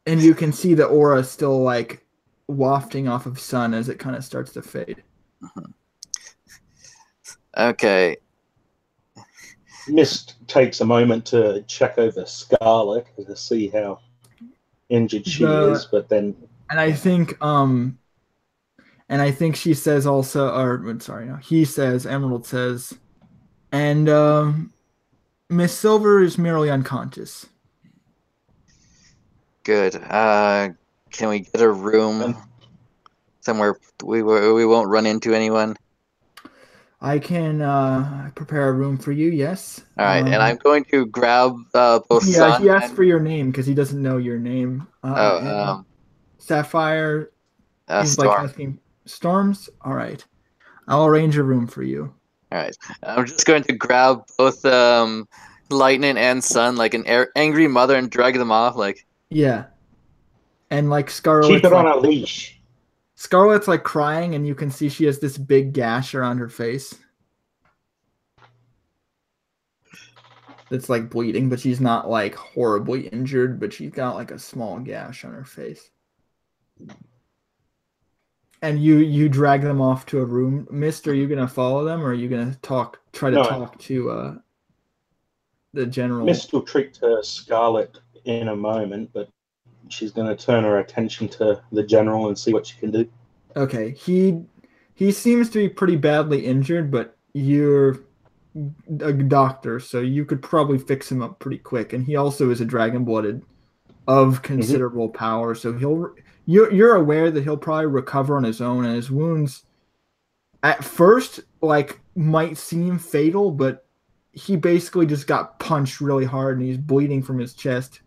And you can see the aura still like wafting off of Sun as it kind of starts to fade. Okay. Mist takes a moment to check over Scarlet to see how injured she is, but then and I think she says also, or sorry, no, he says, Emerald says, and Miss Silver is merely unconscious. Good. Can we get a room somewhere we won't run into anyone? I can prepare a room for you. Yes. All right, and I'm going to grab both Yeah, Sun he asked and for your name because he doesn't know your name. And Sapphire is like Storm. asking Storms. All right, I'll arrange a room for you. All right, I'm just going to grab both Lightning and Sun like an angry mother and drag them off. Like, Yeah, and like Scarlet's keep it on like, a leash. Scarlet's like crying, and you can see she has this big gash around her face. That's like bleeding, but she's not like horribly injured, but she's got like a small gash on her face. And you drag them off to a room. Mist, are you gonna follow them, or are you gonna try to talk to the general? Mist will treat to Scarlet in a moment, but she's going to turn her attention to the general and see what she can do. Okay, he seems to be pretty badly injured, but you're a doctor, so you could probably fix him up pretty quick. And he also is a dragon-blooded of considerable power, so you're aware that he'll probably recover on his own, and his wounds at first like might seem fatal, but he basically just got punched really hard and he's bleeding from his chest.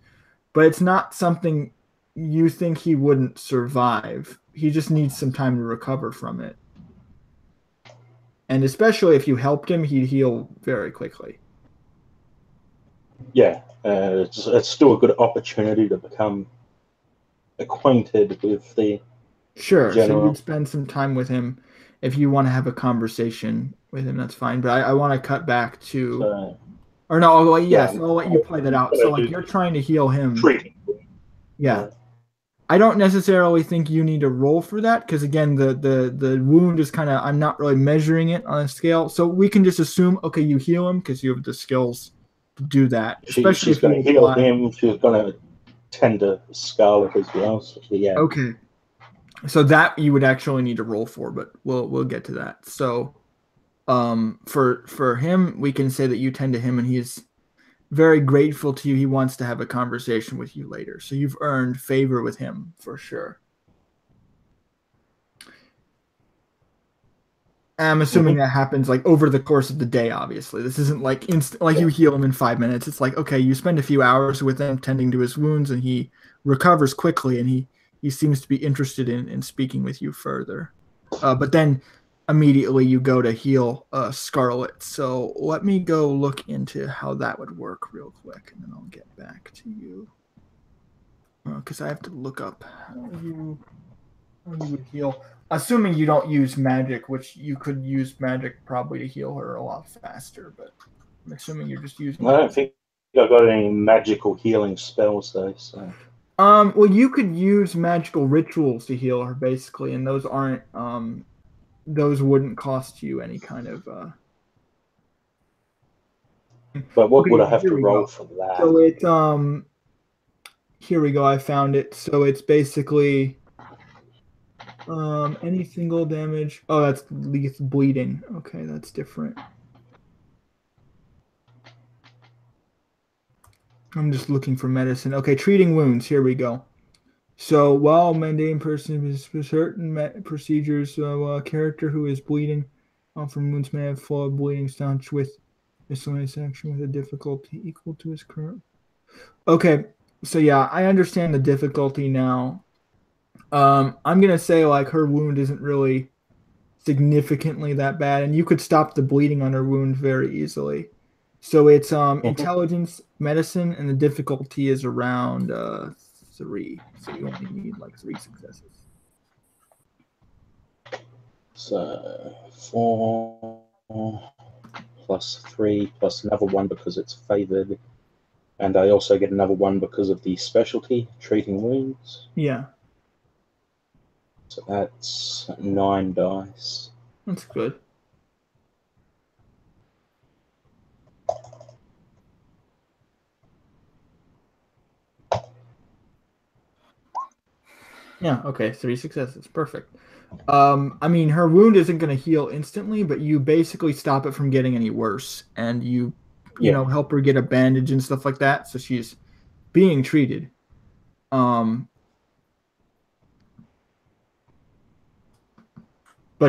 But it's not something you think he wouldn't survive. He just needs some time to recover from it. And especially if you helped him, he'd heal very quickly. Yeah, it's still a good opportunity to become acquainted with the Sure, general. so you'd spend some time with him. If you want to have a conversation with him, that's fine. But I want to cut back to... So, or no, I'll let you play that out. So like you're trying to heal him. Treating. Yeah. I don't necessarily think you need to roll for that because again, the wound is kind of, I'm not really measuring it on a scale, so we can just assume, okay, you heal him because you have the skills to do that. Especially She's going to heal him. She's going to tend to Scarlet as well. So, yeah. Okay. So that you would actually need to roll for, but we'll get to that. So, for him, we can say that you tend to him and he's very grateful to you. He wants to have a conversation with you later. So you've earned favor with him for sure. I'm assuming that happens like over the course of the day, obviously. This isn't like you heal him in 5 minutes. It's like, okay, you spend a few hours with him tending to his wounds and he recovers quickly and he seems to be interested in speaking with you further. But then immediately you go to heal Scarlet. So let me go look into how that would work real quick, and then I'll get back to you. Because I have to look up how you would heal. Assuming you don't use magic, which you could use magic probably to heal her a lot faster, but I'm assuming you're just using. I don't think I got any magical healing spells though. So. Well, you could use magical rituals to heal her, basically, and those aren't. Those wouldn't cost you any kind of. But what Okay, would I have here to we roll go. for that? So it here we go. I found it. So it's basically any single damage. Oh, that's lethal bleeding. Okay, that's different. I'm just looking for medicine. Okay, treating wounds. Here we go. So while mundane person is certain procedures, a character who is bleeding from wounds may have flowed bleeding staunch with miscellaneous action with a difficulty equal to his current. Okay, so yeah, I understand the difficulty now. I'm gonna say like her wound isn't really significantly that bad, and you could stop the bleeding on her wound very easily. So it's intelligence, medicine, and the difficulty is around 3. So you only need like 3 successes. So 4 plus 3 plus another 1 because it's favored, and I also get another 1 because of the specialty treating wounds. Yeah. So that's 9 dice. That's good. Yeah, okay, 3 successes. Perfect. I mean, her wound isn't going to heal instantly, but you basically stop it from getting any worse, and you know, help her get a bandage and stuff like that, so she's being treated. But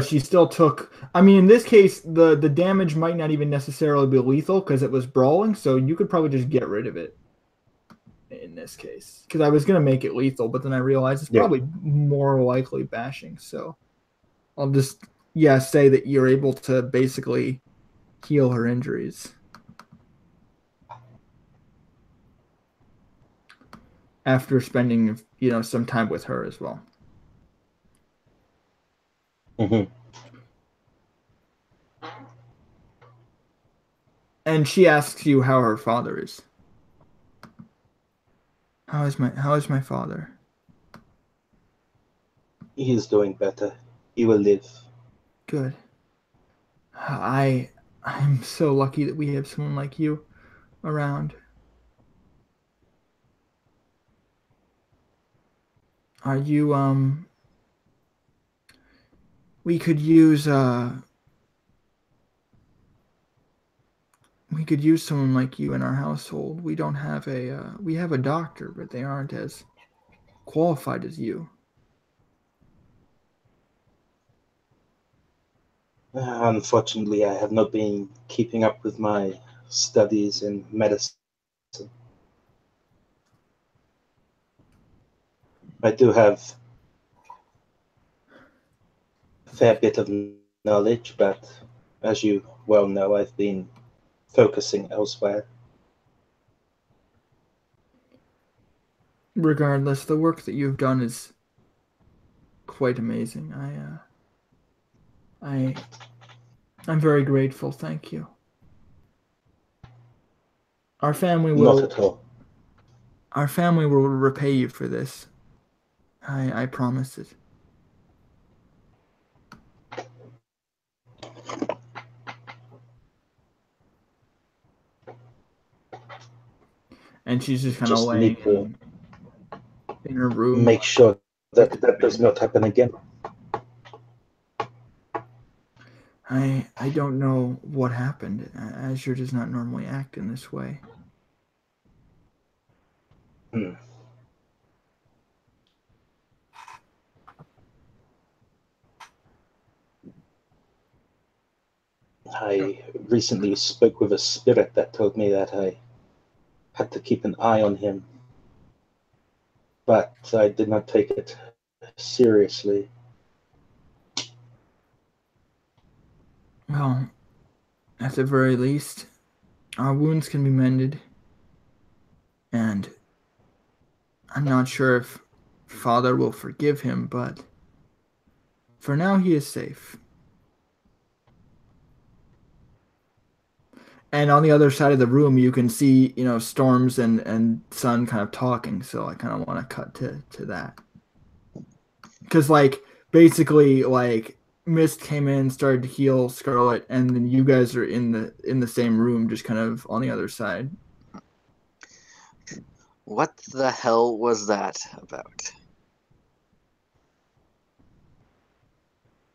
she still took. I mean, in this case, the damage might not even necessarily be lethal because it was brawling, so you could probably just get rid of it. In this case, because I was gonna make it lethal, but then I realized it's probably more likely bashing. So I'll just say that you're able to basically heal her injuries after spending some time with her as well. Mm-hmm. And she asks you how her father is. How is my father? He is doing better. He will live. Good. I'm so lucky that we have someone like you around. Are you we could use someone like you in our household. We don't have we have a doctor, but they aren't as qualified as you. Unfortunately, I have not been keeping up with my studies in medicine. I do have a fair bit of knowledge, but as you well know, I've been focusing elsewhere. Regardless, the work that you've done is quite amazing. I'm very grateful. Thank you. Our family will. Not at all. Our family will repay you for this. I promise it. And she's just kind of laying in her room. Make sure that does not happen again. I don't know what happened. Azure does not normally act in this way. I recently spoke with a spirit that told me that I had to keep an eye on him, but I did not take it seriously. Well, at the very least, our wounds can be mended, and I'm not sure if Father will forgive him, but for now he is safe. And on the other side of the room, you can see, Storms and Sun kind of talking. So I kind of want to cut to that. Because, like, basically, like, Mist came in, started to heal Scarlet, and then you guys are in the same room, just kind of on the other side. What the hell was that about?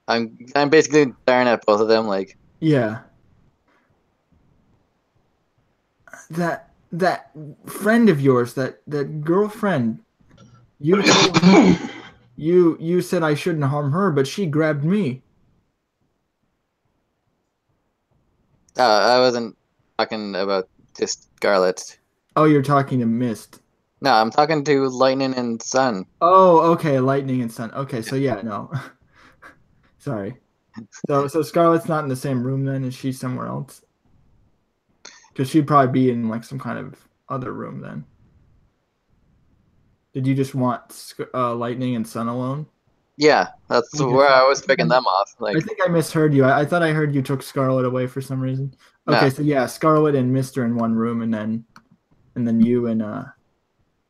I'm basically staring at both of them like, Yeah. That friend of yours, that girlfriend, you told you said I shouldn't harm her, but she grabbed me. I wasn't talking about just Scarlet. Oh, you're talking to Mist. No, I'm talking to Lightning and Sun. Oh, okay, Lightning and Sun. Okay, so yeah, no. Sorry. So Scarlett's not in the same room then, is she somewhere else? Because she'd probably be in like some kind of other room then. Did you just want Lightning and Sun alone? Yeah, that's Okay, where so I was picking them off. I Like, think I misheard you. I thought I heard you took Scarlet away for some reason. no. Okay, so yeah, Scarlet and Mister in one room, and then you and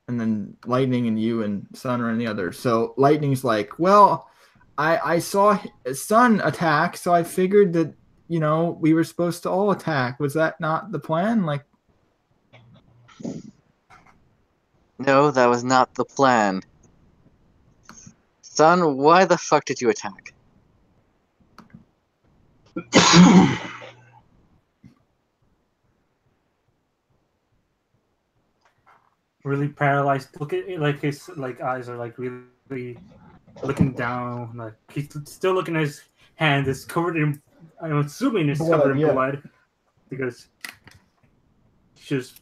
then Lightning and you and Sun are in the other. So Lightning's like, well, I saw Sun attack, so I figured that we were supposed to all attack. Was that not the plan? Like, No, that was not the plan. Sun, why the fuck did you attack? Really paralyzed. Look at it, like his eyes are like really looking down. Like he's still looking at his hand. It's covered in. I'm assuming it's Blood, covered in yeah. blood because she just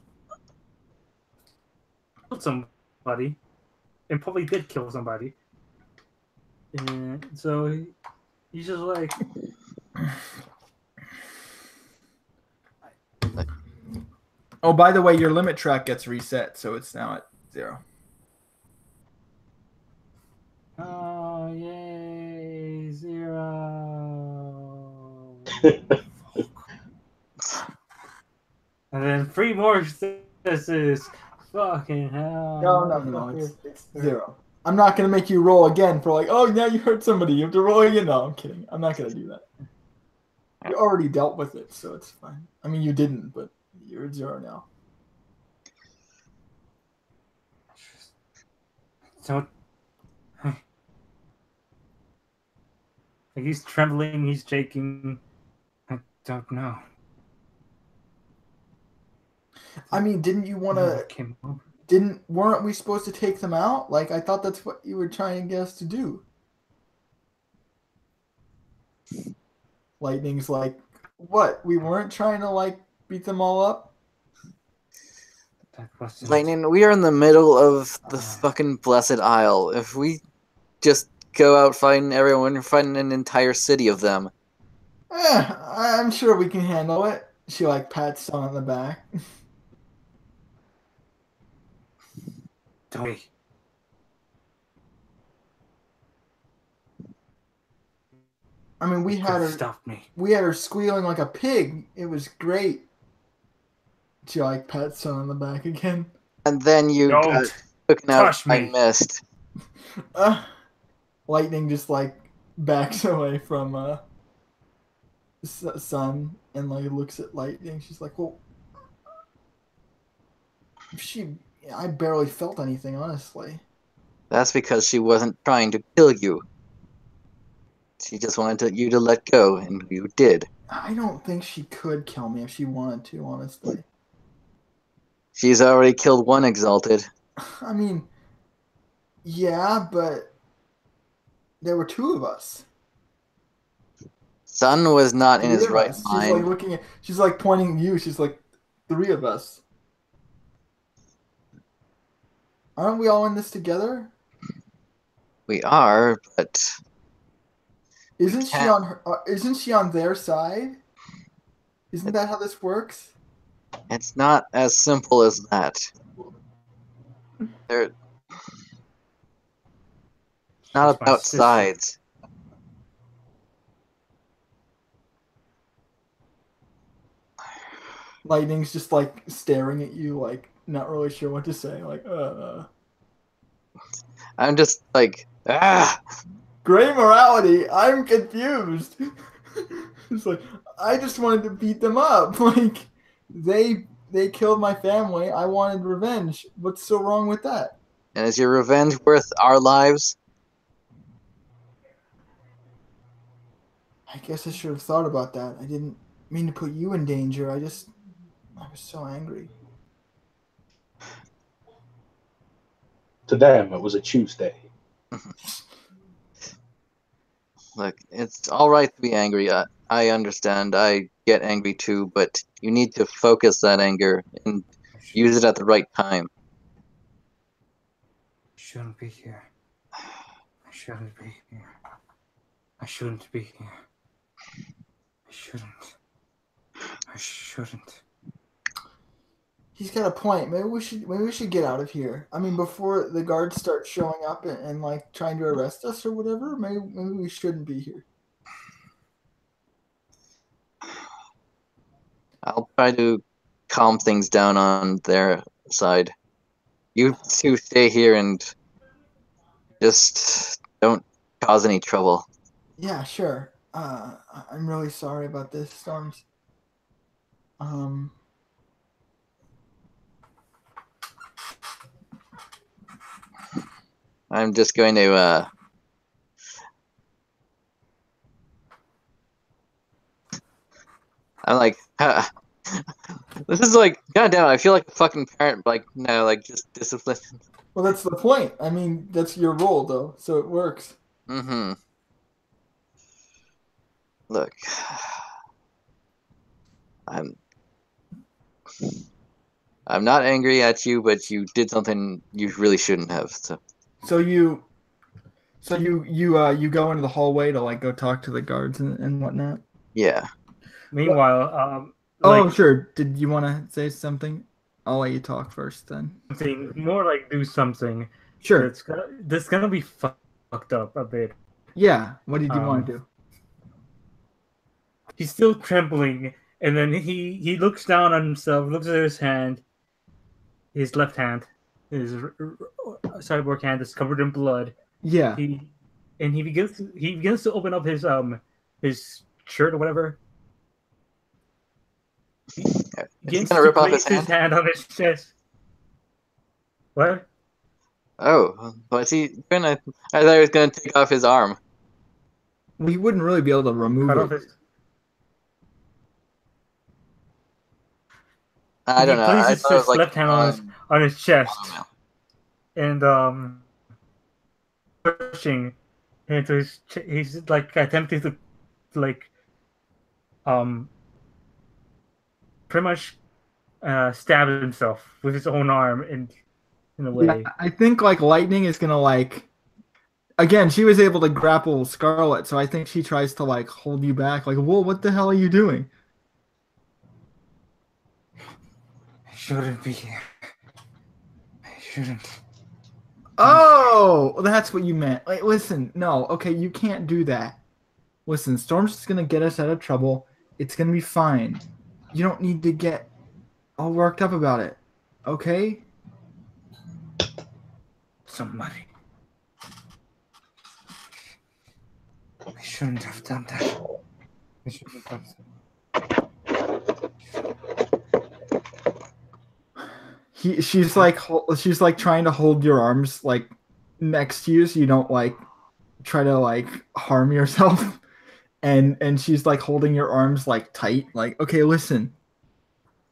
killed somebody and probably did kill somebody. And so he's just like, oh, by the way, your limit track gets reset, so it's now at 0. oh yay, 0. And then 3 more successes. Fucking hell. No, it's 0. I'm not gonna make you roll again for like, oh, now you hurt somebody. You have to roll again. No, I'm kidding. I'm not gonna do that. You already dealt with it, so it's fine. I mean, you didn't, but you're at 0 now. So he's trembling, he's shaking. I don't know. I mean, didn't you want to? Weren't we supposed to take them out? Like, I thought that's what you were trying to get us to do. Lightning's like, what? We weren't trying to like beat them all up? Lightning, we are in the middle of the fucking Blessed Isle. If we just go out fighting everyone, fighting an entire city of them. I'm sure we can handle it. She like pats Sun on the back. Don't. I mean, we had her. Stop me. We had her squealing like a pig. It was great. She like pats Sun on the back again. And then you got taken out by Mist. Lightning just like backs away from Sun and like looks at Lightning. She's like, well, I barely felt anything, honestly. That's because she wasn't trying to kill you. She just wanted you to let go, and you did. I don't think she could kill me if she wanted to, honestly. She's already killed one Exalted. I mean, yeah, but there were 2 of us. Sun was not in his right mind. She's like looking at. She's like pointing at you. She's like, 3 of us. Aren't we all in this together? We are, but Isn't she on her? Isn't she on their side? Isn't that how this works? It's not as simple as that. They're not She's my about sister. sides. Lightning's just like staring at you, like not really sure what to say. Like, I'm just like, ah. Gray morality. I'm confused. It's like I just wanted to beat them up. Like they killed my family. I wanted revenge. What's so wrong with that? And is your revenge worth our lives? I guess I should have thought about that. I didn't mean to put you in danger. I was so angry. To them, it was a Tuesday. Look, it's all right to be angry. I understand. I get angry too, but you need to focus that anger and use it at the right time. I shouldn't be here. I shouldn't be here. I shouldn't be here. I shouldn't. I shouldn't. He's got a point. Maybe we should get out of here. I mean, before the guards start showing up and like trying to arrest us or whatever. Maybe we shouldn't be here. I'll try to calm things down on their side. You two stay here and just don't cause any trouble. Yeah, sure. I'm really sorry about this, Storms. I'm just going to I'm like, this is like, goddamn, I feel like a fucking parent, like, no, like, just discipline. Well, that's the point. I mean, that's your role, though, so it works. Mm-hmm. Look, I'm not angry at you, but you did something you really shouldn't have. So you go into the hallway to like go talk to the guards and whatnot. Yeah. Meanwhile, Oh, sure. Did you want to say something? I'll let you talk first, then. something more like do something. Sure. That's gonna be fucked up a bit. Yeah. What did you want to do? He's still trembling, and then he looks down on himself, looks at his hand, his left hand, his cyborg hand is covered in blood. Yeah. He begins to open up his shirt or whatever. He's gonna rip off his hand on his chest. What? Oh, what's he doing? I thought he was gonna take off his arm. We wouldn't really be able to remove Cut it. off his... I don't know. I places thought it was his like left hand on his chest, and pushing into his. He's like attempting to, like, pretty much stab himself with his own arm in a way. Yeah, I think like Lightning is gonna like. Again, she was able to grapple Scarlet, so I think she tries to like hold you back. Like, whoa, what the hell are you doing? I shouldn't be here. I shouldn't. Oh, that's what you meant. Like, listen, no, okay, you can't do that. Listen, Storm's just gonna get us out of trouble. It's gonna be fine. You don't need to get all worked up about it. Okay? Somebody. I shouldn't have done that. I shouldn't have done that. She's like trying to hold your arms like next to you so you don't like try to like harm yourself. And she's like holding your arms like tight, like, okay, listen.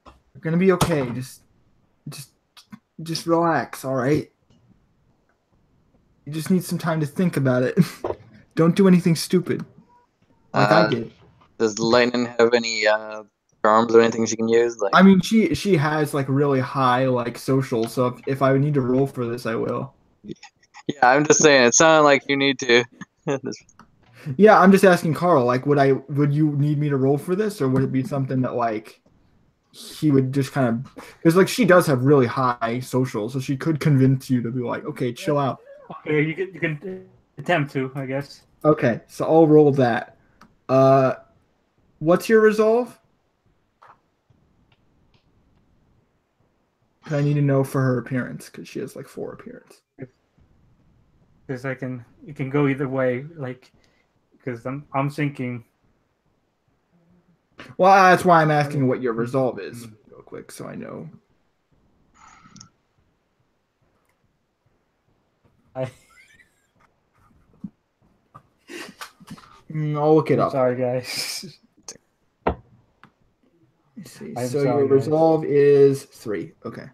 You're gonna be okay. Just relax, all right? You just need some time to think about it. Don't do anything stupid. Like I did. Does Lightning have any charms or anything she can use? Like, I mean, she has like really high like social, so if I would need to roll for this, I will. Yeah, I'm just saying. It sounded like you need to. Yeah, I'm just asking Carl. Like, would you need me to roll for this, or would it be something that like he would just kind of because like she does have really high social, so she could convince you to be like, okay, chill out. Okay, you can attempt to, I guess. Okay, so I'll roll that. Uh, what's your resolve? 'Cause I need to know for her appearance because she has like 4 appearance. Because it can go either way. Like, because I'm thinking. Well, that's why I'm asking what your resolve is real quick, so I know. I, I'll look it I'm up. sorry, guys. Let's see. I'm So sorry, your guys. resolve is 3. Okay.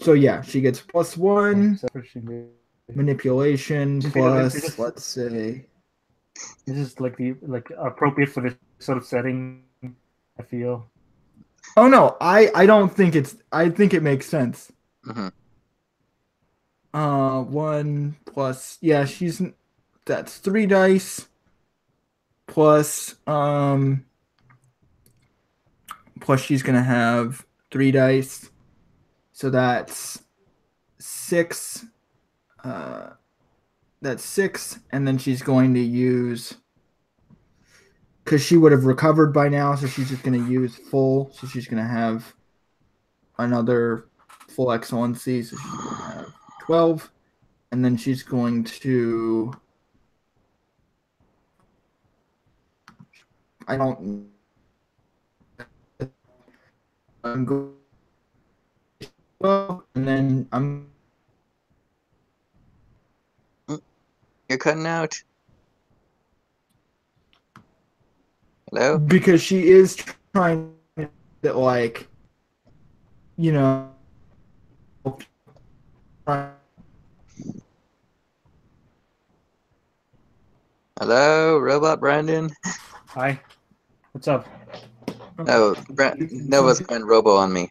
So yeah, she gets +1 manipulation plus, let's say. This is like the appropriate for this sort of setting. I feel. Oh no, I don't think I think it makes sense. Mhm. 1 plus, yeah, that's 3 dice plus plus she's gonna have 3 dice, so that's 6. Uh, that's 6, and then she's going to use because she would have recovered by now, so she's just gonna use full. So she's gonna have another full excellency, so she's gonna have 12, and then she's going to. I don't. I'm going. Well, and then I'm You're cutting out. Hello? because she is trying to like, you know, Hello, Robot Brandon? Hi. What's up? No, Nova's going robo on me.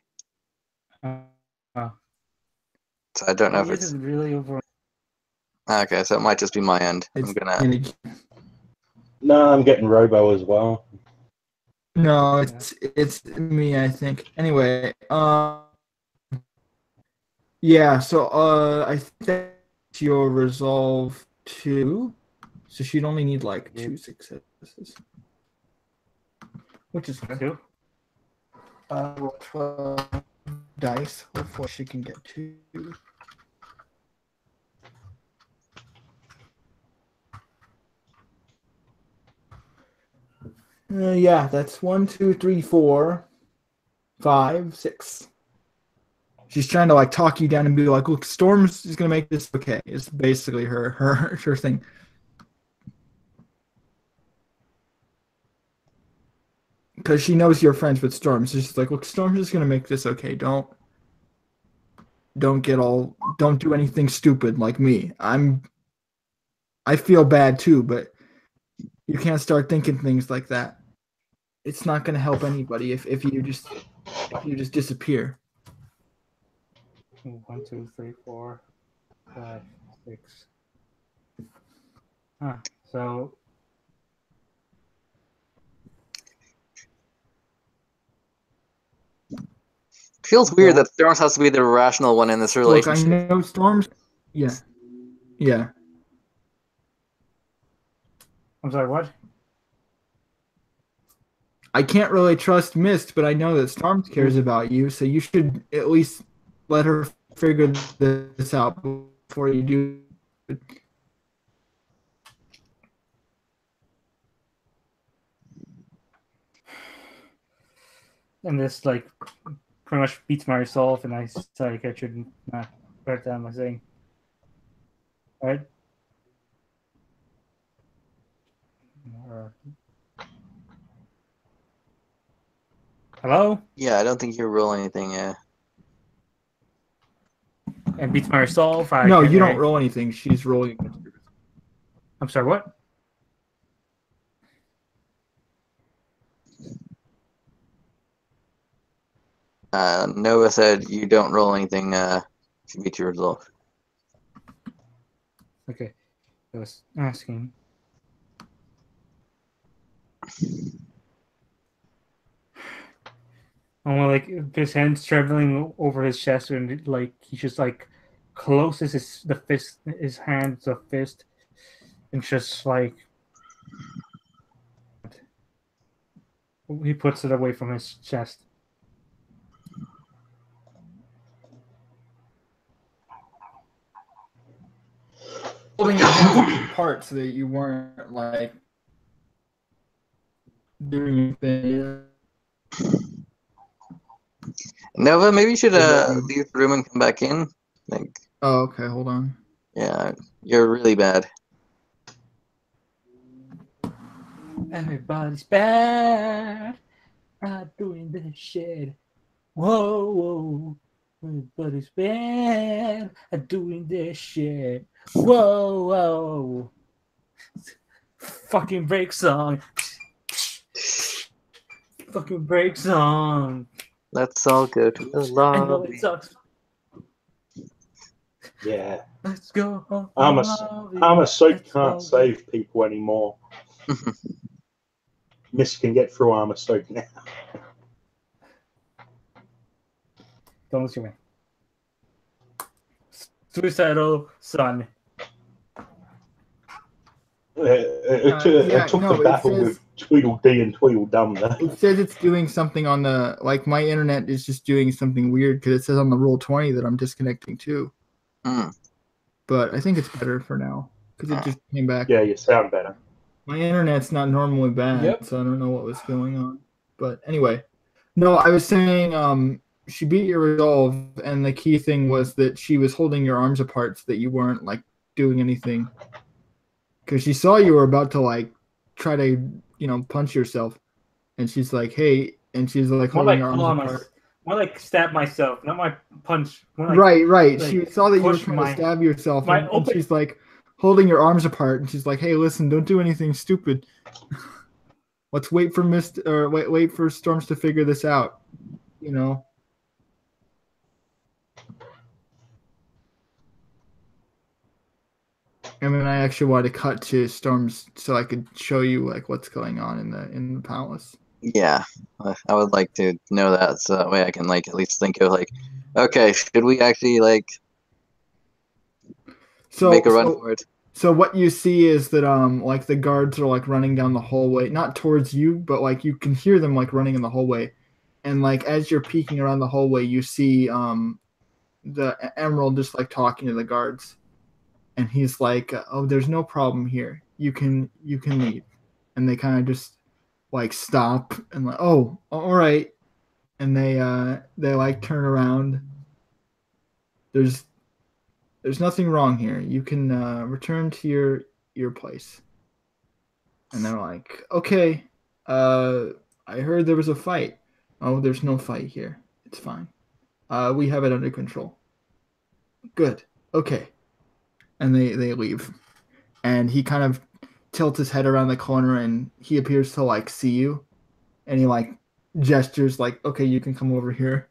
Uh, So I don't know if he it's... isn't really over. Okay, so it might just be my end. it's I'm gonna... No, I'm getting robo as well. no, it's me, I think. Anyway, yeah. So I think that's your resolve 2. So she'd only need like 2 successes, which is good. Two. Roll 12 dice. Hopefully she can get 2. Yeah, that's 1, 2, 3, 4, 5, 6. She's trying to like talk you down and be like, "Look, Storms is gonna make this okay." It's basically her thing. Because she knows you're friends with Storms. So she's like, "Look, Storms is gonna make this okay. Don't do anything stupid like me. I feel bad too, but you can't start thinking things like that. It's not gonna help anybody if you just disappear." 1, 2, 3, 4, 5, 6. Huh. So Feels weird that Storms has to be the rational one in this Look, I relationship. know Storms. Yeah, yeah. I'm sorry. What? I can't really trust Mist, but I know that Storms cares about you, so you should at least let her figure this out before you do. And this like pretty much beats my resolve, and I like I should not hurt that my thing. Right? Hello? Yeah, I don't think you roll anything, And beats my resolve. No, you don't roll anything. She's rolling. I'm sorry. What? Nova said you don't roll anything to beat your result. Okay. I was asking. And when like his hands traveling over his chest, and like he just like closes his hand to a fist, and just like he puts it away from his chest. Holding your hands apart so that you weren't like doing anything. Nova, maybe you should leave the room and come back in. Like, Oh, okay. Hold on. yeah, you're really bad. Everybody's bad at doing this shit. Whoa, whoa. Everybody's bad at doing this shit. Whoa, whoa. Fucking break song. Fucking break song. Let's all go to the I know lobby. it sucks. Yeah. Let's go. Armor Soap can't save people anymore. Mist can get through Armor Soap now. Don't listen to me. Suicidal son. It took the battle with Tweedledee and Tweedledum though. It says it's doing something on the like my internet is just doing something weird because it says on the Roll20 that I'm disconnecting too. But I think it's better for now because it just came back. Yeah, you sound better. My internet's not normally bad, Yep. so I don't know what was going on. But anyway, no, I was saying she beat your resolve, and the key thing was that she was holding your arms apart so that you weren't like doing anything. Because she saw you were about to like try to punch yourself, and she's like, "Hey," and she's like holding your arms apart. More like stab myself, not my punch. More like, Right. like, She saw that you were trying to stab yourself, and she's like holding your arms apart, and she's like, "Hey, listen, don't do anything stupid. Let's wait for wait for Storms to figure this out." You know. And then I actually wanted to cut to Storms so I could show you like what's going on in the palace. Yeah, I would like to know that so that way I can like at least think of like, okay, should we actually like make a run for it? So what you see is that like the guards are like running down the hallway, not towards you, but like you can hear them like running in the hallway, and like as you're peeking around the hallway, you see the Emerald just like talking to the guards, and he's like, "Oh, there's no problem here. You can leave," and they kind of just like stop and like, "Oh, all right," and they like turn around. There's nothing wrong here. You can return to your place. And they're like, okay, I heard there was a fight. Oh, there's no fight here. It's fine. We have it under control. Good. Okay. And they leave. And he kind of tilts his head around the corner and he appears to like see you. And he like gestures like, okay, you can come over here.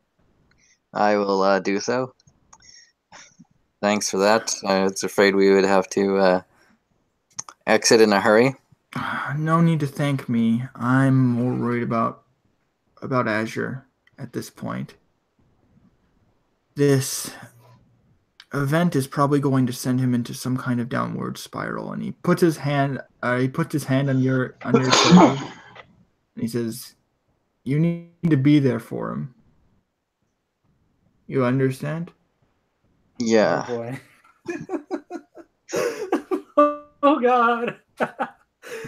I will do so. Thanks for that. I was afraid we would have to exit in a hurry. No need to thank me. I'm more worried about Azure at this point. This event is probably going to send him into some kind of downward spiral, and he puts his hand on your shoulder, and he says, "You need to be there for him. You understand?" Yeah. Oh boy. Oh god.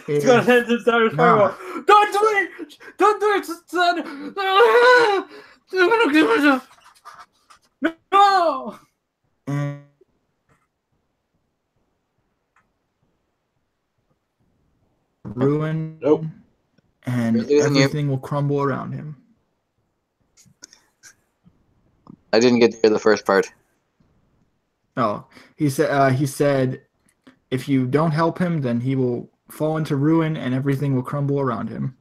It's gonna send him down spiral. Don't do it! Don't do it, son! No! And ruin, Nope. and everything will crumble around him. I didn't get to hear the first part. Oh, he said, if you don't help him, then he will fall into ruin and everything will crumble around him.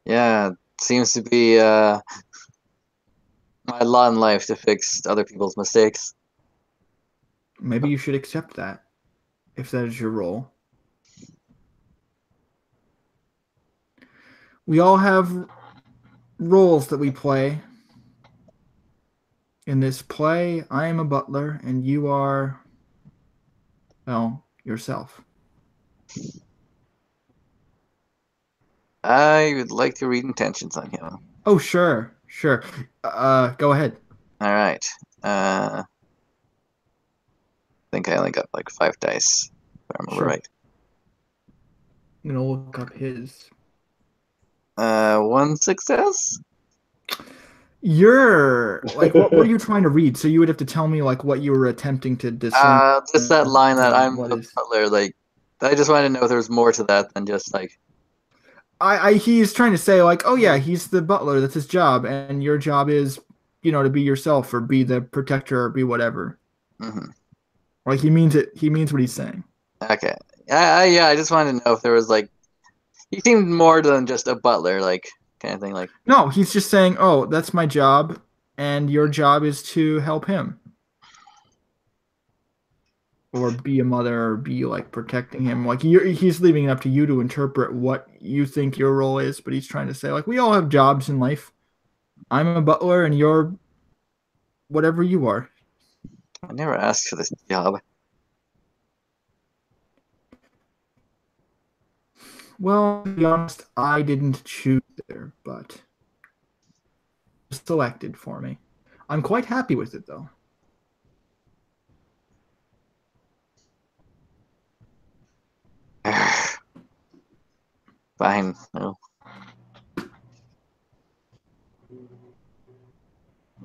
Yeah, it seems to be my lot in life to fix other people's mistakes. Maybe you should accept that, if that is your role. We all have roles that we play. In this play, I am a butler, and you are, well, yourself. I would like to read intentions on him. Oh, sure. Go ahead. All right. I think I only got like 5 dice, if I remember Sure. right. I'm gonna look up his. 1 success. You're like, what are you trying to read? So you would have to tell me like what you were attempting to discern. Just that line that I'm what the is. butler. Like, I just wanted to know if there was more to that than just like. He's trying to say like, oh yeah, he's the butler. That's his job, and your job is, to be yourself or be the protector or be whatever. Mm-hmm. Like he means it. He means what he's saying. Okay. Yeah, I just wanted to know if there was like. He seemed more than just a butler, like kind of thing. Like. No, he's just saying, oh, that's my job, and your job is to help him. Or be a mother, or be like protecting him. Like he's leaving it up to you to interpret what you think your role is, but he's trying to say like we all have jobs in life. I'm a butler, and you're whatever you are. I never asked for this job. Well, to be honest, I didn't choose there, but it was selected for me. I'm quite happy with it though. Fine. No.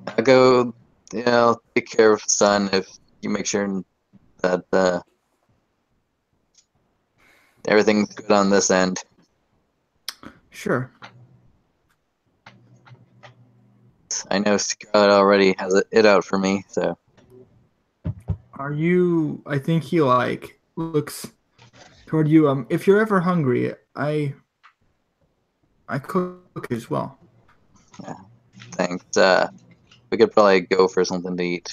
I'll go. I'll take care of son if you make sure that everything's good on this end. Sure. I know Scarlet already has it out for me, so. Are you? I think he like looks toward you. If you're ever hungry, I cook as well. Yeah, thanks. We could probably go for something to eat.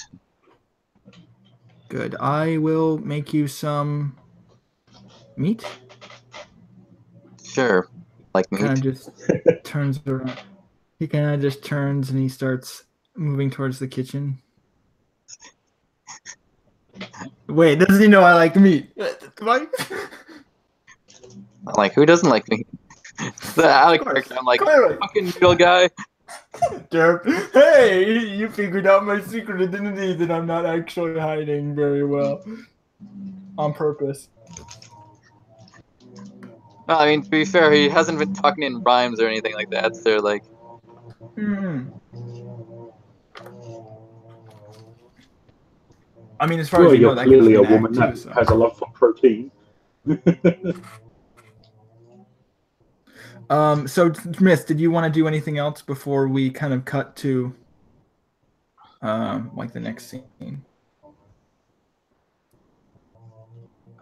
Good. I will make you some meat. Sure, like Kind of meat. just turns around. He kind of just turns and he starts moving towards the kitchen. Wait, doesn't he know I like meat? I'm like, who doesn't like meat? Out of character, I'm like, Clearly. fucking noodle guy. Derp. Hey, you figured out my secret identity that I'm not actually hiding very well. On purpose. Well, I mean, to be fair, he hasn't been talking in rhymes or anything like that, so like. I mean, as far as you know, you're that could clearly be a an act woman too. that So. has a love for protein. So Miss, did you want to do anything else before we kind of cut to, like the next scene?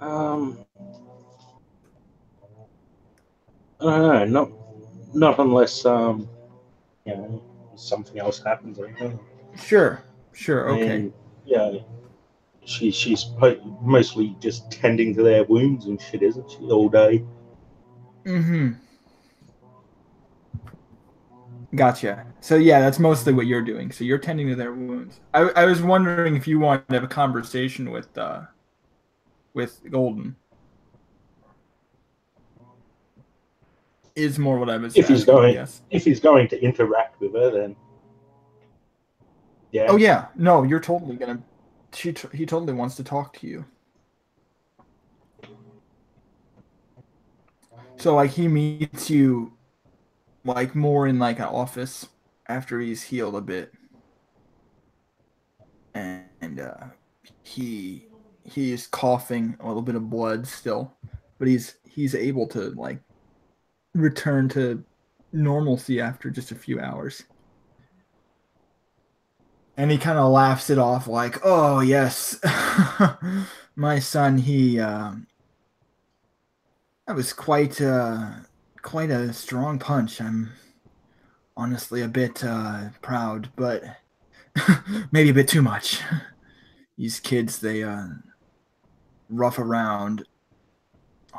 I don't know, not unless something else happens. I don't know. Sure, okay. And yeah, she's mostly just tending to their wounds and shit, isn't she, all day? Mm-hmm. Gotcha. So yeah, that's mostly what you're doing. So you're tending to their wounds. I was wondering if you wanted to have a conversation with Golden. Is more what I was If he's asking, going, yes. if he's going to interact with her, then yeah. Oh yeah, no, you're totally gonna. He totally wants to talk to you. So like he meets you, like more in like an office after he's healed a bit, and he's coughing a little bit of blood still, but he's able to like return to normalcy after just a few hours. And he kind of laughs it off like, oh, yes, my son, that was quite a strong punch. I'm honestly a bit proud, but maybe a bit too much. These kids, they rough around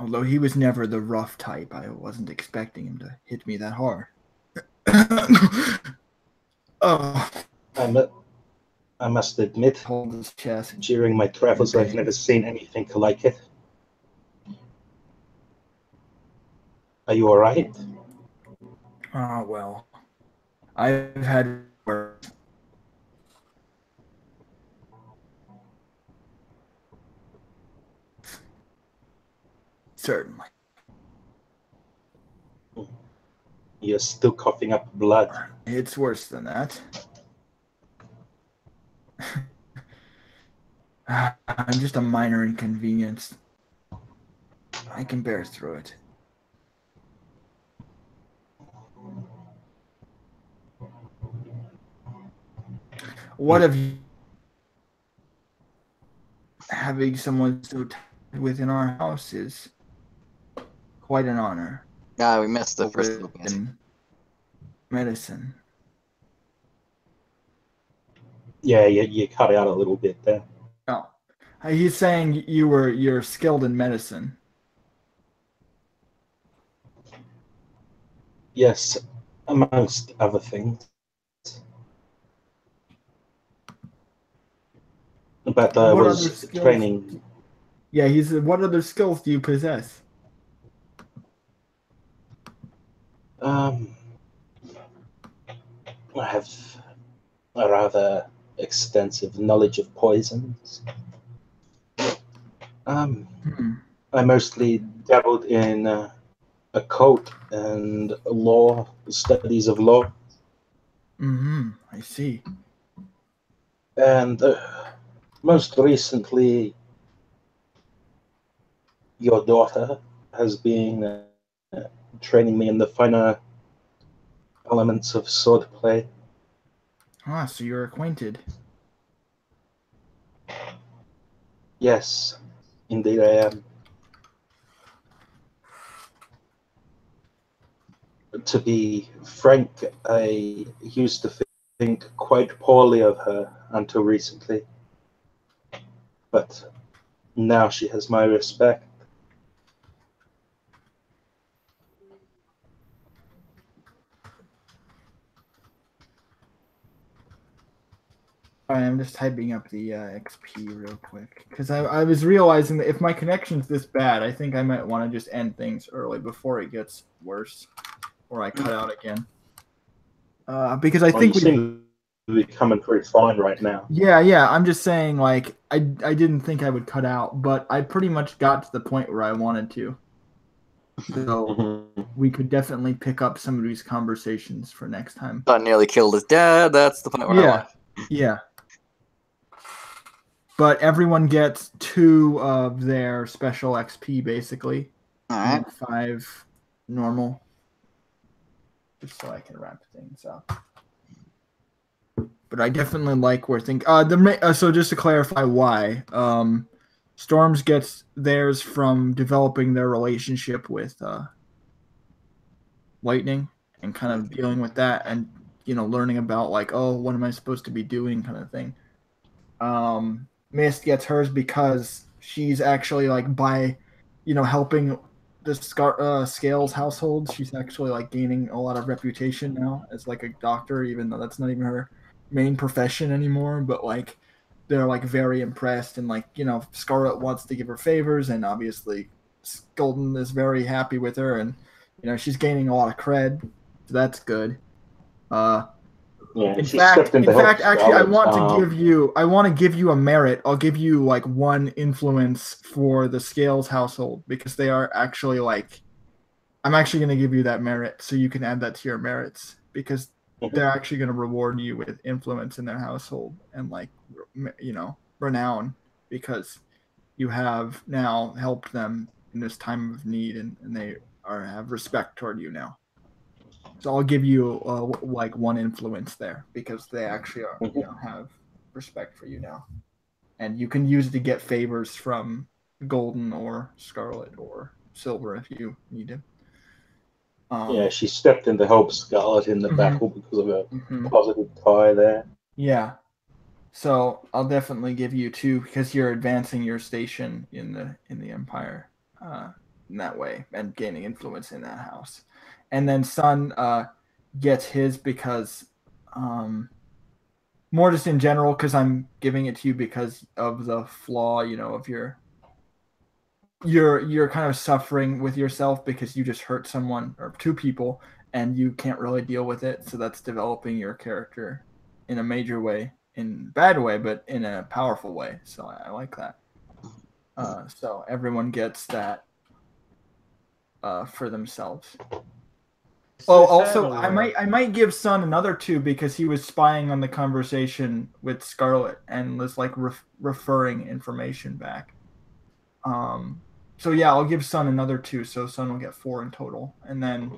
Although he was never the rough type, I wasn't expecting him to hit me that hard. Oh, I must admit, hold his chest. during my travels, I've never seen anything like it. Are you all right? Oh, well. I've had worse. Certainly. You're still coughing up blood. It's worse than that. I'm just a minor inconvenience. I can bear through it. What have you... Having someone so tied within our house is quite an honor. Yeah, we missed the first little bit. In medicine. Yeah, you cut out a little bit there. Oh. He's saying you're skilled in medicine. Yes, amongst other things. But I What was other skills? training. Yeah, he said, what other skills do you possess? I have a rather extensive knowledge of poisons. I mostly dabbled in occult and law, studies of law. I see. And most recently, your daughter has been training me in the finer elements of swordplay. Ah, so you're acquainted. Yes, indeed I am. To be frank, I used to think quite poorly of her until recently. But now she has my respect. I'm just typing up the XP real quick because I was realizing that if my connection's this bad, I think I might want to just end things early before it gets worse, or I cut out again. Because I think you seem to be coming pretty fine right now. Yeah. I'm just saying, like, I didn't think I would cut out, but I pretty much got to the point where I wanted to. So we could definitely pick up some of these conversations for next time. Thought nearly killed his dad. That's the point where I want. Yeah. But everyone gets 2 of their special XP, basically. All right. And 5 normal. Just so I can wrap things up. But I definitely like where things... so just to clarify why, Storms gets theirs from developing their relationship with Lightning and kind of dealing with that and, learning about, like, oh, what am I supposed to be doing kind of thing. Mist gets hers because she's actually, like, by, helping the Scales household, she's actually, like, gaining a lot of reputation now as, like, a doctor, even though that's not even her main profession anymore. But, like, they're, like, very impressed, and, like, Scarlet wants to give her favors, and obviously Golden is very happy with her, and, she's gaining a lot of cred, so that's good. Yeah, in fact, actually, I want to give you a merit. I'll give you, like, 1 influence for the Scales household because they are actually, like, I'm actually going to give you that merit so you can add that to your merits because they're actually going to reward you with influence in their household and, like, renown because you have now helped them in this time of need and they have respect toward you now. So I'll give you like 1 influence there because they actually are, have respect for you now, and you can use it to get favors from Golden or Scarlet or Silver if you need to. Yeah, she stepped in to help Scarlet in the battle because of a positive tie there. Yeah, so I'll definitely give you 2 because you're advancing your station in the Empire. in that way and gaining influence in that house. And then Sun gets his because more just in general, because I'm giving it to you because of the flaw, of you're kind of suffering with yourself because you just hurt someone or two people and you can't really deal with it. So that's developing your character in a major way, in a bad way, but in a powerful way. So I like that. So everyone gets that for themselves. Oh, also, I might give Sun another 2 because he was spying on the conversation with Scarlet and was like referring information back. So yeah, I'll give Sun another 2, so Sun will get 4 in total, and then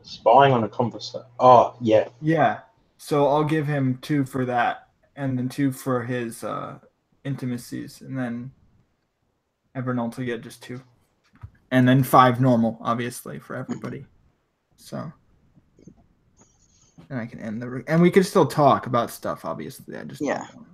spying on a conversation. Oh yeah. Yeah, so I'll give him 2 for that, and then 2 for his intimacies, and then Evernolt will get just 2, and then 5 normal, obviously, for everybody. So. And I can end and we can still talk about stuff. Obviously, I just don't want